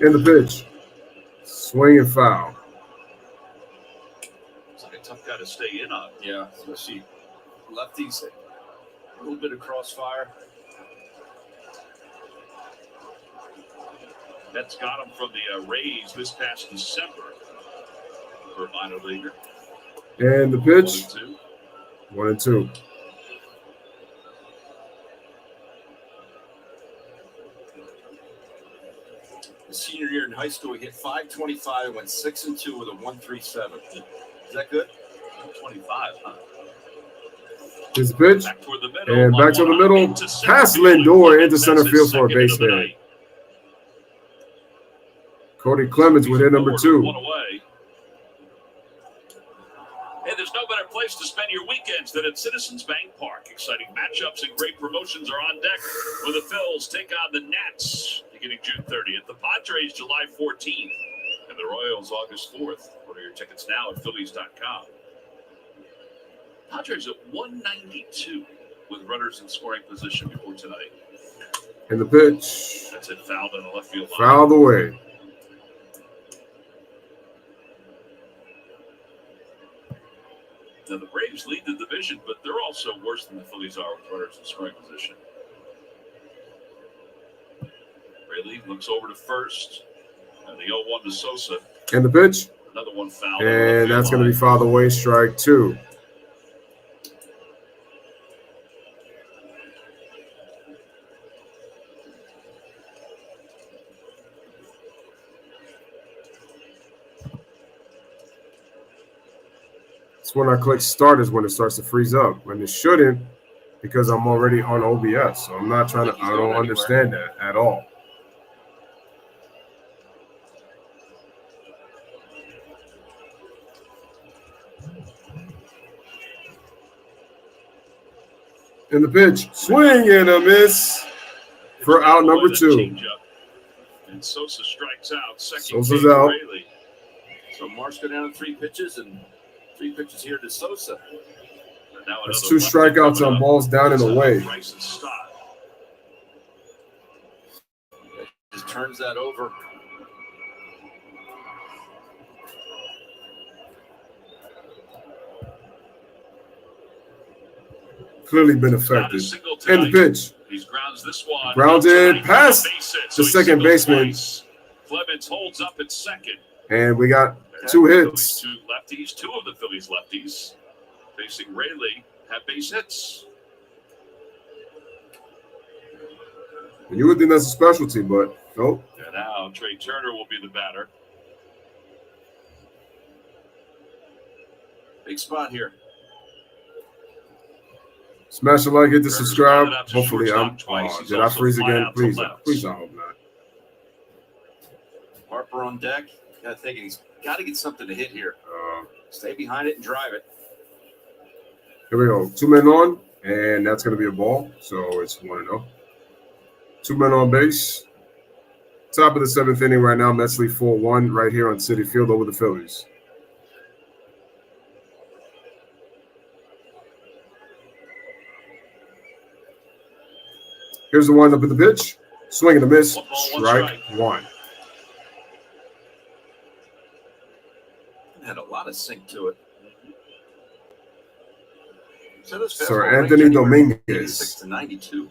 In the pitch, swing and foul. It's like a tough guy to stay in on. Yeah, especially lefties. A little bit of crossfire. Mets got him from the Rays this past December for a minor leaguer. And the pitch, 1-2. 1-2. His senior year in high school, he hit .525 and went 6-2 with a 1.37. Is that good? 25, huh? Here's the pitch, Back toward the middle. and back to the middle, past Lindor into center field for a base hit. Cody Clemens would hit number 2. One away. Hey, there's no better place to spend your weekends than at Citizens Bank Park. Exciting matchups and great promotions are on deck where the Phils take on the Nats beginning June 30th, the Padres July 14th, and the Royals August 4th. Order your tickets now at Phillies.com. Padres at 192 with runners in scoring position before tonight. And the pitch, That's it, fouled in the left field line. fouled away. Now, the Braves lead the division, but they're also worse than the Phillies are with runners in scoring position. Rayleigh looks over to first, and the 0-1 to Sosa. And the pitch, Another one fouled. and that's going to be fouled away, strike 2. It's when I click start is when it starts to freeze up. When it shouldn't, because I'm already on OBS. So I'm not trying to, I don't understand that at all. In the pitch, swing and a miss for out number 2. And Sosa strikes out. Second Sosa's game for out. Rayleigh. So Marsh go down to 3 pitches and 3 pitches here to Sosa. And now That's another 2 lefty strikeouts coming on up. balls down and away. Bryson Stott. Just turns that over. Clearly been Not a affected. single In the tonight. pitch, He grounds this one. grounded past Base hit, the he second singles baseman. twice. Clemens holds up at second. and we got 2 hits. Two lefties, 2 of the Phillies lefties facing Rayleigh have base hits. And you would think that's a specialty, but nope. And now Trey Turner will be the batter. Big spot here. Smash a like, hit the Turner's subscribe. grounded out to Hopefully, I'm. shortstop twice. He's Did I also freeze fly again? out to Please, left. please, I hope not. Harper on deck. Got to think he's got to get something to hit here. Stay behind it and drive it. Here we go. 2 men on, and that's going to be a ball. So it's 1-0. 2 men on base. Top of the 7th inning right now. Mets lead 4-1 right here on Citi Field over the Phillies. Here's the windup of the pitch. Swing and a miss. 1 ball, 1 Strike strike. 1. Had a lot of sink to it. So this Sir fastball Anthony range anywhere from Dominguez. 86 to 92.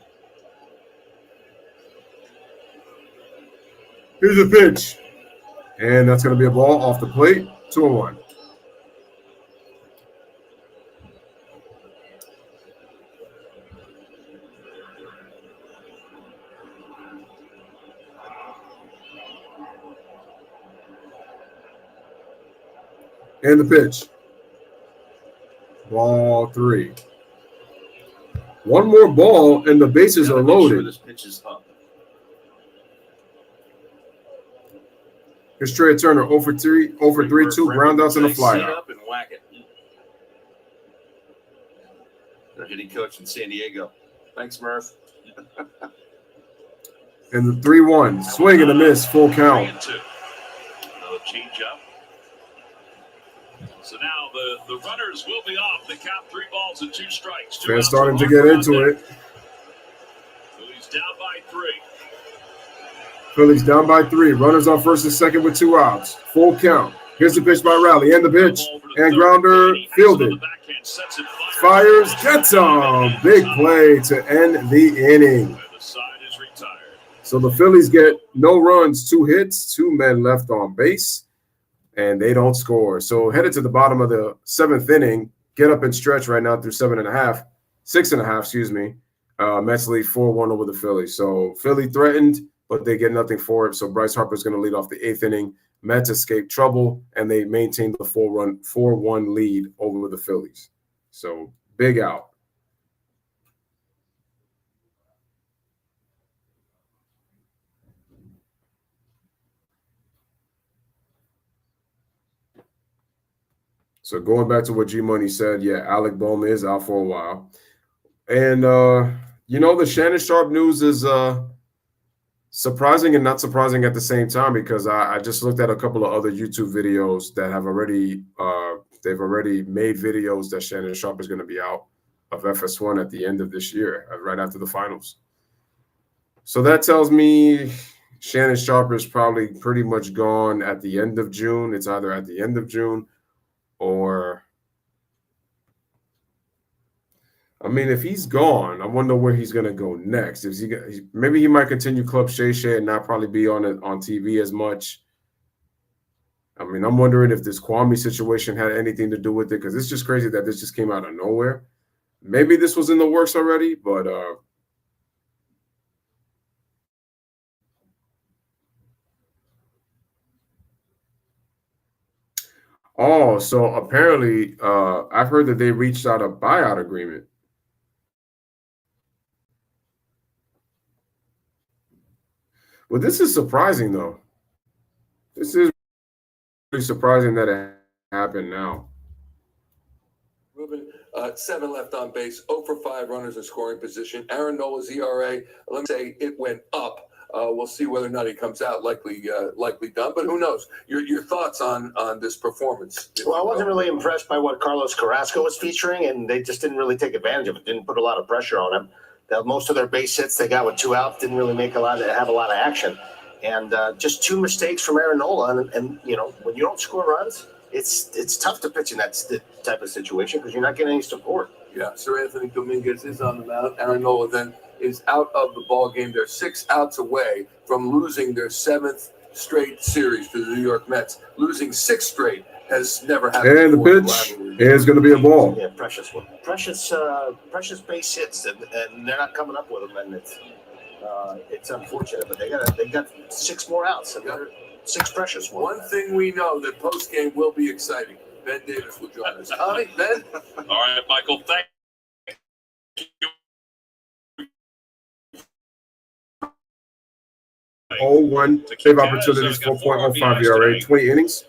Here's a pitch. And that's going to be a ball off the plate. 2-1. And the pitch. Ball 3. One more ball, and the bases are Gotta make sure loaded. this pitch is up. Here's Trey Turner, 0 for 3, 2 ground outs and a fly Sit out. up and whack it. Their hitting coach in San Diego. Thanks, Murph. And the 3-1, swing and a miss, full count. 3-2. Another change up. So now the runners will be off. The count 3 balls and 2 strikes. Fans starting to get into it. Phillies down by 3. Phillies down by 3. Runners on first and second with 2 outs. Full count. Here's the pitch by Riley. And the pitch. And grounder fielded. Fires, gets him. Big play to end the inning. The side is retired. So the Phillies get no runs, 2 hits, 2 men left on base, and they don't score. So headed to the bottom of the 7th inning, get up and stretch right now through 6.5, excuse me. Mets lead 4-1 over the Phillies. So Philly threatened, but they get nothing for it. So Bryce Harper's going to lead off the 8th inning. Mets escape trouble, and they maintain the 4-1 lead over the Phillies. So big out. So going back to what G Money said, yeah, Alec Bohm is out for a while. And, the Shannon Sharpe news is surprising and not surprising at the same time, because I just looked at a couple of other YouTube videos that have already they've already made videos that Shannon Sharpe is going to be out of FS1 at the end of this year, right after the finals. So that tells me Shannon Sharpe is probably pretty much gone at the end of June. It's either at the end of June or, I mean, if he's gone, I wonder where he's going to go next. Maybe he might continue Club Shay Shay and not probably be on TV as much. I mean, I'm wondering if this Kwame situation had anything to do with it, because it's just crazy that this just came out of nowhere. Maybe this was in the works already, but oh, so apparently I've heard that they reached out a buyout agreement. Well, this is surprising, though. This is really surprising that it happened now. Ruben, 7 left on base, 0 for 5 runners in scoring position. Aaron Nola's ERA, let me say it went up. We'll see whether or not he comes out likely done, but who knows? Your thoughts on this performance? Well, I wasn't really impressed by what Carlos Carrasco was featuring, and they just didn't really take advantage of it. Didn't put a lot of pressure on him. Most of their base hits they got with 2 outs didn't really have a lot of action, and just 2 mistakes from Aaron Nola. And when you don't score runs, it's tough to pitch in that type of situation because you're not getting any support. Yeah, Sir Anthony Dominguez is on the mound. Aaron Nola then is out of the ball game. They're 6 outs away from losing their 7th straight series to the New York Mets. Losing 6 straight has never happened. And the pitch is going to be a ball. Yeah, precious base hits, and they're not coming up with them, and it's unfortunate. But they got 6 more outs, and they're 6 precious ones. One thing we know, that post game will be exciting. Ben Davis will join us. Ben. All right, Michael. Thank you. 0-1 save opportunities, 4.05 ERA, 20 innings.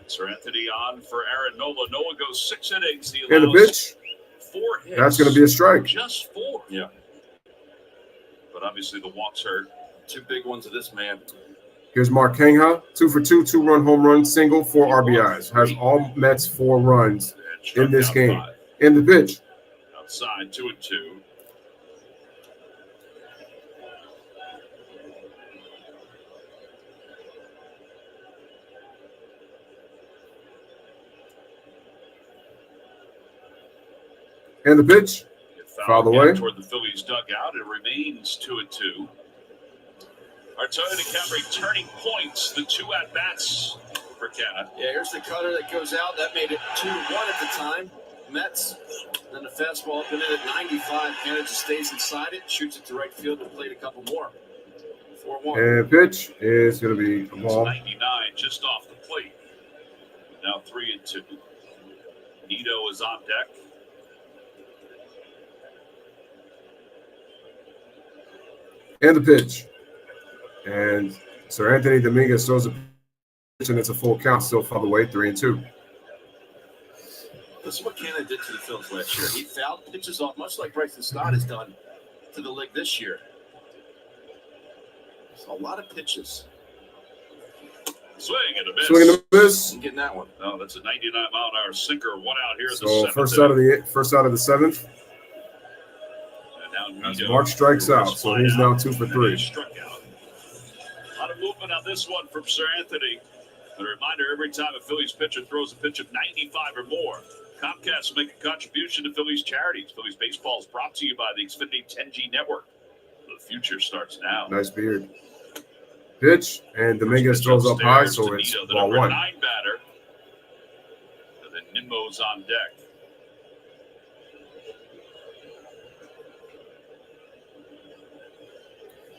Sir Anthony on for Aaron Nola. Nola goes 6 innings. He And the pitch. 4 hits. That's going to be a strike. Just 4. Yeah. But obviously the walks hurt. 2 big ones of this man. Here's Mark Kangha, 2 for 2, 2-run home run, single, 4 RBIs. Has all Mets 4 runs in this game. In the pitch. Outside, 2-2. And the pitch. Foul away. Toward the Phillies dugout. It remains 2-2. Our Toyota Camry turning points, the 2 at-bats for Canna. Yeah, here's the cutter that goes out. That made it 2-1 at the time. Mets. Then the fastball up and in at 95. Canna just stays inside it, shoots it to right field, and played a couple more. 4-1. And pitch is going to be a ball. 99 just off the plate. Now 3-2. Nito is on deck. And the pitch. And Sir Anthony Dominguez throws a pitch, and it's a full count, still foul away, 3-2. This is what Canna did to the Phillies last year. He fouled pitches off, much like Bryson Stott has done to the league this year. So a lot of pitches. Swing and a miss. Swing and a miss. I'm getting that one. Oh, that's a 99-mile-an-hour sinker. One out here in the So seventh. first out of the seventh. And now As Nito Mark strikes out, so he's now 2 for 3. Struck out. A lot of movement on this one from Sir Anthony. A reminder, every time a Phillies pitcher throws a pitch of 95 or more, Comcast will make a contribution to Phillies charities. Phillies baseball is brought to you by the Xfinity 10G network. The future starts now. Nice beard. Pitch, and Dominguez throws up high, so it's Nito, the ball number 1. 9 batter. And then Nimmo's on deck.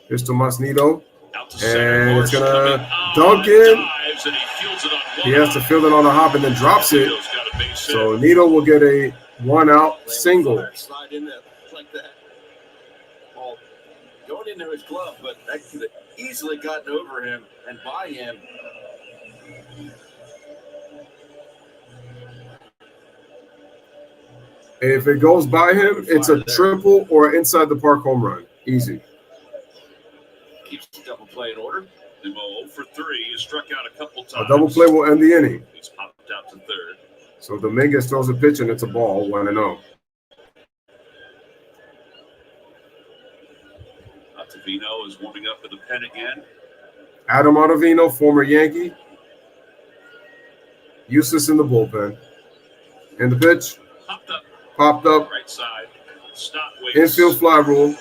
Here's Tomas Nito. Out to center. And it's Marsh going coming to on, dunk in. dives, and he fields it on He one has to field it on a hop and then drops it. Nito's got a base hit. So Nito will get a 1-out single. Slide in there like that. Ball going into his glove, but that could have easily gotten over him and by him. If it goes by him, it's a triple or inside the park home run. Easy. Keeps the double play in order. Nimmo 0 for 3. He struck out a couple times. A double play will end the inning. He's popped out to third. So Dominguez throws a pitch and it's a ball, 1-0. Ottavino is warming up in the pen again. Adam Ottavino, former Yankee. Useless in the bullpen. And the pitch popped up. Right side. Stott waits. Infield fly rule.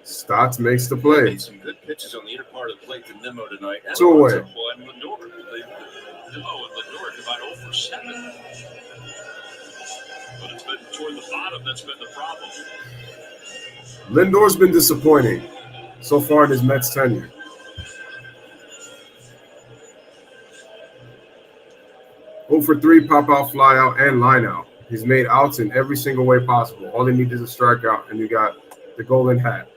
Stotts makes the play. Made some good pitches on the inner part of the plate to Nimmo tonight. And 2 away. Well, and Lindor. Nimmo and Lindor combined 0 for 7. But it's been toward the bottom that's been the problem. Lindor's been disappointing so far in his Mets tenure. For 3, pop out, fly out, and line out. He's made outs in every single way possible. All they need is a strikeout, and you got the golden hat.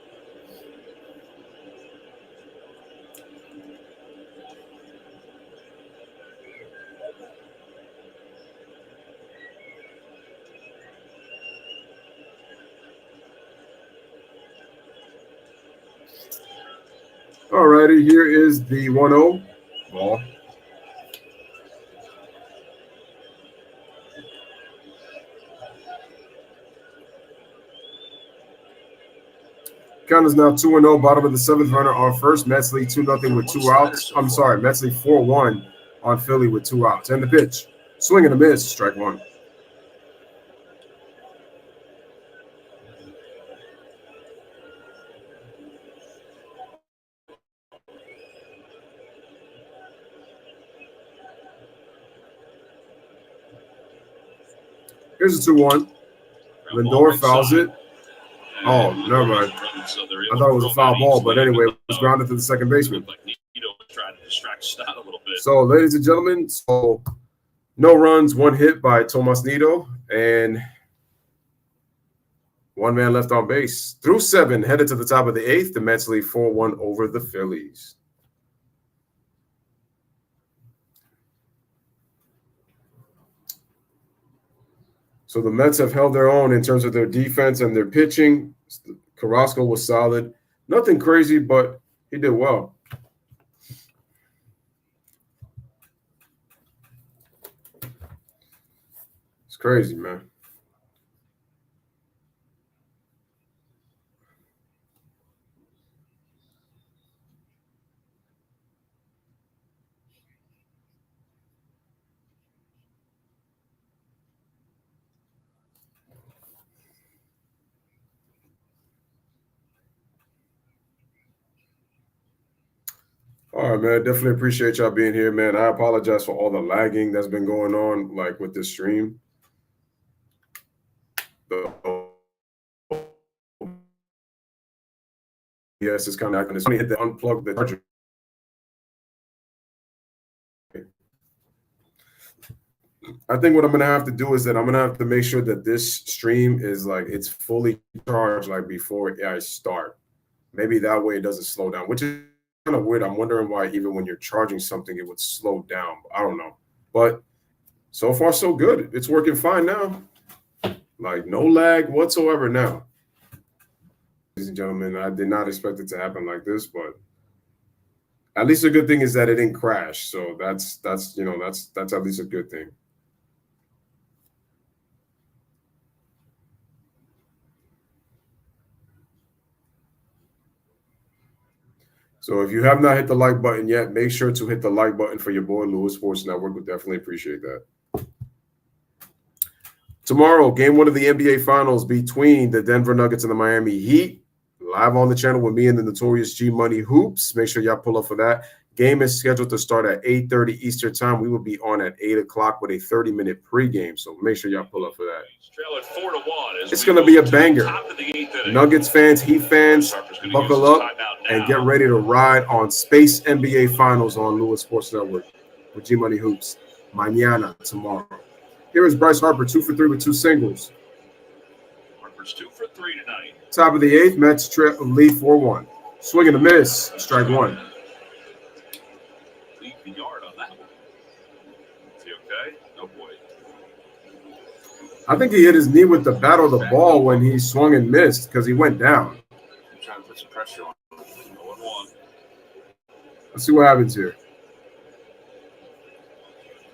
All righty, here is the 1-0 ball. Count is now 2-0, bottom of the 7th, runner on first. Mets lead 2-0 with 2 outs. I'm sorry, Mets lead 4-1 on Philly with 2 outs. And the pitch, swing and a miss, strike 1. Here's a 2-1. Lindor fouls it. Oh, never mind. I thought it was a foul ball, but anyway, it was grounded to the second baseman. So, ladies and gentlemen, no runs, 1 hit by Tomas Nito, and 1 man left on base. Through 7, headed to the top of the 8th, the Mets lead 4-1 over the Phillies. So the Mets have held their own in terms of their defense and their pitching. Carrasco was solid. Nothing crazy, but he did well. It's crazy, man. All right, man. Definitely appreciate y'all being here, man. I apologize for all the lagging that's been going on, like with this stream. Yes, it's kind of acting. It's funny, hit the unplug the charger. I think what I'm gonna have to do is that I'm gonna have to make sure that this stream is like it's fully charged like before I start. Maybe that way it doesn't slow down, which is kind of weird. I'm wondering why even when you're charging something it would slow down. I don't know, but so far so good. It's working fine now. Like no lag whatsoever now. Ladies and gentlemen, I did not expect it to happen like this, but at least a good thing is that it didn't crash. So that's at least a good thing. So if you have not hit the like button yet, make sure to hit the like button for your boy Louis Sports Network. Would definitely appreciate that. Tomorrow, game 1 of the NBA Finals between the Denver Nuggets and the Miami Heat. Live on the channel with me and the notorious G Money Hoops. Make sure y'all pull up for that. Game is scheduled to start at 8:30 Eastern time. We will be on at 8 o'clock with a 30-minute pregame. So make sure y'all pull up for that. It's going to be a banger. Nuggets fans, Heat fans, buckle up and get ready to ride on Space NBA Finals on Louis Sports Network with G Money Hoops. Mañana, tomorrow. Here is Bryce Harper, 2 for 3 with 2 singles. Harper's 2 for 3 tonight. Top of the 8th, Mets lead 4-1. Swing and a miss, strike 1. Leave the yard on that one. Is he okay? No boy. I think he hit his knee with the bat of the ball when he swung and missed because he went down. I'm trying to put some pressure on him. 0-1. Let's see what happens here.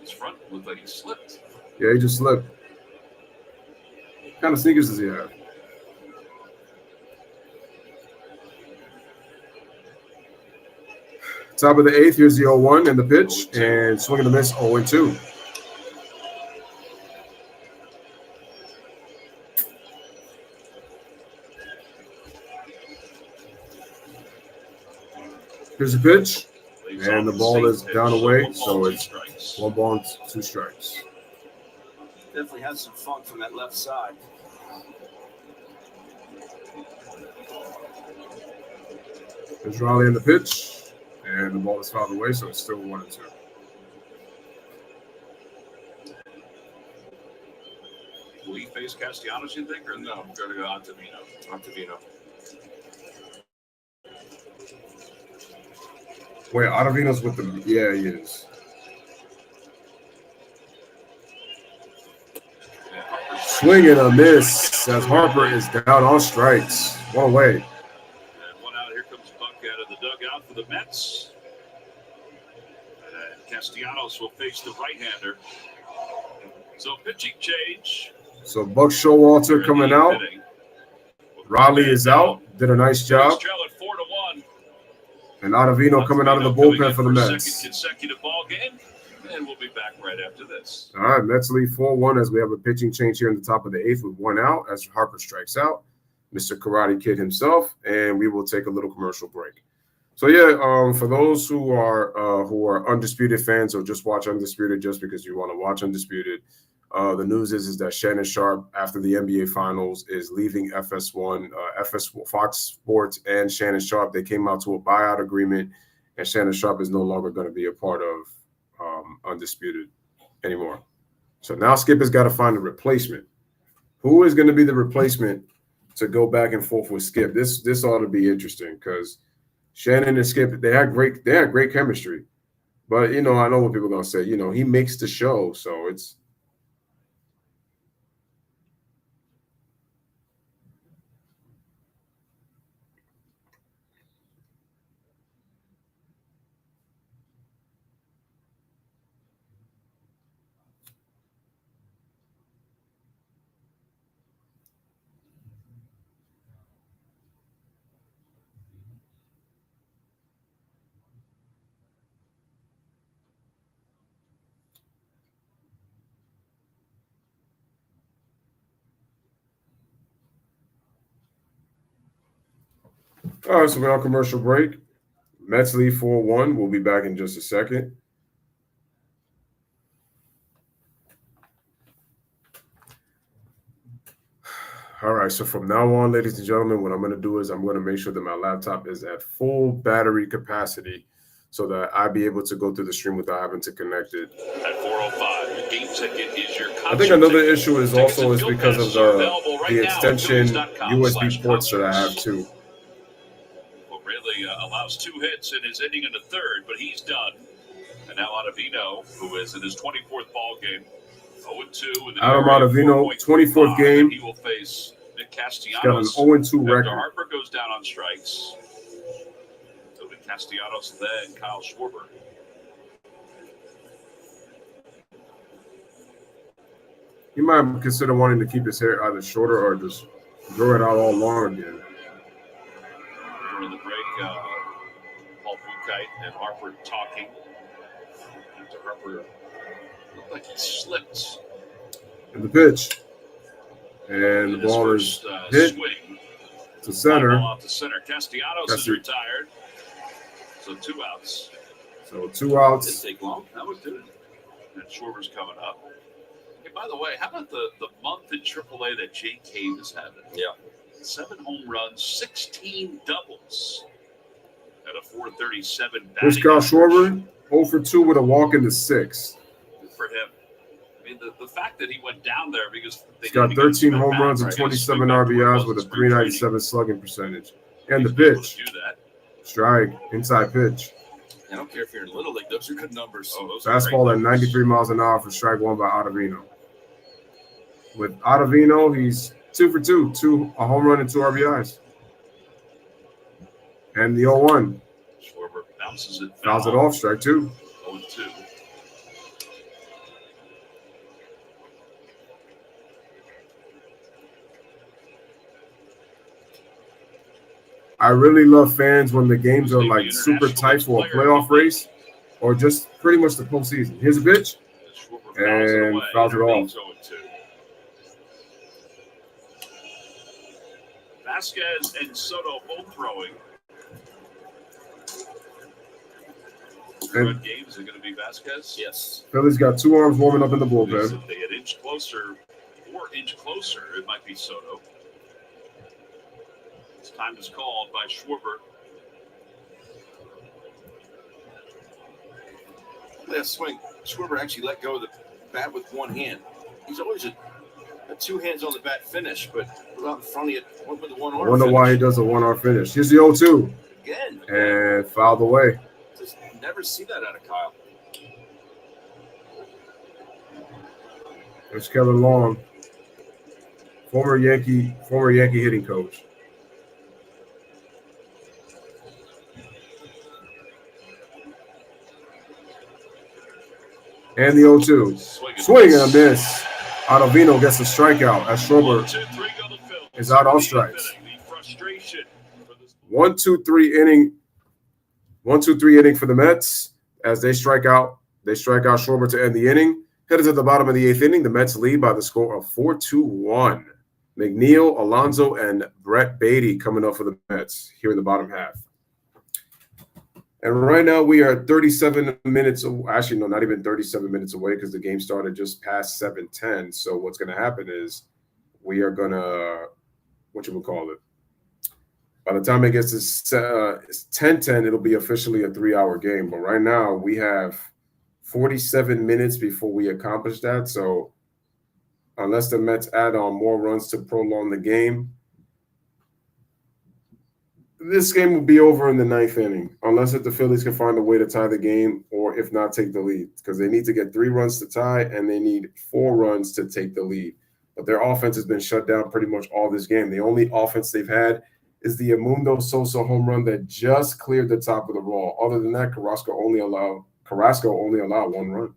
His front looked like he slipped. Yeah, he just slipped. What kind of sneakers does he have? Top of the 8th, here's the 0-1 and the pitch, and swing and a miss, 0-2. Here's the pitch, and the ball is down away, so it's 1 ball and 2 strikes. Definitely has some funk from that left side. There's Raleigh in the pitch, and the ball is fouled away, so it's still 1-2. Will he face Castellanos, you think, or no? Going to go Ottavino. Wait, Ottavino's with them. Yeah, he is. Swing and a miss as Harper is down on strikes. 1 away. And 1 out. Here comes Buck out of the dugout for the Mets. And Castellanos will face the right-hander. So pitching change. So Buck Showalter coming out. Raleigh is out. Did a nice job. And Ottavino coming out of the bullpen for the Mets. Second consecutive ball game. And we'll be back right after this. All right, Mets lead 4-1 as we have a pitching change here in the top of the 8th with 1 out as Harper strikes out. Mr. Karate Kid himself, and we will take a little commercial break. So yeah, for those who are Undisputed fans or just watch Undisputed just because you want to watch Undisputed, the news is that Shannon Sharpe, after the NBA Finals, is leaving FS1, Fox Sports, and Shannon Sharpe. They came out to a buyout agreement, and Shannon Sharpe is no longer going to be a part of Undisputed anymore. So now Skip has got to find a replacement. Who is going to be the replacement to go back and forth with Skip? This ought to be interesting because Shannon and Skip, they had great chemistry. But I know what people are going to say. He makes the show, so it's all right, so we're on commercial break. Mets lead 4-1. We'll be back in just a second. All right, so from now on, ladies and gentlemen, what I'm going to do is I'm going to make sure that my laptop is at full battery capacity so that I'll be able to go through the stream without having to connect it. At 4:05, the game ticket is your I think another issue is also because of the extension USB ports that I have too. Well, really allows 2 hits in his inning in the third, but he's done. And now Ottavino, who is in his 24th ball game, 0-2. Adam Ottavino, 24th game. He will face Nick He's got an Castellanos. 0-2 record. Harper goes down on strikes. So Nick Castellanos, then Kyle Schwarber. He might consider wanting to keep his hair either shorter or just grow it out all long again. During the break, Paul Buchheit and Harper talking. After Harper looked like he slipped. And the pitch. And the ball is hit swing. to center. Ball off to center. Castellanos is retired. So 2 outs. So 2 outs. Didn't take long. That was good. And Schwarber's coming up. Hey, by the way, how about the month in AAA that Jake Cave is having? Yeah. 7 home runs, 16 doubles. At a 437 batting. Here's Kyle Schwarber, 0-for-2 with a walk in the 6th. Good for him. I mean, the fact that he went down there because he's got 13 home runs and 27 RBIs with a 397 slugging percentage. And the pitch. Strike, inside pitch. I don't care if you're in Little League; those are good numbers. Fastball at 93 miles an hour for strike 1 by Ottavino. With Ottavino, he's 2-for-2, a home run and 2 RBIs. And the 0-1. Schwarber bounces it. Fouls it off, strike 2. 0-2. I really love fans when the games are like super tight for a playoff race or just pretty much the postseason. Here's a pitch and fouls it off. Vasquez and Soto both throwing. And game, is it going to be Vasquez? Yes. Phillies got 2 arms warming up in the bullpen. If they get inch closer, it might be Soto. Time is called by Schwarber. Last swing, Schwarber actually let go of the bat with one hand. He's always a 2 hands on the bat finish, but without in front of you, went with the 1 arm. I wonder why he does a 1-arm finish. Here's the 0-2. Again. And fouled away. Just never see that out of Kyle. There's Kevin Long, former Yankee hitting coach. And the 0-2. Swing and a miss. Ottavino gets a strikeout as Schwarber is out on strikes. 1-2-3 inning. 1-2-3 inning for the Mets as they strike out. They strike out Schwarber to end the inning. Headed to the bottom of the 8th inning, the Mets lead by the score of 4-1. McNeil, Alonso, and Brett Beatty coming up for the Mets here in the bottom half. And right now we are 37 minutes. Actually, no, not even 37 minutes away because the game started just past 7:10. So what's going to happen is we are going to, by the time it gets to 10:10, it'll be officially a 3-hour game. But right now we have 47 minutes before we accomplish that. So unless the Mets add on more runs to prolong the game, this game will be over in the 9th inning, unless if the Phillies can find a way to tie the game or if not take the lead, because they need to get 3 runs to tie and they need 4 runs to take the lead. But their offense has been shut down pretty much all this game. The only offense they've had is the Edmundo Sosa home run that just cleared the top of the wall. Other than that, Carrasco only allowed 1 run.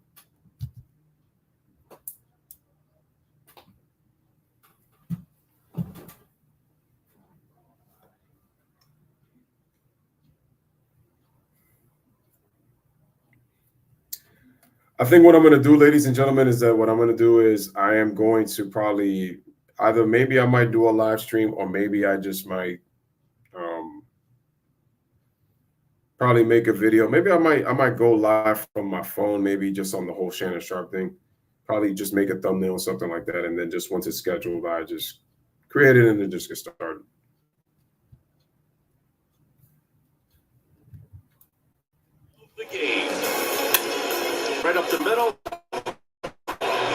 I think what I'm going to do, ladies and gentlemen, is that what I'm going to do is I am going to probably either maybe I might do a live stream or maybe I just might probably make a video. Maybe I might go live from my phone, maybe just on the whole Shannon Sharp thing. Probably just make a thumbnail or something like that, and then just once it's scheduled, I just create it and then just get started. The game. Right up the middle.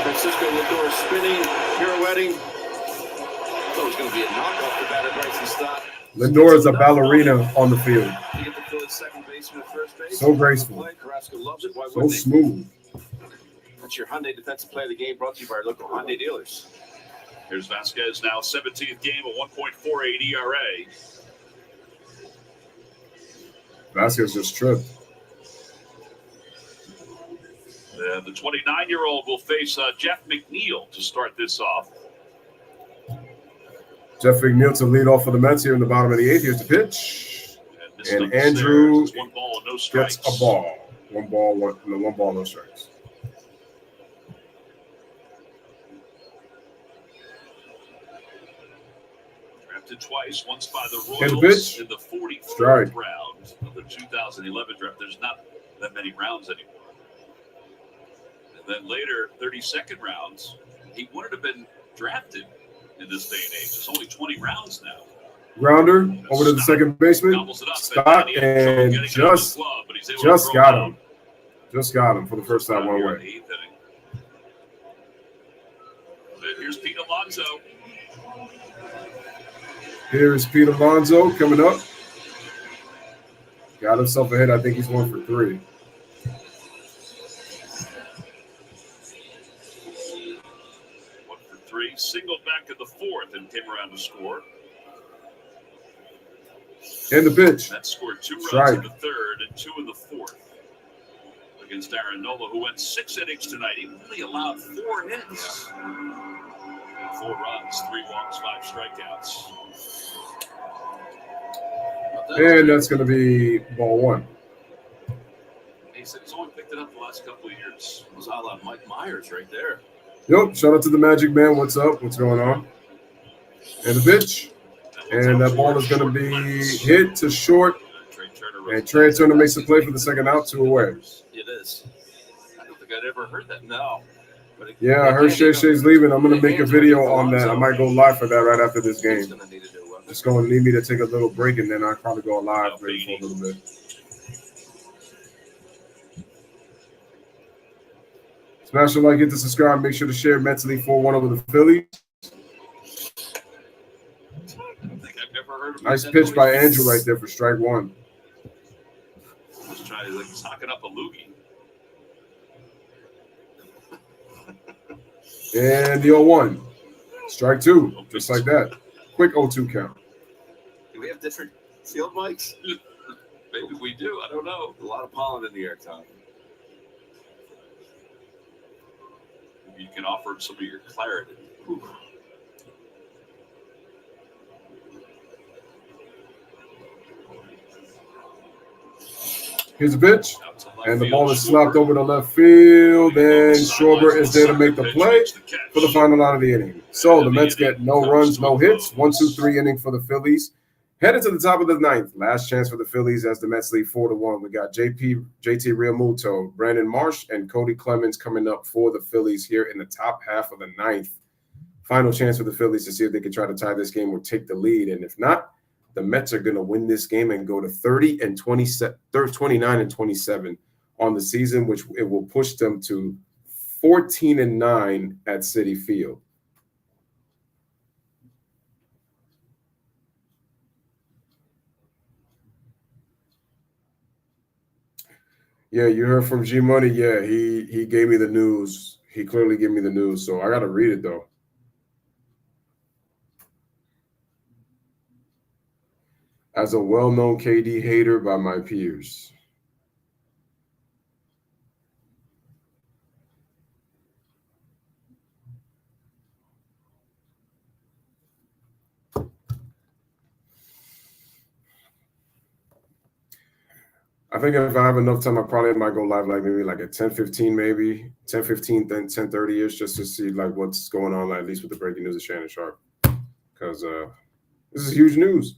Francisco Lindor spinning, pirouetting. Thought it was going to be a knockoff to batter Bryson Stott. Lindor is a ballerina on the field. You get the Phillies second baseman at first base. So graceful. Carrasco loves it. Why So wouldn't he? smooth. That's your Hyundai Defensive Player of the Game, brought to you by our local Hyundai dealers. Here's Vasquez now, 17th game, a 1.48 ERA. Vasquez just tripped. The 29-year-old will face Jeff McNeil to start this off. Jeff McNeil to lead off for the Mets here in the bottom of the 8th. Here's the pitch. And Andrew one ball, no gets strikes. a ball. One ball, no strikes. Drafted twice, once by the And the Royals pitch. in the 44th Strike. round of the 2011 draft. There's not that many rounds anymore. And then later, 32nd rounds. He wouldn't have been drafted in this day and age. It's only 20 rounds now. Grounder over to the second baseman. Gobbles it up. Stott, He had trouble and getting it just out of the glove, but he's able to throw got it out. him. Just got him for the first time one Here in way. the 8th inning. And here's Pete Alonso. Here is Pete Alonso coming up. Got himself ahead. I think he's 1 for 3. Singled back in the 4th and came around to score. And the pitch. That scored 2 runs Strike. in the 3rd and 2 in the 4th against Aaron Nola, who went 6 innings tonight. He only allowed 4 hits. 4 runs, 3 walks, 5 strikeouts. And that's going to be ball 1. He said he's only picked it up the last couple of years. It was all on Mike Myers right there. Yep. Shout out to the Magic Man. What's up? What's going on? And the pitch. And that ball is going to be hit to short. And Trey Turner makes the play for the second out, 2 away. It is. I don't think I'd ever heard that. No. But it, Yeah, I heard Shay Shay's leaving. I'm going to make a video on that. I might go live for that right after this game. It's going to need me to take a little break, and then I'll probably go live maybe for a little bit. Smash the like, hit the subscribe. Make sure to share mentally 4-1 over the Phillies. Nice pitch by Andrew right there for strike 1. Just trying to he's knocking up a loogie. And the 0-1. Strike 2. Just like that. Quick 0-2 count. Do we have different field mics? Maybe we do. I don't know. A lot of pollen in the air, Tom. You can offer him some of your clarity. Whew. Here's a pitch. And the ball is slapped over to left field. And Schwarber is there to make the play for the final out of the inning. So the Mets get no runs, no hits. 1-2-3 inning for the Phillies. Headed to the top of the 9th. Last chance for the Phillies as the Mets lead 4-1. We got JT Realmuto, Brandon Marsh, and Cody Clemens coming up for the Phillies here in the top half of the 9th. Final chance for the Phillies to see if they can try to tie this game or take the lead. And if not, the Mets are going to win this game and go to 29-27 on the season, which it will push them to 14-9 at Citi Field. Yeah, you heard from G Money. Yeah, he gave me the news. He clearly gave me the news, so I got to read it though. As a well-known KD hater by my peers. I think if I have enough time, I probably might go live like maybe like at 10:15, maybe 10:15, then 10:30ish, just to see like what's going on, like, at least with the breaking news of Shannon Sharp, because this is huge news.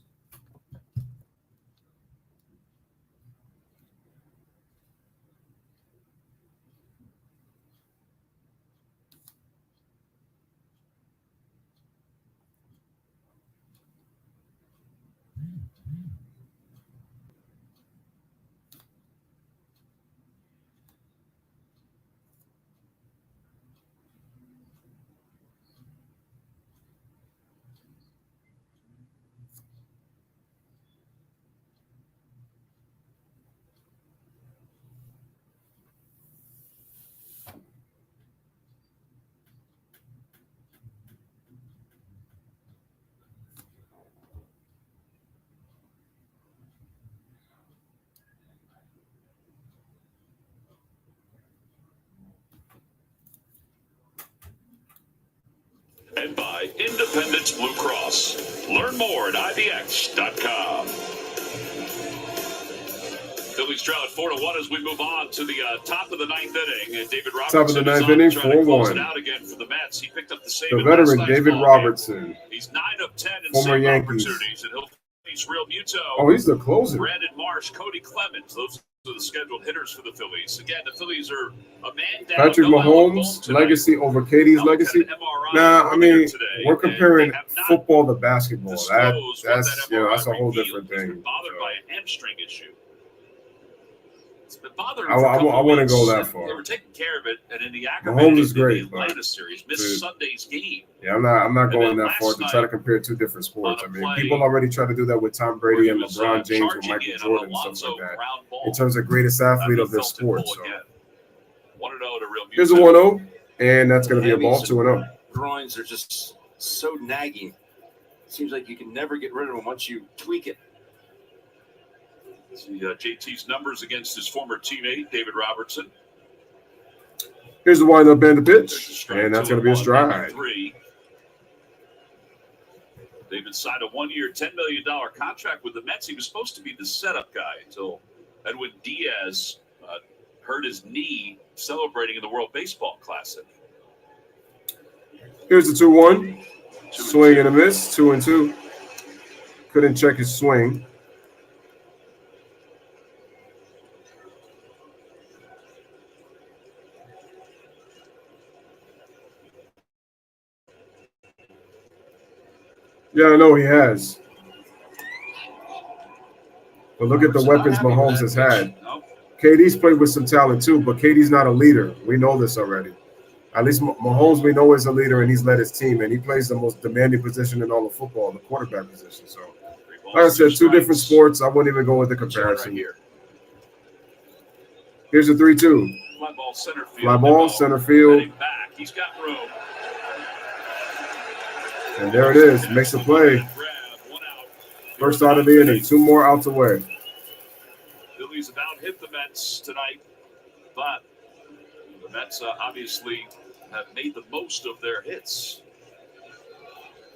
And by Independence Blue Cross. Learn more at IBX.com. Phillies trail at 4-1 as we move on to the top of the ninth inning. And David Robertson Top of the ninth inning, 4-1. Out again for the Mets. He picked up the save. The veteran David Robertson. He's 9 of 10 in former save Yankees. opportunities, and he'll face Real Muto. Oh, he's the closer. Brandon Marsh, Cody Clemens. Those are the scheduled hitters for the Phillies. Again, the Phillies are a man down. Patrick Mahomes' legacy over Katie's legacy. Nah, I mean, we're comparing football to basketball. That's a whole different thing. Bothered by a hamstring issue. It's been bothering I wouldn't go that far. They were taking care of it, and in the Mahomes is great, the Atlanta series missed Sunday's game. Yeah, I'm not going that far to try to compare two different sports. I mean, people already try to do that with Tom Brady and LeBron James or Michael Jordan and stuff like that in terms of greatest athlete of their sport. So here's a 1-0, and that's going to be a ball, 2-0. Groins are just so nagging. Seems like you can never get rid of them once you tweak it. See JT's numbers against his former teammate, David Robertson. Here's the windup and the pitch, and that's going to be a strike. David signed a 1-year, $10 million contract with the Mets. He was supposed to be the setup guy until Edwin Diaz hurt his knee celebrating in the World Baseball Classic. Here's the 2-1. Swing and a miss, 2-2. Couldn't check his swing. Yeah, I know he has. But look at the weapons Mahomes has had. KD's played with some talent too, but KD's not a leader. We know this already. At least Mahomes, we know, is a leader, and he's led his team, and he plays the most demanding position in all of football, the quarterback position. So, like I said, two different sports. I wouldn't even go with the comparison. Here's a 3-2. Fly ball, center field. He's got room. And there it is. Makes a play. First out of the inning. 2 more outs away. Phillies about hit the Mets tonight, but the Mets obviously have made the most of their hits.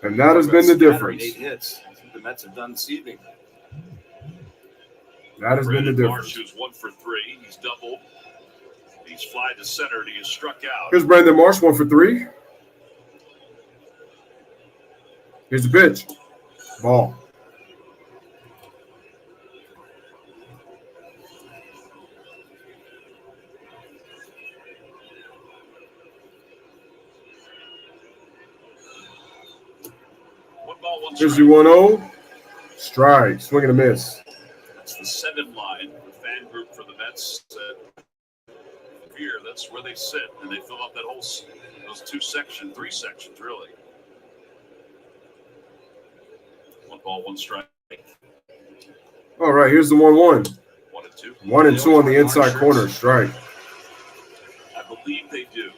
And that has been the difference. 8 hits. I think the Mets have done this evening. That has been the difference. Marsh, who's 1 for 3. He's doubled. He's fly to center, and he is struck out. Here's Brandon Marsh, 1 for 3. Here's the pitch. Ball. Here's the 1-0. Strike. Swing and a miss. That's the 7 line, the fan group for the Mets. Here, that's where they sit, and they fill up that whole, those 3 sections, really. 1 ball, 1 strike. All right, here's the 1-1. 1 and 2. 1 and 2 on the inside corner. Strike. I believe they do.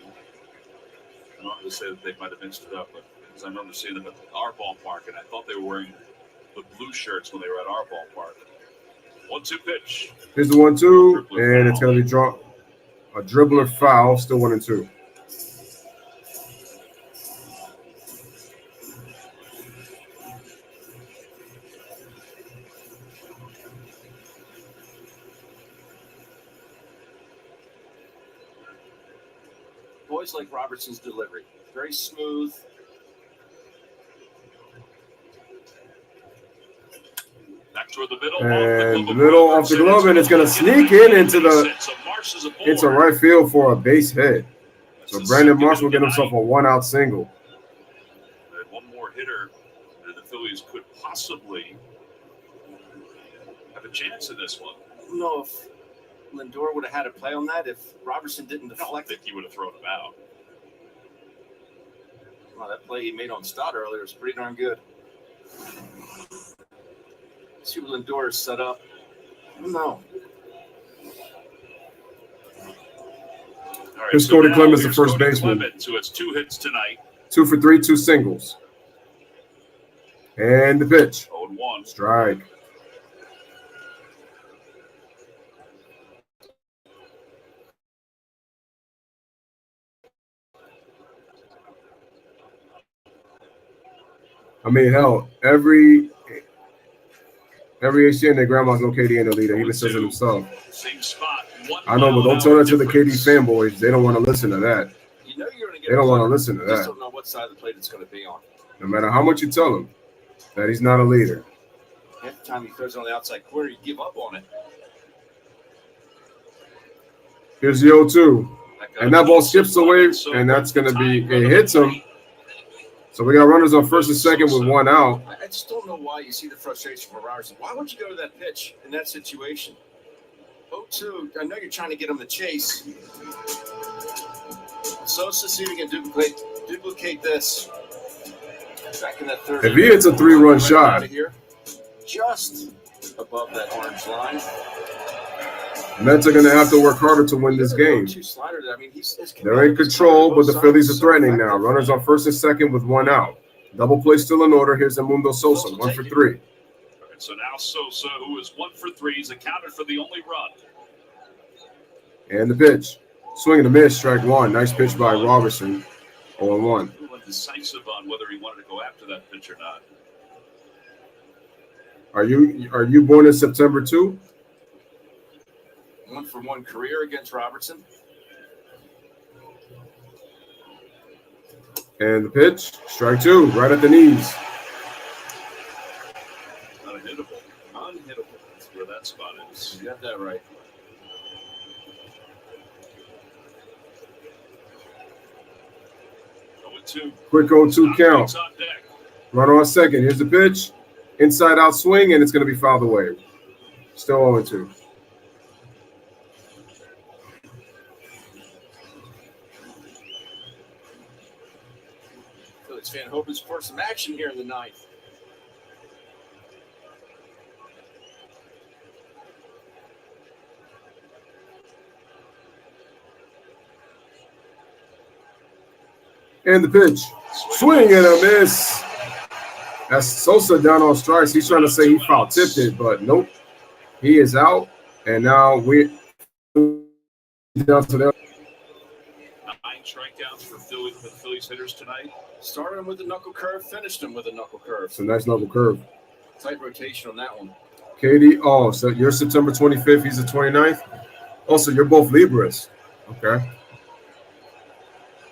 I'm not going to say that they might have mixed it up, but because I remember seeing them at our ballpark, and I thought they were wearing the blue shirts when they were at our ballpark. 1-2 pitch. Here's the 1-2, and it's going to be a dribbler foul. Still 1 and 2. Boys like Robertson's delivery. Very smooth. Back toward the middle. And the middle off the glove, and it's going to sneak into right field for a base hit. So Brandon Marsh will get himself a 1-out single. And 1 more hitter, and the Phillies could possibly have a chance in this one. I don't know if Lindor would have had a play on that if Robertson didn't deflect. I don't think he would have thrown him out. Well, that play he made on Stott earlier was pretty darn good. See what Lindor is set up. I don't know. All right, Here's Cody Clemens, the first baseman. So it's 2 hits tonight. 2 for 3, 2 singles. And the pitch. 0-1. Strike. I mean, hell, every HCN, their grandma's no KD ain't a leader. He even says it himself. Same spot. I know, but don't tell that to the KD fanboys. They don't want to listen to that. You know you're going to get. They don't want to listen to You just that. don't know what side of the plate it's going to be on. No matter how much you tell him that he's not a leader. Half the time he throws it on the outside corner, you give up on it. Here's the 0-2. And that ball skips away, and that's going to be – it hits him. So we got runners on first and second with one out. I just don't know why you see the frustration from Robertson. Why would you go to that pitch in that situation? 0-2, I know you're trying to get him to chase. Sosa, see if we can duplicate this. Back in that third. If he hits a 3-run shot. Just above that orange line. Mets are going to have to work harder to win this game. They're in control, but the Phillies are threatening now. Runners on first and second with one out. Double play still in order. Here's Mundo Sosa, 1 for 3. So now Sosa, who is 1 for 3, is accounted for the only run. And the pitch. Swing and a miss, strike one. Nice pitch by Robertson. 0-1. Decisive on whether he wanted to go after that pitch or not. Are you born in September too? 1-for-1 career against Robertson. And the pitch, strike two, right at the knees. Unhittable. That's where that spot is. You got that right. Quick 0-2 count. Runner on second. Here's the pitch. Inside out swing, and it's going to be fouled away. Still 0-2. Phillies fan hoping for some action here in the ninth. And the pitch. Swing and a miss. That's Sosa down on strikes. He's trying to say he foul tipped it, but nope. He is out. And now we're down to there. 9 strikeouts for the Phillies hitters tonight. Started him with a knuckle curve, finished him with a knuckle curve. It's a nice knuckle curve. Tight rotation on that one. Katie, oh, so you're September 25th. He's the 29th. Also, you're both Libras. Okay.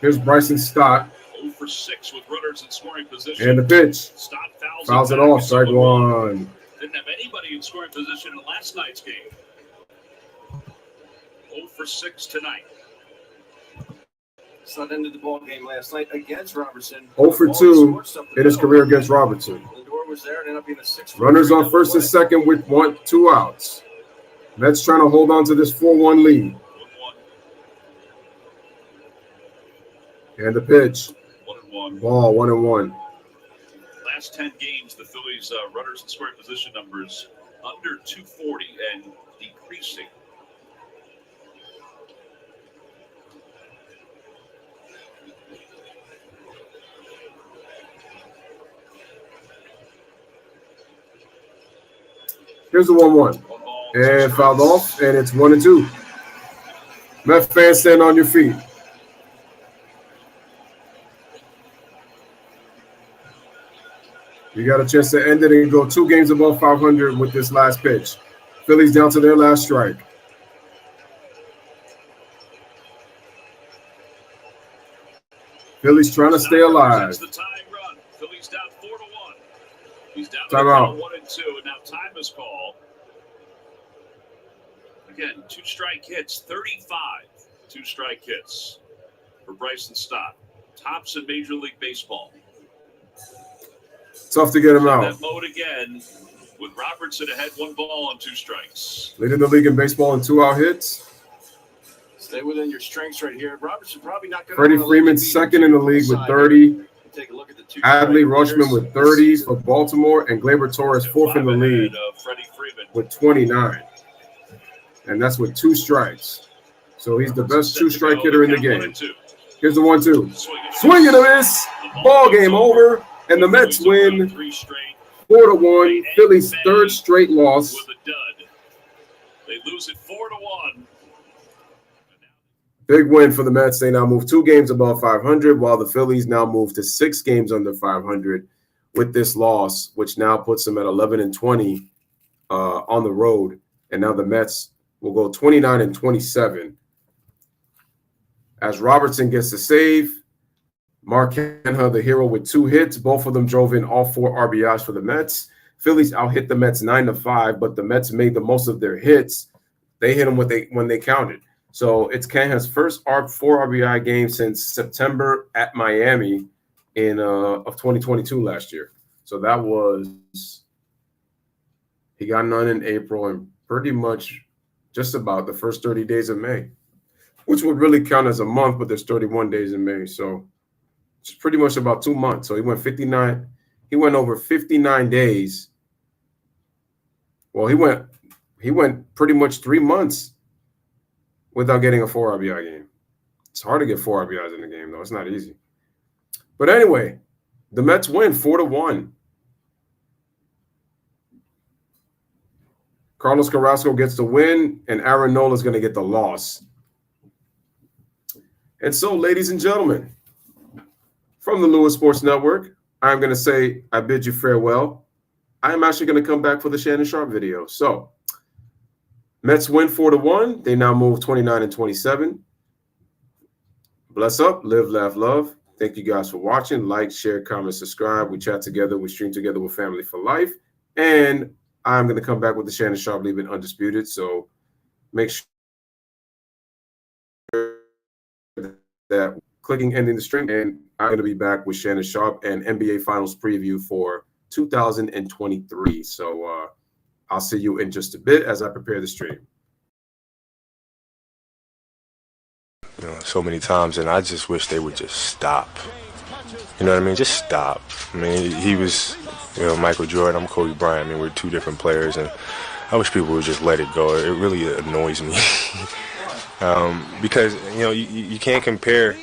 Here's Bryson Stott. 0 for 6 with runners in scoring position. And the pitch. Stott fouls it off. Strike one. Didn't have anybody in scoring position in last night's game. 0 for 6 tonight. Stott ended the ball game last night against Robertson. 0 for 2 in his career against Robertson. Lindor was there and ended up being a 6. Runners on first and second with 2 outs. Mets trying to hold on to this 4-1 lead. 1-1. And the pitch. 1-1. Ball 1-1. Last 10 games, the Phillies runners in scoring position numbers under 240 and decreasing. Here's the 1-1. And fouled off, and it's 1-2. Met fans, stand on your feet. You got a chance to end it and go 2 games above 500 with this last pitch. Phillies down to their last strike. Phillies trying to stay alive. The tying run. Phillies down 4-1. He's down to 1-2, and now time is called. Again, 2 strike hits, 35 2-strike hits for Bryson Stott. Tops in Major League Baseball. Tough to get him out. That mode again with Robertson ahead, 1 ball on 2 strikes. Leading the league in baseball in 2-out hits. Stay within your strengths right here. Robertson probably not going to. Freddie Freeman second in the league with 30. Take a look at the 2. Adley Rutschman with 30 for Baltimore, and Gleyber Torres fourth in the league with 29. And that's with 2 strikes. So he's the best 2-strike hitter in the game. Here's the 1-2. Swing and a miss. Ball game over. And the Mets win 4-1. Phillies' 3rd straight loss. They lose it 4-1. Big win for the Mets. They now move 2 games above 500, while the Phillies now move to 6 games under 500 with this loss, which now puts them at 11-20 on the road. And now the Mets will go 29-27. As Robertson gets the save, Mark Canha, the hero, with 2 hits. Both of them drove in all 4 RBIs for the Mets. Phillies out-hit the Mets 9-5, but the Mets made the most of their hits. They hit them when they counted. So it's Canha's first 4 RBI game since September at Miami of 2022 last year. So that was – he got none in April and pretty much just about the first 30 days of May, which would really count as a month, but there's 31 days in May. So it's pretty much about 2 months. So he went 59. He went over 59 days. Well, he went pretty much 3 months without getting a 4 RBI game. It's hard to get 4 RBIs in a game, though. It's not easy. But anyway, the Mets win 4-1. Carlos Carrasco gets the win, and Aaron Nola is going to get the loss. And so, ladies and gentlemen, from the Louis Sports Network, I'm going to say I bid you farewell. I am actually going to come back for the Shannon Sharpe video. So, Mets win 4-1. They now move 29-27. Bless up, live, laugh, love. Thank you guys for watching. Like, share, comment, subscribe. We chat together. We stream together with Family for Life. And I'm going to come back with the Shannon Sharpe Leave It Undisputed. So make sure that clicking ending the stream. And I'm going to be back with Shannon Sharpe and NBA Finals preview for 2023. So I'll see you in just a bit as I prepare the stream. You know, so many times, and I just wish they would just stop. You know what I mean? Just stop. I mean, he was, you know, Michael Jordan, I'm Kobe Bryant. I mean, we're 2 different players, and I wish people would just let it go. It really annoys me because, you know, you can't compare